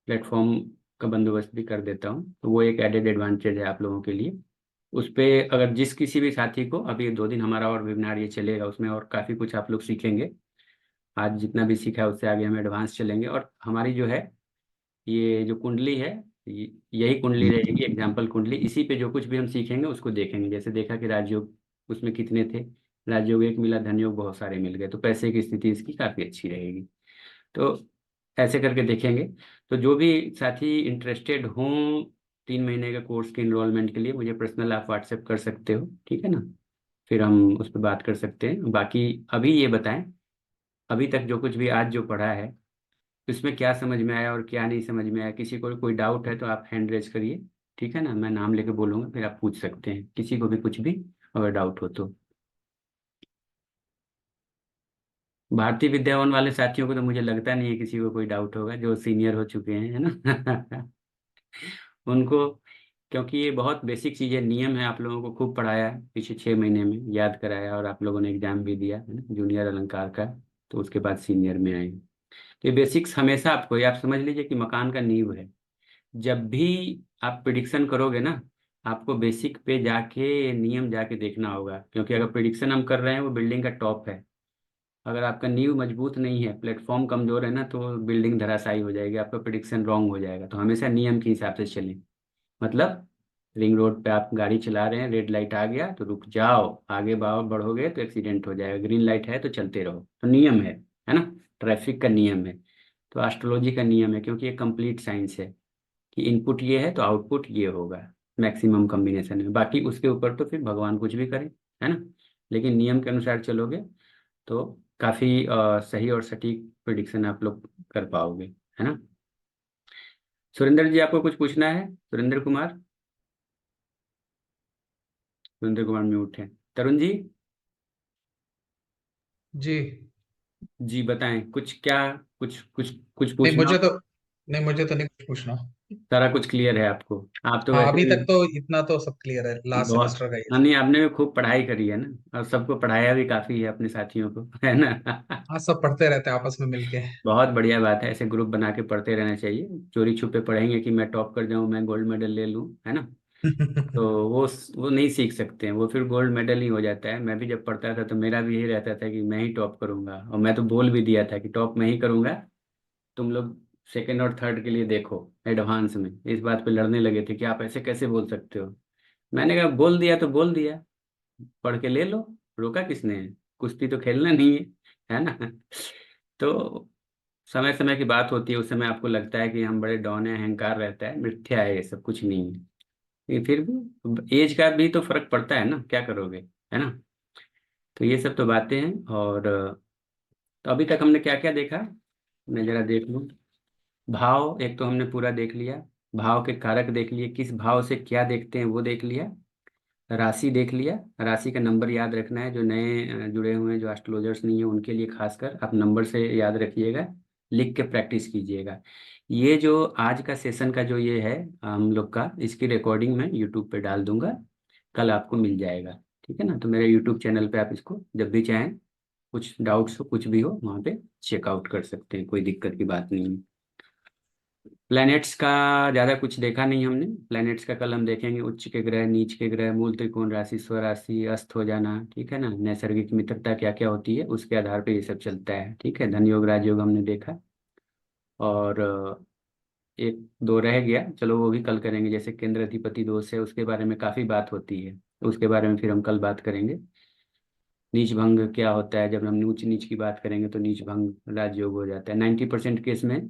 प्लेटफॉर्म का बंदोबस्त भी कर देता हूँ। तो वो एक एडेड एडवांटेज है आप लोगों के लिए। उस पे अगर जिस किसी भी साथी को, अभी 2 दिन हमारा और वेबिनार ये चलेगा, उसमें और काफ़ी कुछ आप लोग सीखेंगे। आज जितना भी सीखा है उससे आगे हम एडवांस चलेंगे। और हमारी जो है ये जो कुंडली है, यही कुंडली रहेगी, एग्जाम्पल कुंडली। इसी पे जो कुछ भी हम सीखेंगे उसको देखेंगे। जैसे देखा कि राजयोग उसमें कितने थे, राजयोग 1 मिला, धनयोग बहुत सारे मिल गए, तो पैसे की स्थिति इसकी काफ़ी अच्छी रहेगी। तो ऐसे करके देखेंगे। तो जो भी साथी इंटरेस्टेड हों 3 महीने के कोर्स के इनरोलमेंट के लिए, मुझे पर्सनल आप व्हाट्सएप कर सकते हो, ठीक है ना। फिर हम उस पर बात कर सकते हैं। बाकी अभी ये बताएं, अभी तक जो कुछ भी आज जो पढ़ा है उसमें क्या समझ में आया और क्या नहीं समझ में आया। किसी को कोई डाउट है तो आप हैंड रेज करिए, ठीक है ना। मैं नाम लेके बोलूंगा, फिर आप पूछ सकते हैं किसी को भी कुछ भी अगर डाउट हो तो। भारतीय विद्यावन वाले साथियों को तो मुझे लगता नहीं है किसी को कोई डाउट होगा, जो सीनियर हो चुके हैं, है ना। उनको, क्योंकि ये बहुत बेसिक चीज़ें, नियम है, आप लोगों को खूब पढ़ाया है पिछले 6 महीने में, याद कराया, और आप लोगों ने एग्जाम भी दिया है ना जूनियर अलंकार का। तो उसके बाद सीनियर में आए। तो ये बेसिक्स हमेशा आपको, ये आप समझ लीजिए कि मकान का नींव है। जब भी आप प्रिडिक्शन करोगे ना, आपको बेसिक पे जाके नियम जाके देखना होगा। क्योंकि अगर प्रिडिक्शन हम कर रहे हैं वो बिल्डिंग का टॉप है, अगर आपका नींव मजबूत नहीं है, प्लेटफॉर्म कमजोर है ना, तो बिल्डिंग धराशायी हो जाएगी, आपका प्रिडिक्शन रॉन्ग हो जाएगा। तो हमेशा नियम के हिसाब से चलें। मतलब रिंग रोड पे आप गाड़ी चला रहे हैं, रेड लाइट आ गया तो रुक जाओ, आगे बढ़ोगे तो एक्सीडेंट हो जाएगा, ग्रीन लाइट है तो चलते रहो। तो नियम है ना, ट्रैफिक का नियम है। तो एस्ट्रोलॉजी का नियम है, क्योंकि ये कंप्लीट साइंस है कि इनपुट ये है तो आउटपुट ये होगा मैक्सिमम कॉम्बिनेशन में। बाकी उसके ऊपर तो फिर भगवान कुछ भी करे, है ना। लेकिन नियम के अनुसार चलोगे तो काफ़ी सही और सटीक प्रिडिक्शन आप लोग कर पाओगे, है ना। सुरेंद्र जी, आपको कुछ पूछना है? सुरेंद्र कुमार, सुरेंद्र कुमार म्यूट है। तरुण जी, जी। जी बताएं कुछ, क्या कुछ कुछ कुछ नहीं पूछना मुझे हो? तो नहीं मुझे तो नहीं कुछ पूछना। सारा कुछ क्लियर है आपको? आप तो हाँ वैसे अभी भी तक तो इतना तो सब क्लियर है, लास्ट बहुत, सेमेस्टर का ही। हाँ, नहीं, आपने भी खूब पढ़ाई करी है ना, और सबको पढ़ाया भी काफ़ी है अपने साथियों को, है ना। हाँ सब पढ़ते रहते हैं आपस में मिलके। बहुत बढ़िया बात है, ऐसे ग्रुप बना के पढ़ते रहना चाहिए। चोरी छुपे पढ़ेंगे कि मैं टॉप कर जाऊं, मैं गोल्ड मेडल ले लूं, है ना, तो वो नहीं सीख सकते हैं। वो फिर गोल्ड मेडल ही हो जाता है। मैं भी जब पढ़ता था तो मेरा भी यही रहता था कि मैं ही टॉप करूंगा, और मैं तो बोल भी दिया था कि टॉप मैं ही करूंगा, तुम लोग सेकंड और थर्ड के लिए देखो एडवांस में। इस बात पे लड़ने लगे थे कि आप ऐसे कैसे बोल सकते हो। मैंने कहा बोल दिया तो बोल दिया, पढ़ के ले लो, रोका किसने है, कुश्ती तो खेलना नहीं है ना। तो समय समय की बात होती है, उस समय आपको लगता है कि हम बड़े डॉन हैं, अहंकार रहता है, मिथ्या है, ये सब कुछ नहीं है। लेकिन फिर भी एज का भी तो फर्क पड़ता है ना, क्या करोगे, है ना। तो ये सब तो बातें हैं। और तो अभी तक हमने क्या क्या देखा, मैं जरा देख लूँ। भाव एक तो हमने पूरा देख लिया, भाव के कारक देख लिए, किस भाव से क्या देखते हैं वो देख लिया, राशि देख लिया। राशि का नंबर याद रखना है, जो नए जुड़े हुए हैं, जो एस्ट्रोलॉजर्स नहीं है उनके लिए खासकर आप नंबर से याद रखिएगा, लिख के प्रैक्टिस कीजिएगा। ये जो आज का सेशन का जो ये है हम लोग का, इसकी रिकॉर्डिंग मैं यूट्यूब पे डाल दूंगा, कल आपको मिल जाएगा, ठीक है ना। तो मेरे यूट्यूब चैनल पे आप इसको जब भी चाहें, कुछ डाउट्स हो कुछ भी हो, वहाँ पे चेकआउट कर सकते हैं, कोई दिक्कत की बात नहीं है। प्लैनेट्स का ज़्यादा कुछ देखा नहीं हमने। प्लैनेट्स का कल हम देखेंगे, उच्च के ग्रह, नीच के ग्रह, मूल त्रिकोण राशि, स्वराशि, अस्त हो जाना, ठीक है ना, नैसर्गिक मित्रता क्या क्या होती है, उसके आधार पे ये सब चलता है, ठीक है। धन योग राजयोग हमने देखा। और एक दो रह गया, चलो वो भी कल करेंगे। जैसे केंद्र अधिपति दोष है, उसके बारे में काफ़ी बात होती है, तो उसके बारे में फिर हम कल बात करेंगे। नीच भंग क्या होता है, जब हम ऊंच नीच की बात करेंगे तो नीच भंग राजयोग हो जाता है। 90% केस में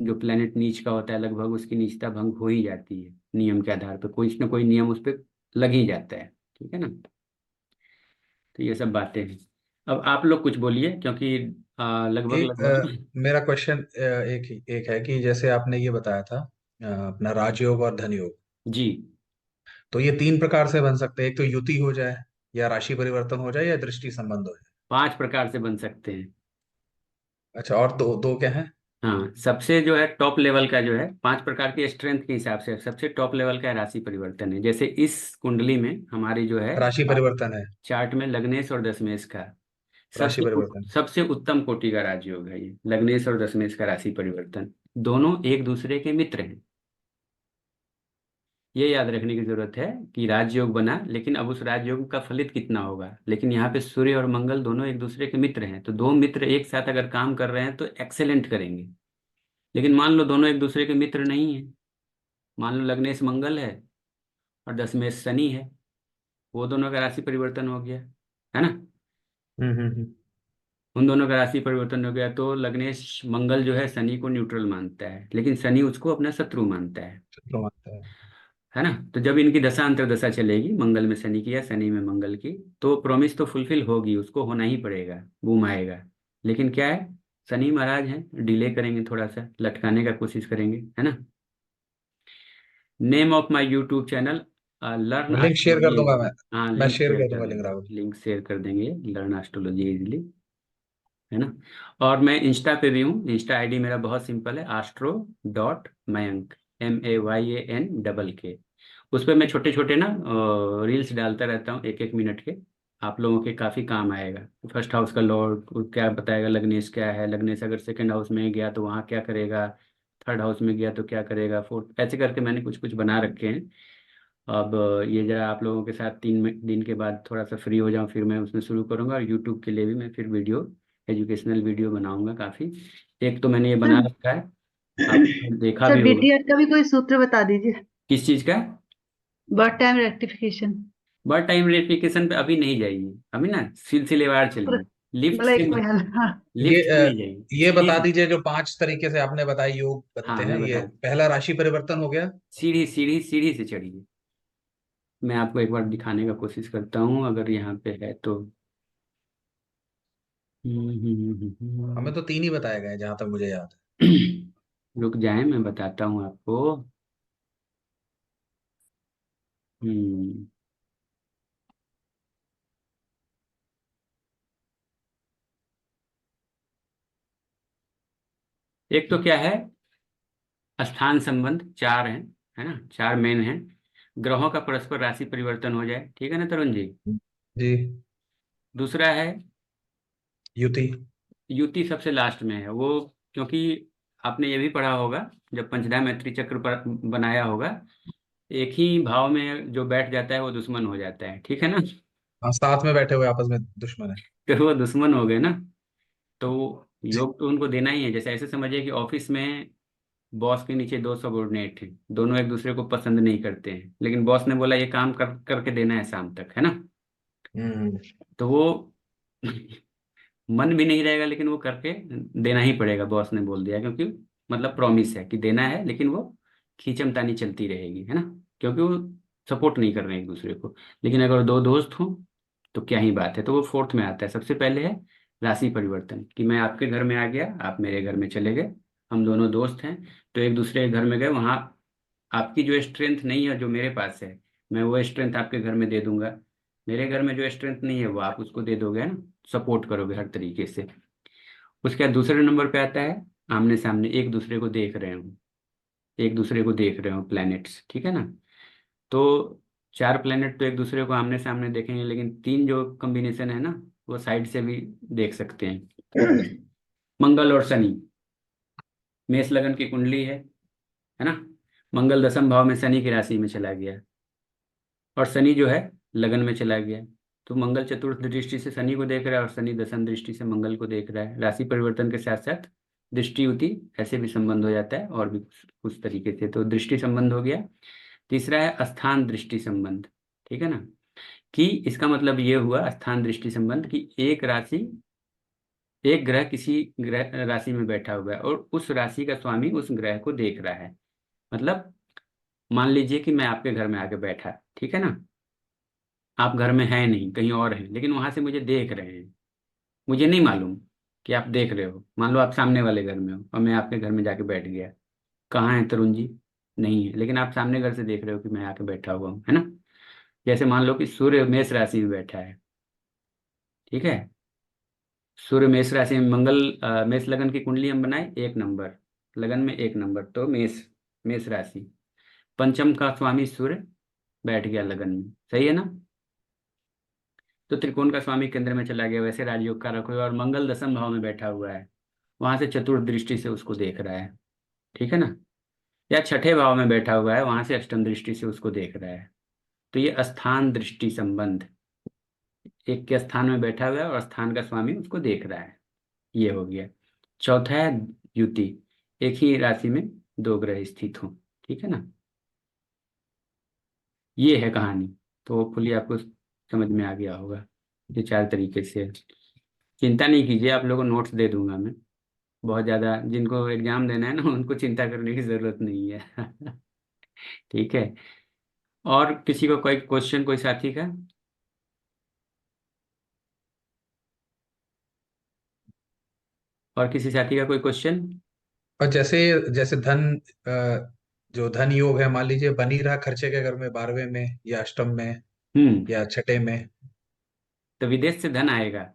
जो प्लेनेट नीच का होता है, लगभग उसकी नीचता भंग हो ही जाती है, नियम के आधार पर कोई ना कोई नियम उस पर लग ही जाता है, ठीक है ना। तो ये सब बातें हैं। अब आप लोग कुछ बोलिए, क्योंकि लगभग एक लगभग मेरा क्वेश्चन एक एक है कि जैसे आपने ये बताया था अपना राजयोग और धन योग, जी, तो ये तीन प्रकार से बन सकते हैं, एक तो युति हो जाए, या राशि परिवर्तन हो जाए, या दृष्टि संबंध हो जाए। 5 प्रकार से बन सकते हैं। अच्छा, और दो दो क्या है? हाँ, सबसे जो है टॉप लेवल का जो है 5 प्रकार की स्ट्रेंथ के हिसाब से सबसे टॉप लेवल का राशि परिवर्तन है। जैसे इस कुंडली में हमारी जो है राशि परिवर्तन है। चार्ट में लग्नेश और दशमेश का राशि सबसे परिवर्तन। सबसे उत्तम कोटि का राजयोग है ये लग्नेश और दशमेश का राशि परिवर्तन। दोनों एक दूसरे के मित्र हैं। ये याद रखने की जरूरत है कि राजयोग बना, लेकिन अब उस राजयोग का फलित कितना होगा। लेकिन यहाँ पे सूर्य और मंगल दोनों एक दूसरे के मित्र हैं, तो दो मित्र एक साथ अगर काम कर रहे हैं तो एक्सेलेंट करेंगे। लेकिन मान लो दोनों एक दूसरे के मित्र नहीं है, मान लो लग्नेश मंगल है और दशमेश शनि है, वो दोनों का राशि परिवर्तन हो गया, है ना। हम्म। उन दोनों का राशि परिवर्तन हो गया तो लग्नेश मंगल जो है शनि को न्यूट्रल मानता है, लेकिन शनि उसको अपना शत्रु मानता शत्रु मानता है। है ना। तो जब इनकी दशा अंतर्दशा चलेगी, मंगल में शनि की या शनि में मंगल की, तो प्रॉमिस तो फुलफिल होगी, उसको होना ही पड़ेगा, बूम आएगा। लेकिन क्या है, शनि महाराज हैं, डिले करेंगे, थोड़ा सा लटकाने का कोशिश करेंगे, है ना। Name of my YouTube channel learn मैं लिंक शेयर कर एस्ट्रोलॉजी दूंगा। इजली। हाँ, मैं लिंक शेयर शेयर कर कर दूंगा लिंक, राहुल। देंगे, लिंक शेयर कर देंगे, लर्न एस्ट्रोलॉजी इजली, है ना। और मैं इंस्टा पे भी हूँ, इंस्टा आईडी मेरा बहुत सिंपल है, astro.mayank, MAYAN उस पर मैं छोटे छोटे ना रील्स डालता रहता हूँ, 1-1 मिनट के। आप लोगों के काफ़ी काम आएगा। फर्स्ट हाउस का लॉर्ड क्या बताएगा, लग्नेश क्या है, लग्नेश अगर सेकंड हाउस में गया तो वहाँ क्या करेगा, थर्ड हाउस में गया तो क्या करेगा, फोर्थ, ऐसे करके मैंने कुछ कुछ बना रखे हैं। अब ये जरा आप लोगों के साथ 3 दिन के बाद थोड़ा सा फ्री हो जाऊं, फिर मैं उसमें शुरू करूंगा। और यूट्यूब के लिए भी मैं फिर वीडियो, एजुकेशनल वीडियो बनाऊंगा काफ़ी। एक तो मैंने ये बना रखा है, आपने देखा सर भी होगा। बीटीएस का भी कोई सूत्र बता दीजिए। किस चीज़ का? Birth time rectification. Birth time ratification पे अभी नहीं जाइए, अभी ना सिलसिलेवार चलिए, लिफ्ट मतलब से एक मत, महल, हाँ। ये लिफ्ट से नहीं जाइए, ये बता सीढ़ी। दीजिए, जो 5 तरीके से आपने बताई योग बनते हाँ, हैं, मैं ये बता, पहला राशि परिवर्तन हो गया। सीढ़ी सीढ़ी सीढ़ी से चढ़िए। मैं आपको एक बार दिखाने का कोशिश करता हूँ, अगर यहाँ पे है तो। हमें तो 3 ही बताए गए जहां तक मुझे याद रुक जाए, मैं बताता हूँ आपको। हम्म एक तो क्या है, स्थान संबंध 4 हैं, है ना, 4 मेन हैं। ग्रहों का परस्पर राशि परिवर्तन हो जाए, ठीक है ना तरुण जी। है। जी। दूसरा है युति। युति, सबसे लास्ट में है वो, क्योंकि आपने ये भी पढ़ा होगा जब पंचधा मैत्री चक्र पर बनाया होगा, एक ही भाव में जो बैठ जाता है वो दुश्मन हो जाता है, ठीक है ना। हाँ, साथ में बैठे हुए आपस में दुश्मन है। तो वो दुश्मन हो गए ना। तो योग तो उनको देना ही है। जैसे ऐसे समझिए कि ऑफिस में बॉस के नीचे 2 सबॉर्डिनेट हैं, दोनों एक दूसरे को पसंद नहीं करते हैं, लेकिन बॉस ने बोला ये काम करके देना है शाम तक, है ना। हम्म। तो वो मन भी नहीं रहेगा, लेकिन वो करके देना ही पड़ेगा, बॉस ने बोल दिया, क्योंकि मतलब प्रॉमिस है कि देना है, लेकिन वो खींचमतानी चलती रहेगी, है ना, क्योंकि वो सपोर्ट नहीं कर रहे हैं एक दूसरे को। लेकिन अगर दो दोस्त हों तो क्या ही बात है। तो वो फोर्थ में आता है। सबसे पहले है राशि परिवर्तन, कि मैं आपके घर में आ गया, आप मेरे घर में चले गए, हम दोनों दोस्त हैं, तो एक दूसरे के घर में गए, वहाँ आपकी जो स्ट्रेंथ नहीं है जो मेरे पास है, मैं वो स्ट्रेंथ आपके घर में दे दूंगा। मेरे घर में जो स्ट्रेंथ नहीं है वो आप उसको दे दोगे, है ना, सपोर्ट करोगे हर तरीके से। उसके बाद दूसरे नंबर पे आता है आमने सामने, एक दूसरे को देख रहे हो, एक दूसरे को देख रहे हो, प्लैनेट्स, ठीक है ना। तो 4 प्लैनेट तो एक दूसरे को आमने सामने देखेंगे, लेकिन 3 जो कॉम्बिनेशन है ना, वो साइड से भी देख सकते हैं। मंगल और शनि, मेष लगन की कुंडली है ना। मंगल 10वें भाव में शनि की राशि में चला गया, और शनि जो है लगन में चला गया। तो मंगल चतुर्थ दृष्टि से शनि को देख रहा है और शनि दशम दृष्टि से मंगल को देख रहा है। राशि परिवर्तन के साथ साथ दृष्टि युति ऐसे भी संबंध हो जाता है, और भी कुछ तरीके से। तो दृष्टि संबंध हो गया। तीसरा है स्थान दृष्टि संबंध, ठीक है ना, कि इसका मतलब ये हुआ स्थान दृष्टि संबंध कि एक राशि, एक ग्रह किसी ग्रह राशि में बैठा हुआ है और उस राशि का स्वामी उस ग्रह को देख रहा है। मतलब मान लीजिए कि मैं आपके घर में आके बैठा, ठीक है ना, आप घर में हैं नहीं, कहीं और हैं, लेकिन वहां से मुझे देख रहे हैं। मुझे नहीं मालूम कि आप देख रहे हो। मान लो आप सामने वाले घर में हो और मैं आपके घर में जाके बैठ गया, कहाँ है तरुण जी, नहीं है, लेकिन आप सामने घर से देख रहे हो कि मैं आके बैठा हुआ हूँ, है ना। जैसे मान लो कि सूर्य मेष राशि में बैठा है, ठीक है, सूर्य मेष राशि में, मंगल मेष लगन की कुंडली हम बनाए 1 नंबर, लगन में 1 नंबर, तो मेष, मेष राशि। पंचम का स्वामी सूर्य बैठ गया लगन में, सही है ना। तो त्रिकोण का स्वामी केंद्र में चला गया, वैसे राजयोग कारक हुआ, और मंगल 10वें भाव में बैठा हुआ है, वहां से चतुर्थ दृष्टि से उसको देख रहा है, ठीक है ना। या छठे भाव में बैठा हुआ है, वहां से अष्टम दृष्टि से उसको देख रहा है। तो ये स्थान दृष्टि संबंध, एक के स्थान में बैठा हुआ है और स्थान का स्वामी उसको देख रहा है, ये हो गया। चौथा है युति, एक ही राशि में 2 ग्रह स्थित हो, ठीक है ना। ये है कहानी। तो होपफुली आपको समझ में आ गया होगा, ये 4 तरीके से है। चिंता नहीं कीजिए, आप लोगों को नोट्स दे दूंगा मैं, बहुत ज़्यादा जिनको एग्जाम देना है ना उनको चिंता करने की ज़रूरत नहीं है। ठीक है। और किसी को कोई क्वेश्चन, कोई साथी का? और किसी साथी का कोई क्वेश्चन? और जैसे जैसे धन जो धन योग है, मान लीजिए बन ही रहा खर्चे के घर में 12वें में या अष्टम में हम्म। या छठे में। तो विदेश से धन आएगा,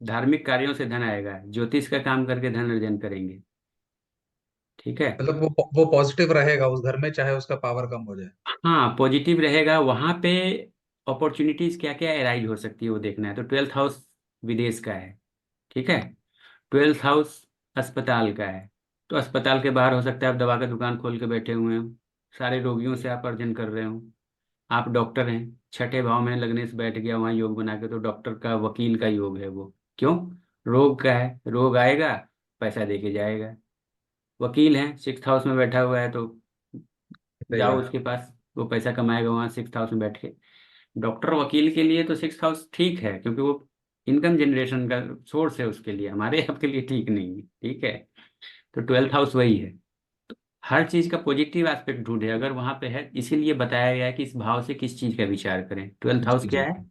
धार्मिक कार्यों से धन आएगा, ज्योतिष का काम करके धन अर्जन करेंगे, ठीक है। मतलब वो पॉजिटिव रहेगा उस घर में, चाहे उसका पावर कम हो जाए। हाँ, पॉजिटिव रहेगा वहां पे। अपॉर्चुनिटीज क्या क्या एराइज हो सकती है वो देखना है। तो 12th हाउस विदेश का है, ठीक है। 12th हाउस अस्पताल का है, तो अस्पताल के बाहर हो सकता है आप दवा का दुकान खोल के बैठे हुए हो, सारे रोगियों से आप अर्जन कर रहे हो। आप डॉक्टर हैं, छठे भाव में लगने से बैठ गया वहाँ योग बना के, तो डॉक्टर का, वकील का योग है वो। क्यों? रोग का है, रोग आएगा पैसा दे के जाएगा। वकील है, 6th हाउस में बैठा हुआ है, तो सही जाओ बात। उसके पास, वो पैसा कमाएगा वहाँ 6th हाउस में बैठ के। डॉक्टर वकील के लिए तो 6th हाउस ठीक है, क्योंकि वो इनकम जनरेशन का सोर्स है उसके लिए, हमारे आपके लिए ठीक नहीं है, ठीक है। तो 12th हाउस वही है। तो हर चीज का पॉजिटिव एस्पेक्ट ढूंढे, अगर वहां पे है, इसीलिए बताया गया है कि इस भाव से किस चीज का विचार करें। 12th हाउस जी क्या जी। है?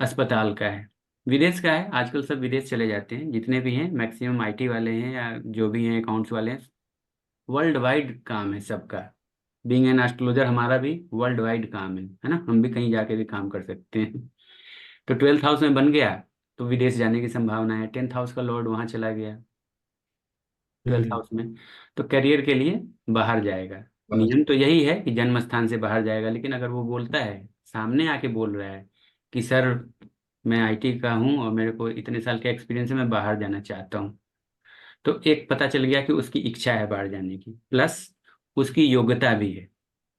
अस्पताल का है। विदेश का है, आजकल सब विदेश चले जाते हैं, जितने भी हैं मैक्सिमम आईटी वाले हैं या जो भी हैं अकाउंट्स वाले हैं, वर्ल्ड वाइड काम है सबका। बीइंग एन एस्ट्रोलॉजर हमारा भी वर्ल्ड वाइड काम है ना, हम भी कहीं जाके भी काम कर सकते हैं। तो 12th हाउस में बन गया, तो विदेश जाने की संभावना है। 10th हाउस का लॉर्ड वहां चला गया, 12th हाउस में, तो करियर के लिए बाहर जाएगा। बस। नियम तो यही है कि जन्म स्थान से बाहर जाएगा, लेकिन अगर वो बोलता है, सामने आके बोल रहा है कि सर मैं आईटी का हूँ और मेरे को इतने साल का एक्सपीरियंस है, मैं बाहर जाना चाहता हूँ, तो एक पता चल गया कि उसकी इच्छा है बाहर जाने की, प्लस उसकी योग्यता भी है।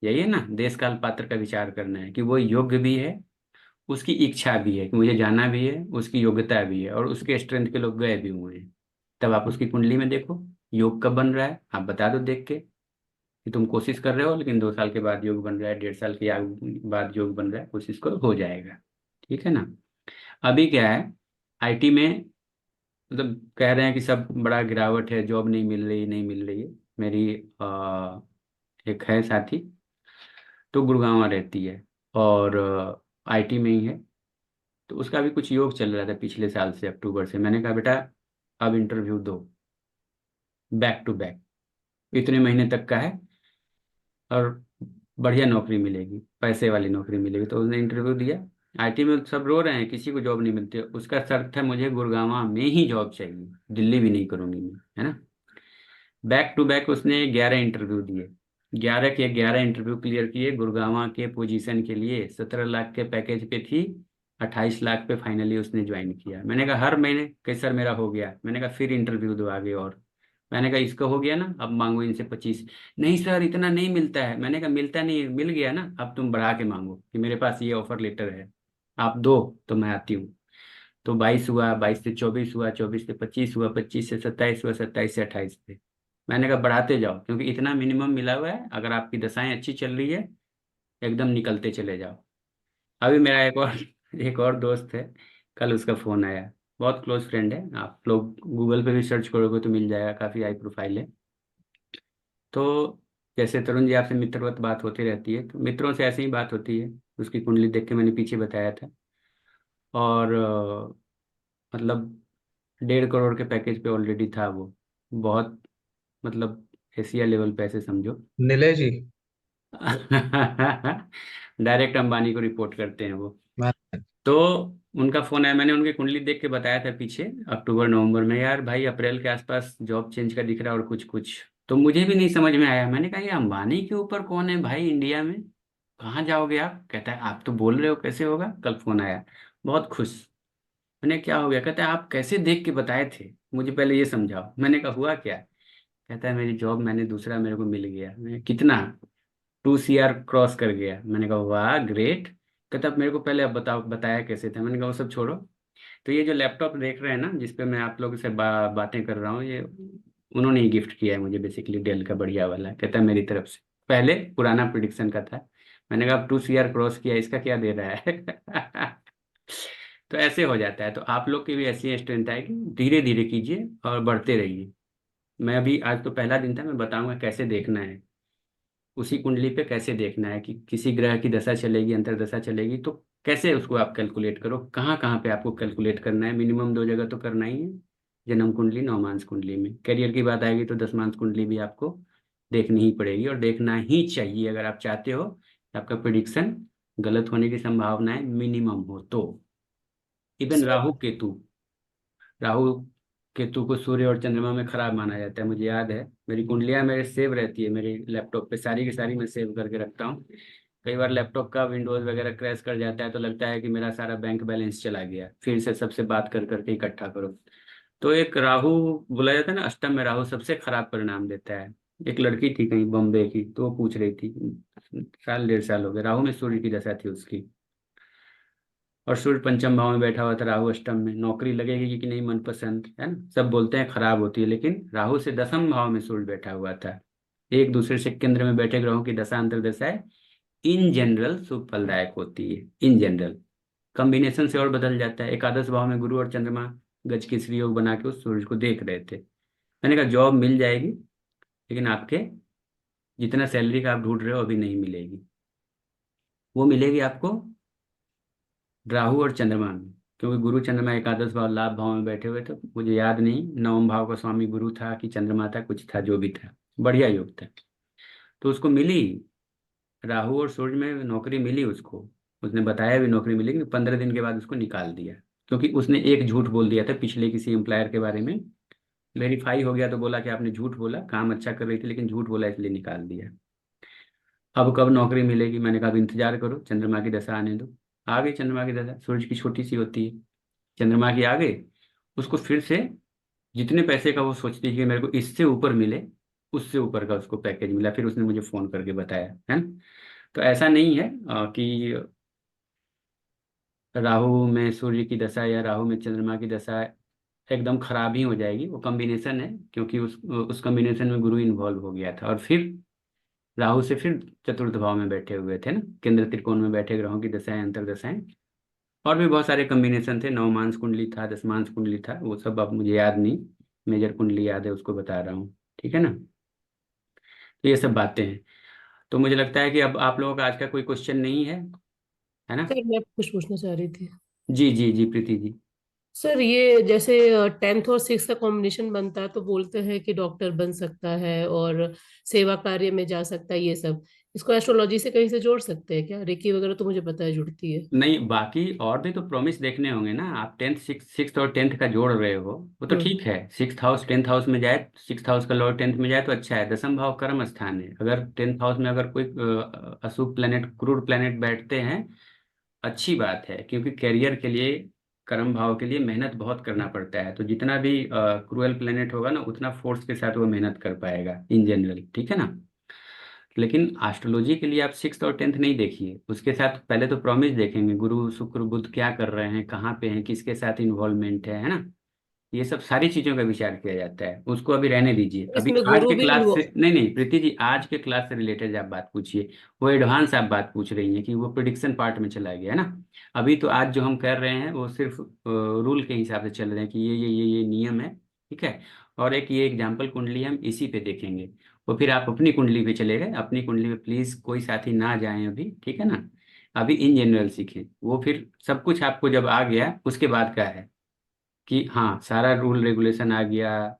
यही है ना, देश काल पात्र का विचार करना है कि वो योग्य भी है, उसकी इच्छा भी है कि मुझे जाना भी है, उसकी योग्यता भी है, और उसके स्ट्रेंथ के लोग गए भी हुए हैं। तब आप उसकी कुंडली में देखो योग कब बन रहा है, आप बता दो देख के कि तुम कोशिश कर रहे हो, लेकिन 2 साल के बाद योग बन रहा है, 1.5 साल के बाद योग बन रहा है, कोशिश करो हो जाएगा, ठीक है ना। अभी क्या है, आईटी में मतलब कह रहे हैं कि सब बड़ा गिरावट है, जॉब नहीं मिल रही, नहीं मिल रही है। मेरी एक है साथी, तो गुड़गांव में रहती है और आईटी में ही है। तो उसका भी कुछ योग चल रहा था पिछले साल से, अक्टूबर से। मैंने कहा बेटा अब इंटरव्यू दो, बैक टू बैक, इतने महीने तक का है और बढ़िया नौकरी मिलेगी, पैसे वाली नौकरी मिलेगी। तो उसने इंटरव्यू दिया। आईटी में सब रो रहे हैं, किसी को जॉब नहीं मिलती। उसका शर्त है मुझे गुड़गांव में ही जॉब चाहिए, दिल्ली भी नहीं करूंगी मैं, है ना। बैक टू बैक उसने 11 इंटरव्यू दिए, 11 के 11 इंटरव्यू क्लियर किए। गुड़गांव के पोजीशन के लिए 17 लाख के पैकेज पे थी, 28 लाख पे फाइनली उसने ज्वाइन किया। मैंने कहा हर महीने, कई सर मेरा हो गया। मैंने कहा फिर इंटरव्यू दो आगे, और मैंने कहा इसका हो गया ना, अब मांगो इनसे 25। नहीं सर इतना नहीं मिलता है। मैंने कहा मिलता नहीं, मिल गया ना, अब तुम बढ़ा के मांगो कि मेरे पास ये ऑफर लेटर है, आप दो तो मैं आती हूँ। तो 22 हुआ, 22 से 24 हुआ, 24 से 25 हुआ, 25 से 27 हुआ, 27 से 28 पे। मैंने कहा बढ़ाते जाओ, क्योंकि इतना मिनिमम मिला हुआ है, अगर आपकी दशाएं अच्छी चल रही है एकदम निकलते चले जाओ। अभी मेरा एक और एक और दोस्त है, कल उसका फोन आया, बहुत क्लोज फ्रेंड है, आप लोग गूगल पे भी सर्च करोगे तो मिल जाएगा, काफ़ी हाई प्रोफाइल है। तो जैसे तरुण जी आपसे मित्रवत बात होती रहती है, तो मित्रों से ऐसे ही बात होती है। उसकी कुंडली देख के मैंने पीछे बताया था, और मतलब 1.5 करोड़ के पैकेज पे ऑलरेडी था वो, बहुत मतलब एशिया लेवल पे ऐसे समझो। नीले जी। डायरेक्ट अंबानी को रिपोर्ट करते हैं वो। मैं तो उनका फोन आया, मैंने उनकी कुंडली देख के बताया था पीछे अक्टूबर नवंबर में, यार भाई अप्रैल के आसपास जॉब चेंज का दिख रहा है और कुछ कुछ। तो मुझे भी नहीं समझ में आया, मैंने कहा ये अंबानी के ऊपर कौन है भाई इंडिया में, कहाँ जाओगे आप? कहता है आप तो बोल रहे हो कैसे होगा, कल फोन आया बहुत खुश। मैंने क्या हो गया? कहता है आप कैसे देख के बताए थे, मुझे पहले ये समझाओ। मैंने कहा हुआ क्या? कहता है मेरी जॉब मैंने दूसरा मेरे को मिल गया। मैं कितना? 2 CR क्रॉस कर गया। मैंने कहा वाह ग्रेट। कहता अब मेरे को पहले अब बताओ बताया कैसे था। मैंने कहा वो सब छोड़ो, तो ये जो लैपटॉप देख रहे हैं ना जिसपे मैं आप लोगों से बातें कर रहा हूँ, ये उन्होंने ही गिफ्ट किया है मुझे बेसिकली, डेल का बढ़िया वाला। कहता है मेरी तरफ से, पहले पुराना प्रिडिक्शन का था। मैंने कहा अब 2 CR क्रॉस किया, इसका क्या दे रहा है? तो ऐसे हो जाता है। तो आप लोग की भी ऐसी स्ट्रेंथ है कि धीरे धीरे कीजिए और बढ़ते रहिए। मैं अभी आज तो पहला दिन था, मैं बताऊंगा कैसे देखना है, उसी कुंडली पे कैसे देखना है कि किसी ग्रह की दशा चलेगी, अंतर्दशा चलेगी, तो कैसे उसको आप कैलकुलेट करो, कहाँ कहाँ पे आपको कैलकुलेट करना है। मिनिमम 2 जगह तो करना ही है, जन्म कुंडली नवमांश कुंडली में। करियर की बात आएगी तो दशमांश कुंडली भी आपको देखनी ही पड़ेगी और देखना ही चाहिए अगर आप चाहते हो कि आपका प्रिडिक्शन गलत होने की संभावनाएं मिनिमम हो। तो इवन सर। राहु केतु को सूर्य और चंद्रमा में खराब माना जाता है। मुझे याद है, मेरी कुंडलियां मेरे सेव रहती है मेरे लैपटॉप पे, सारी की सारी मैं सेव करके रखता हूँ। कई बार लैपटॉप का विंडोज वगैरह क्रैश कर जाता है तो लगता है कि मेरा सारा बैंक बैलेंस चला गया, फिर से सबसे बात कर करके इकट्ठा करो। तो एक राहु बोला जाता है ना, अष्टम में राहु सबसे खराब परिणाम देता है। एक लड़की थी कहीं बॉम्बे की, तो वो पूछ रही थी, साल 1.5 साल हो गए, राहु में सूर्य की दशा थी उसकी, और सूर्य पंचम भाव में बैठा हुआ था, राहु अष्टम में। नौकरी लगेगी कि नहीं मनपसंद है ना, सब बोलते हैं खराब होती है, लेकिन राहु से दसम भाव में सूर्य बैठा हुआ था। एक दूसरे से केंद्र में बैठे ग्रहों की दशा अंतर्दशाएं इन जनरल शुभ फलदायक होती है। इन जनरल कॉम्बिनेशन से और बदल जाता है। एकादश भाव में गुरु और चंद्रमा गज केसरी योग बना के उस सूर्य को देख रहे थे। मैंने कहा जॉब मिल जाएगी, लेकिन आपके जितना सैलरी का आप ढूंढ रहे हो अभी नहीं मिलेगी, वो मिलेगी आपको राहु और चंद्रमा में। क्योंकि गुरु चंद्रमा एकादश भाव लाभ भाव में बैठे हुए थे, मुझे याद नहीं नवम भाव का स्वामी गुरु था कि चंद्रमा था, कुछ था जो भी था, बढ़िया योग था। तो उसको मिली, राहु और सूर्य में नौकरी मिली उसको। उसने बताया भी नौकरी मिलेगी, 15 दिन के बाद उसको निकाल दिया, क्योंकि उसने एक झूठ बोल दिया था पिछले किसी एम्प्लॉयर के बारे में। वेरीफाई हो गया तो बोला कि आपने झूठ बोला, काम अच्छा कर रही थी लेकिन झूठ बोला इसलिए निकाल दिया। अब कब नौकरी मिलेगी? मैंने कहा अब इंतजार करो, चंद्रमा की दशा आने दो। आ गई चंद्रमा की दशा, सूरज की छोटी सी होती है, चंद्रमा की आ गई। उसको फिर से जितने पैसे का वो सोचती है कि मेरे को इससे ऊपर मिले, उससे ऊपर का उसको पैकेज मिला। फिर उसने मुझे फोन करके बताया है ना। तो ऐसा नहीं है कि राहु में सूर्य की दशा या राहु में चंद्रमा की दशा एकदम खराब ही हो जाएगी। वो कॉम्बिनेशन है, क्योंकि उस कॉम्बिनेशन में गुरु इन्वॉल्व हो गया था, और फिर राहु से फिर चतुर्थ भाव में बैठे हुए थे ना, केंद्र त्रिकोण में बैठे ग्रहों की दशाएं अंतर्दशाएं। और भी बहुत सारे कॉम्बिनेशन थे, नवमांश कुंडली था, दसमांश कुंडली था, वो सब अब मुझे याद नहीं। मेजर कुंडली याद है, उसको बता रहा हूँ, ठीक है ना। तो ये सब बातें हैं। तो मुझे लगता है कि अब आप लोगों का आज का कोई क्वेश्चन नहीं है ना? सर मैं कुछ पूछना चाह रही थी। जी जी जी प्रीति जी। सर ये जैसे 10th और 6th का कॉम्बिनेशन बनता है तो बोलते हैं कि डॉक्टर बन सकता है और सेवा कार्य में जा सकता है, ये सब इसको एस्ट्रोलॉजी से कहीं से जोड़ सकते हैं क्या? रेकी वगैरह तो मुझे पता है जुड़ती है। नहीं, बाकी और भी तो प्रॉमिस देखने होंगे ना। आप 10th 6th और 10th का जोड़ रहे हो, वो तो हम्म। ठीक है। 6th हाउस 10th हाउस में जाए, 6th हाउस का लॉर्ड 10th में जाए तो अच्छा है। दसम भाव कर्म स्थान है, अगर 10th हाउस में अगर कोई अशुभ प्लेनेट, क्रूर प्लेनेट बैठते हैं, अच्छी बात है, क्योंकि करियर के लिए, कर्म भाव के लिए मेहनत बहुत करना पड़ता है। तो जितना भी क्रूअल प्लेनेट होगा ना, उतना फोर्स के साथ वो मेहनत कर पाएगा इन जनरल, ठीक है ना। लेकिन एस्ट्रोलॉजी के लिए आप 6th और 10th नहीं देखिए, उसके साथ पहले तो प्रॉमिस देखेंगे, गुरु शुक्र बुध क्या कर रहे हैं, कहाँ पे हैं, किसके साथ इन्वॉल्वमेंट है ना। ये सब सारी चीजों का विचार किया जाता है। उसको अभी रहने दीजिए, अभी इसमें आज गुरु के भी क्लास से नहीं, नहीं प्रीति जी, आज के क्लास से रिलेटेड आप बात पूछिए। वो एडवांस आप बात पूछ रही हैं कि वो प्रिडिक्शन पार्ट में चला गया है ना। अभी तो आज जो हम कर रहे हैं वो सिर्फ रूल के हिसाब से चल रहे हैं कि ये नियम है, ठीक है। और एक ये एग्जाम्पल कुंडली हम इसी पे देखेंगे। वो फिर आप अपनी कुंडली पे चले गए, अपनी कुंडली पे प्लीज कोई साथी ना जाएं अभी, ठीक है ना। अभी इन जनरल सीखें, वो फिर सब कुछ आपको जब आ गया उसके बाद का है कि हाँ सारा रूल रेगुलेशन आ गया,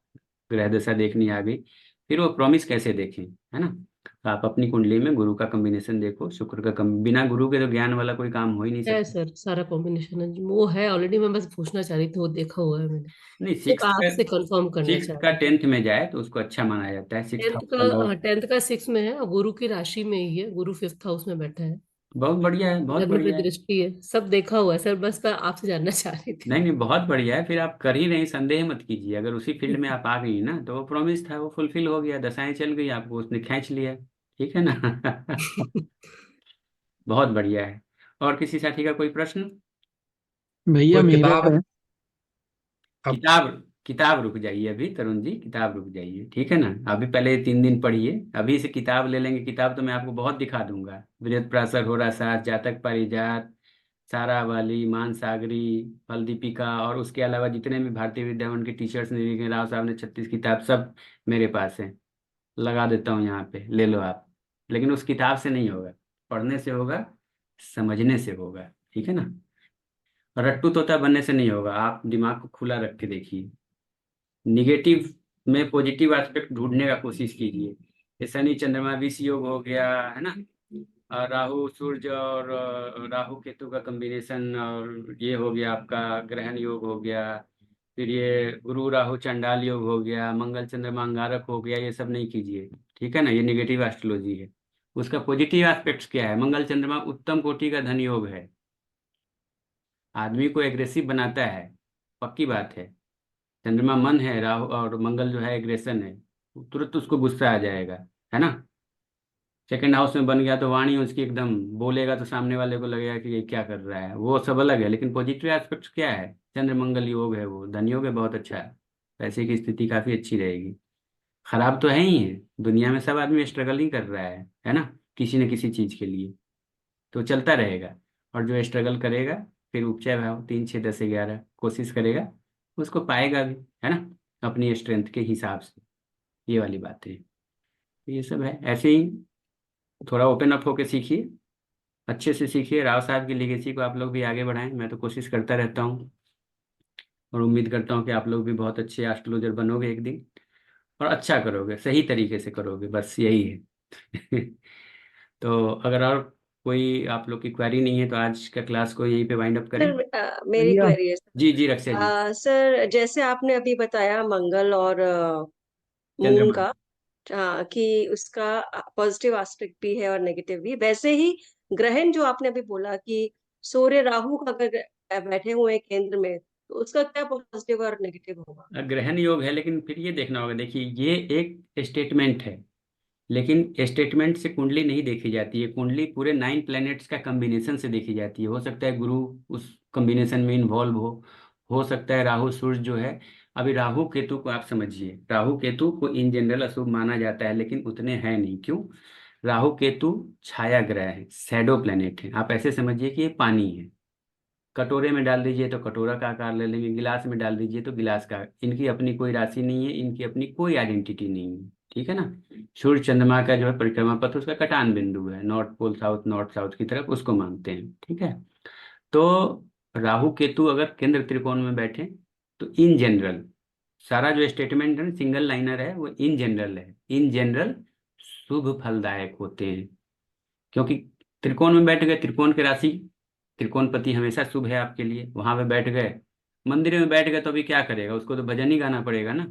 ग्रह दशा देखनी आ गई, फिर वो प्रॉमिस कैसे देखें, है ना। तो आप अपनी कुंडली में गुरु का कॉम्बिनेशन देखो, शुक्र का बिना गुरु के तो ज्ञान वाला कोई काम हो ही नहीं है सकता। सर, सारा कॉम्बिनेशन है वो है ऑलरेडी। मैं बस पूछना चाह रही थी, वो देखा हुआ है मैंने, नहीं, सिर्फ आपसे कंफर्म करना सिक्स चाह का रही थी। 10th में जाए तो उसको अच्छा माना जाता है, 6th हाउस का लॉर्ड। 10th का 6 में है और गुरु की राशि में ही है, गुरु 5th हाउस में बैठा है, बहुत बढ़िया है, बहुत लग्न पे बढ़िया है। दृष्टि है, सब देखा हुआ है सर, बस मैं आपसे जानना चाह रही थी। नहीं नहीं, बहुत बढ़िया है। फिर आप कर ही नहीं, संदेह मत कीजिए। अगर उसी फील्ड में आप आ गई ना तो वो प्रॉमिस था, वो फुलफिल हो गया, दशाएं चल गई, आपको उसने खींच लिया। ठीक है ना? बहुत बढ़िया है। और किसी साथी का कोई प्रश्न? भैया कोई मेरा किताब है। अब किताब किताब रुक जाइए अभी, तरुण जी, किताब रुक जाइए, ठीक है ना? अभी पहले 3 दिन पढ़िए, अभी से किताब ले लेंगे। किताब तो मैं आपको बहुत दिखा दूंगा, बृहत्पराशर, होरासास, जातक पारिजात, सारावाली, मानसागरी, फल दीपिका, और उसके अलावा जितने भी भारतीय विद्याभवन के टीचर्स ने लिखे, राव साहब ने 36 किताब, सब मेरे पास है। लगा देता हूँ यहाँ पे, ले लो आप। लेकिन उस किताब से नहीं होगा, पढ़ने से होगा, समझने से होगा। ठीक है ना? रट्टू तोता बनने से नहीं होगा। आप दिमाग को खुला रख के देखिए, निगेटिव में पॉजिटिव एस्पेक्ट ढूंढने का कोशिश कीजिए। ये शनि चंद्रमा विष योग हो गया है ना, और राहु सूर्य और राहु केतु का कॉम्बिनेशन, और ये हो गया आपका ग्रहण योग हो गया। फिर ये गुरु राहु चंडाल योग हो गया, मंगल चंद्रमा अंगारक हो गया, ये सब नहीं कीजिए। ठीक है ना? ये निगेटिव एस्ट्रोलॉजी है। उसका पॉजिटिव एस्पेक्ट्स क्या है? मंगल चंद्रमा उत्तम कोटि का धन योग है, आदमी को एग्रेसिव बनाता है, पक्की बात है। चंद्रमा मन है, राहु और मंगल जो है एग्रेशन है, तुरंत उसको गुस्सा आ जाएगा, है ना? सेकंड हाउस में बन गया तो वाणी उसकी एकदम, बोलेगा तो सामने वाले को लगेगा कि ये क्या कर रहा है, वो सब अलग है। लेकिन पॉजिटिव एस्पेक्ट क्या है? चंद्र मंगल योग है, वो धन योग है, बहुत अच्छा है। पैसे की स्थिति काफी अच्छी रहेगी। खराब तो है ही है, दुनिया में सब आदमी स्ट्रगल ही कर रहा है ना? किसी न किसी चीज के लिए तो चलता रहेगा। और जो स्ट्रगल करेगा, फिर उपचय भाव 3 6 10 11 कोशिश करेगा, उसको पाएगा भी, है ना? अपनी स्ट्रेंथ के हिसाब से। ये वाली बात है। तो ये सब है ऐसे ही, थोड़ा ओपन अप होके सीखिए, अच्छे से सीखिए। राव साहब की लेगेसी को आप लोग भी आगे बढ़ाएं, मैं तो कोशिश करता रहता हूँ, और उम्मीद करता हूँ कि आप लोग भी बहुत अच्छे एस्ट्रोलॉजर बनोगे एक दिन, और अच्छा करोगे, सही तरीके से करोगे, बस यही है। तो अगर और कोई आप लोग की क्वेरी नहीं है तो आज का क्लास को यहीं पे वाइंड अप करें। सर मेरी भैया क्वेरी है जी जी, रक्षा जी। सर, जैसे आपने अभी बताया मंगल और मून चंद्रमा। का, हाँ, कि उसका पॉजिटिव एस्पेक्ट भी है और नेगेटिव भी, वैसे ही ग्रहण जो आपने अभी बोला कि सूर्य राहु का अगर बैठे हुए हैं केंद्र में, तो उसका क्या पॉजिटिव और नेगेटिव होगा? ग्रहण योग है, लेकिन फिर ये देखना होगा। देखिए, ये एक स्टेटमेंट है, लेकिन स्टेटमेंट से कुंडली नहीं देखी जाती है। कुंडली पूरे 9 प्लैनेट्स का कॉम्बिनेशन से देखी जाती है। हो सकता है गुरु उस कॉम्बिनेशन में इन्वॉल्व हो सकता है राहु सूर्य जो है। अभी राहु केतु को आप समझिए, राहु केतु को इन जनरल अशुभ माना जाता है, लेकिन उतने हैं नहीं। क्यों? राहु केतु छाया ग्रह है, शैडो प्लैनेट है। आप ऐसे समझिए कि ये पानी है, कटोरे में डाल दीजिए तो कटोरा का आकार ले लेंगे, गिलास में डाल दीजिए तो गिलास का। इनकी अपनी कोई राशि नहीं है, इनकी अपनी कोई आइडेंटिटी नहीं है। ठीक है ना? सूर्य चंद्रमा का जो है परिक्रमा पथ, उसका कटान बिंदु है, north pole south, north south की तरफ, उसको मानते हैं। ठीक है? तो राहु केतु अगर केंद्र त्रिकोण में बैठे तो इन जनरल सारा जो स्टेटमेंट है सिंगल लाइनर है, वो इन जनरल है। इन जनरल शुभ फलदायक होते हैं, क्योंकि त्रिकोण में बैठ गए, त्रिकोण की राशि, त्रिकोणपति हमेशा शुभ है आपके लिए। वहां पे बैठ गए, मंदिर में बैठ गए तो अभी क्या करेगा? उसको तो भजन ही गाना पड़ेगा ना,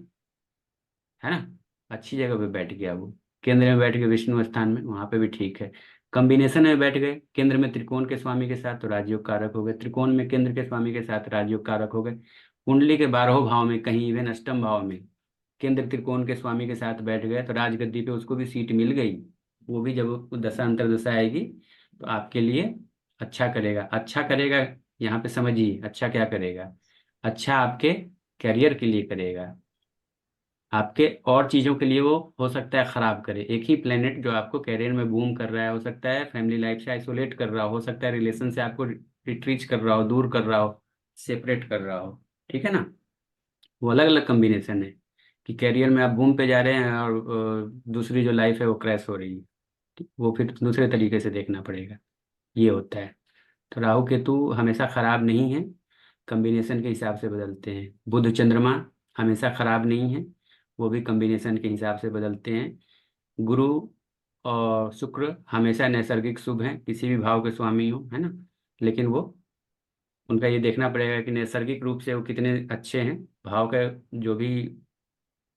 है ना? अच्छी जगह पे बैठ गया वो, केंद्र में बैठ गए विष्णु स्थान में, वहां पे भी ठीक है। कॉम्बिनेशन में बैठ गए केंद्र में त्रिकोण के स्वामी के साथ तो राजयोग कारक हो गए, त्रिकोण में केंद्र के स्वामी के साथ राजयोग कारक हो गए। कुंडली के 12 भाव में कहीं, इवन अष्टम भाव में केंद्र त्रिकोण के स्वामी के साथ बैठ गए तो राजगद्दी पे उसको भी सीट मिल गई। वो भी जब वो दशा अंतर्दशा आएगी तो आपके लिए अच्छा करेगा। अच्छा करेगा, यहाँ पे समझिए, अच्छा क्या करेगा? अच्छा आपके करियर के लिए करेगा, आपके और चीजों के लिए वो हो सकता है खराब करे। एक ही प्लेनेट जो आपको कैरियर में बूम कर रहा है, हो सकता है फैमिली लाइफ से आइसोलेट कर रहा हो सकता है रिलेशन से आपको रिट्रीच कर रहा हो, दूर कर रहा हो, सेपरेट कर रहा हो। ठीक है ना? वो अलग अलग कॉम्बिनेशन है कि कैरियर में आप बूम पे जा रहे हैं और दूसरी जो लाइफ है वो क्रैश हो रही है। वो फिर दूसरे तरीके से देखना पड़ेगा, ये होता है। तो राहु केतु हमेशा खराब नहीं है, कॉम्बिनेशन के हिसाब से बदलते हैं। बुध चंद्रमा हमेशा खराब नहीं है, वो भी कॉम्बिनेशन के हिसाब से बदलते हैं। गुरु और शुक्र हमेशा नैसर्गिक शुभ हैं, किसी भी भाव के स्वामी हो, है ना। लेकिन वो उनका ये देखना पड़ेगा कि नैसर्गिक रूप से वो कितने अच्छे हैं। भाव का जो भी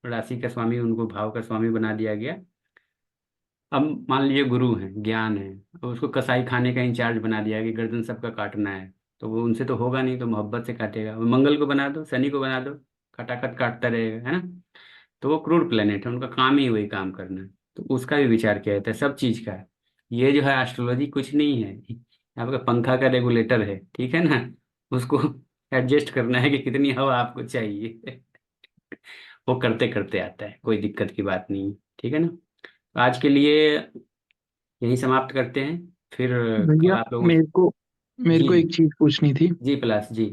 राशि का स्वामी, उनको भाव का स्वामी बना दिया गया। अब मान लीजिए गुरु हैं, ज्ञान है, अब उसको कसाई खाने का इंचार्ज बना दिया कि गर्दन सबका काटना है, तो वो उनसे तो होगा नहीं, तो मोहब्बत से काटेगा। मंगल को बना दो, शनि को बना दो, खटाखट काटता रहेगा, है ना। तो वो क्रूर प्लेनेट है, उनका काम ही वही काम करना है, तो उसका भी विचार किया जाता है सब चीज का। ये जो है एस्ट्रोलॉजी कुछ नहीं है, आपका पंखा का रेगुलेटर है, ठीक है ना। उसको एडजस्ट करना है कि कितनी हवा आपको चाहिए। वो करते करते आता है, कोई दिक्कत की बात नहीं है, ठीक है ना। तो आज के लिए यही समाप्त करते हैं, फिर कल भैया आप लोगों से। मेरे को जी एक चीज पूछनी थी। जी प्लस जी।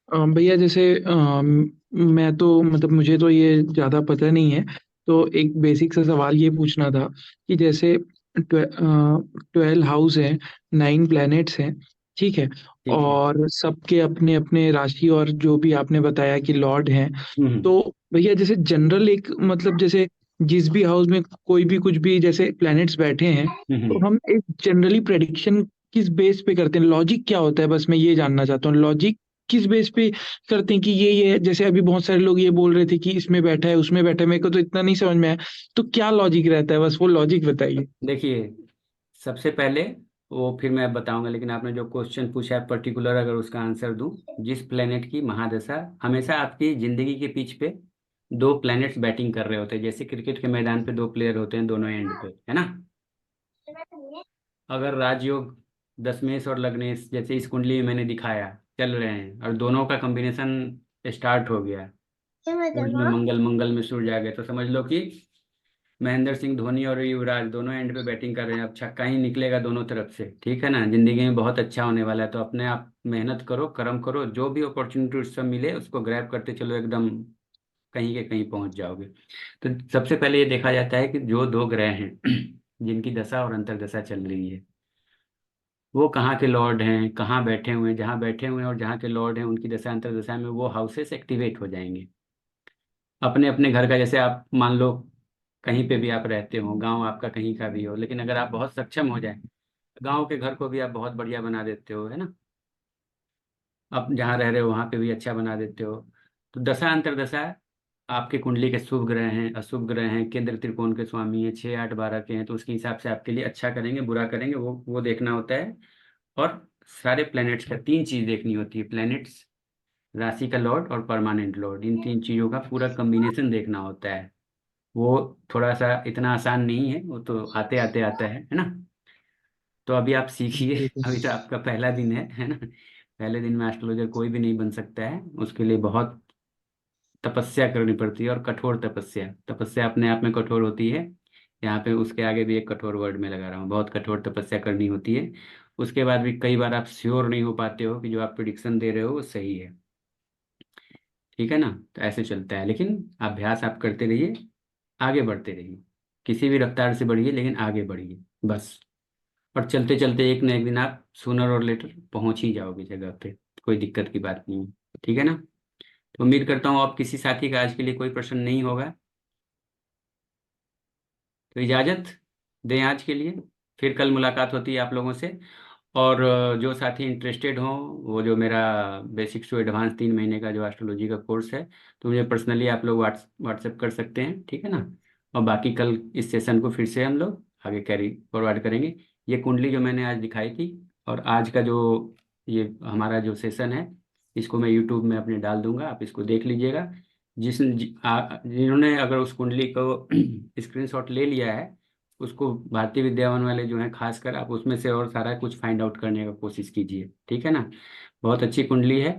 भैया जैसे मैं तो मतलब मुझे तो ये ज्यादा पता नहीं है, तो एक बेसिक सा सवाल ये पूछना था कि जैसे 12 हाउस है, 9 प्लैनेट्स हैं, ठीक है, ठीक है। और सबके अपने अपने राशि और जो भी आपने बताया कि लॉर्ड हैं, हम्म तो भैया जैसे जनरल एक मतलब जैसे जिस भी हाउस में कोई भी कुछ भी जैसे प्लैनेट्स बैठे हैं, तो हम्म। हम एक जनरली प्रेडिक्शन किस बेस पे करते हैं? लॉजिक क्या होता है, बस मैं ये जानना चाहता हूँ, लॉजिक किस बेस पे करते हैं कि ये जैसे अभी बहुत सारे लोग ये बोल रहे थे कि इसमें बैठा है उसमें बैठा है, मेरे को तो इतना नहीं समझ में आया, तो क्या लॉजिक रहता है, बस वो लॉजिक बताइए। देखिए, सबसे पहले वो फिर मैं बताऊंगा, लेकिन आपने जो क्वेश्चन पूछा है पर्टिकुलर, अगर उसका आंसर दूं, जिस प्लेनेट की महादशा, हमेशा आपकी जिंदगी के पिच पे 2 प्लैनेट्स बैटिंग कर रहे होते हैं, जैसे क्रिकेट के मैदान पे 2 प्लेयर होते हैं दोनों एंड पे, है ना। अगर राजयोग दशमेश और लग्नेश जैसे इस कुंडली में मैंने दिखाया चल रहे हैं, और दोनों का कॉम्बिनेशन स्टार्ट हो गया, सूरज में मंगल, मंगल में सूर्य आ गए, तो समझ लो कि महेंद्र सिंह धोनी और युवराज दोनों एंड पे बैटिंग कर रहे हैं। अब छक्का ही निकलेगा दोनों तरफ से, ठीक है ना। जिंदगी में बहुत अच्छा होने वाला है, तो अपने आप मेहनत करो, कर्म करो, जो भी अपॉर्चुनिटी उस सब मिले उसको ग्रैब करते चलो, एकदम कहीं के कहीं पहुंच जाओगे। तो सबसे पहले ये देखा जाता है कि जो 2 ग्रह हैं जिनकी दशा और अंतर्दशा चल रही है, वो कहाँ के लॉर्ड हैं, कहाँ बैठे हुए हैं। जहाँ बैठे हुए हैं और जहाँ के लॉर्ड हैं, उनकी दशा अंतर्दशा में वो हाउसेस एक्टिवेट हो जाएंगे अपने अपने घर का। जैसे आप मान लो कहीं पे भी आप रहते हो, गांव आपका कहीं का भी हो, लेकिन अगर आप बहुत सक्षम हो जाए, गांव के घर को भी आप बहुत बढ़िया बना देते हो, है ना। आप जहाँ रह रहे हो वहाँ पे भी अच्छा बना देते हो। तो दशा अंतर्दशा आपके कुंडली के शुभ ग्रह हैं, अशुभ ग्रह हैं, केंद्र त्रिकोण के स्वामी हैं, 6 8 12 के हैं, तो उसके हिसाब से आपके लिए अच्छा करेंगे बुरा करेंगे, वो देखना होता है। और सारे प्लैनेट्स का 3 चीज देखनी होती है, प्लैनेट्स, राशि का लॉर्ड और परमानेंट लॉर्ड, इन 3 चीजों का पूरा कॉम्बिनेशन देखना होता है। वो थोड़ा सा इतना आसान नहीं है, वो तो आते आते आता है ना। तो अभी आप सीखिए, ठीक है। अभी तो आपका पहला दिन है ना। पहले दिन में एस्ट्रोलॉजर कोई भी नहीं बन सकता है, उसके लिए बहुत तपस्या करनी पड़ती है, और कठोर तपस्या, तपस्या अपने आप में कठोर होती है। यहाँ पे उसके आगे भी एक कठोर वर्ड में लगा रहा हूँ, बहुत कठोर तपस्या करनी होती है। उसके बाद भी कई बार आप श्योर नहीं हो पाते हो कि जो आप प्रिडिक्शन दे रहे हो वो सही है, ठीक है ना। तो ऐसे चलता है, लेकिन अभ्यास आप करते रहिए, आगे बढ़ते रहिए, किसी भी रफ्तार से बढ़िए, लेकिन आगे बढ़िए बस। और चलते चलते एक न एक दिन आप सूनर और लेटर पहुंच ही जाओगे जगह पे, कोई दिक्कत की बात नहीं है, ठीक है ना। तो उम्मीद करता हूँ आप किसी साथी का आज के लिए कोई प्रश्न नहीं होगा, तो इजाजत दें आज के लिए, फिर कल मुलाकात होती है आप लोगों से। और जो साथी इंटरेस्टेड हों, वो जो मेरा बेसिक्स टू एडवांस 3 महीने का जो एस्ट्रोलॉजी का कोर्स है, तो मुझे पर्सनली आप लोग व्हाट्सएप कर सकते हैं, ठीक है ना। और बाकी कल इस सेशन को फिर से हम लोग आगे कैरी फॉरवर्ड करेंगे। ये कुंडली जो मैंने आज दिखाई थी, और आज का जो ये हमारा जो सेशन है, इसको मैं यूट्यूब में अपने डाल दूंगा, आप इसको देख लीजिएगा। जिन्होंने अगर उस कुंडली को स्क्रीनशॉट ले लिया है, उसको भारतीय विद्यावन वाले जो हैं खासकर, आप उसमें से और सारा कुछ फाइंड आउट करने का कोशिश कीजिए, ठीक है ना। बहुत अच्छी कुंडली है,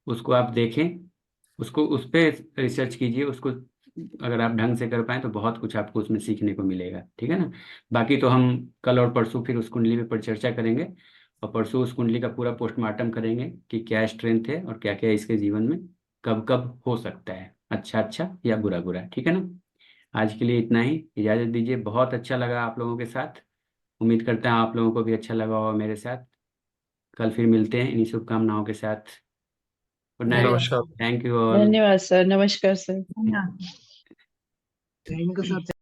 उसको आप देखें, उसको उस पर रिसर्च कीजिए, उसको अगर आप ढंग से कर पाएं तो बहुत कुछ आपको उसमें सीखने को मिलेगा, ठीक है ना। बाकी तो हम कल और परसों फिर उस कुंडली पे परिचर्चा करेंगे, और परसों उस कुंडली का पूरा पोस्टमार्टम करेंगे कि क्या स्ट्रेंथ है और क्या क्या इसके जीवन में कब कब हो सकता है, अच्छा अच्छा या बुरा बुरा, ठीक है ना। आज के लिए इतना ही, इजाज़त दीजिए। बहुत अच्छा लगा आप लोगों के साथ, उम्मीद करता हूँ आप लोगों को भी अच्छा लगा होगा मेरे साथ। कल फिर मिलते हैं इन्हीं शुभकामनाओं के साथ। गुड नाइट, नमस्कार। Thank you all. धन्यवाद सर, नमस्कार सर। Thank you sir.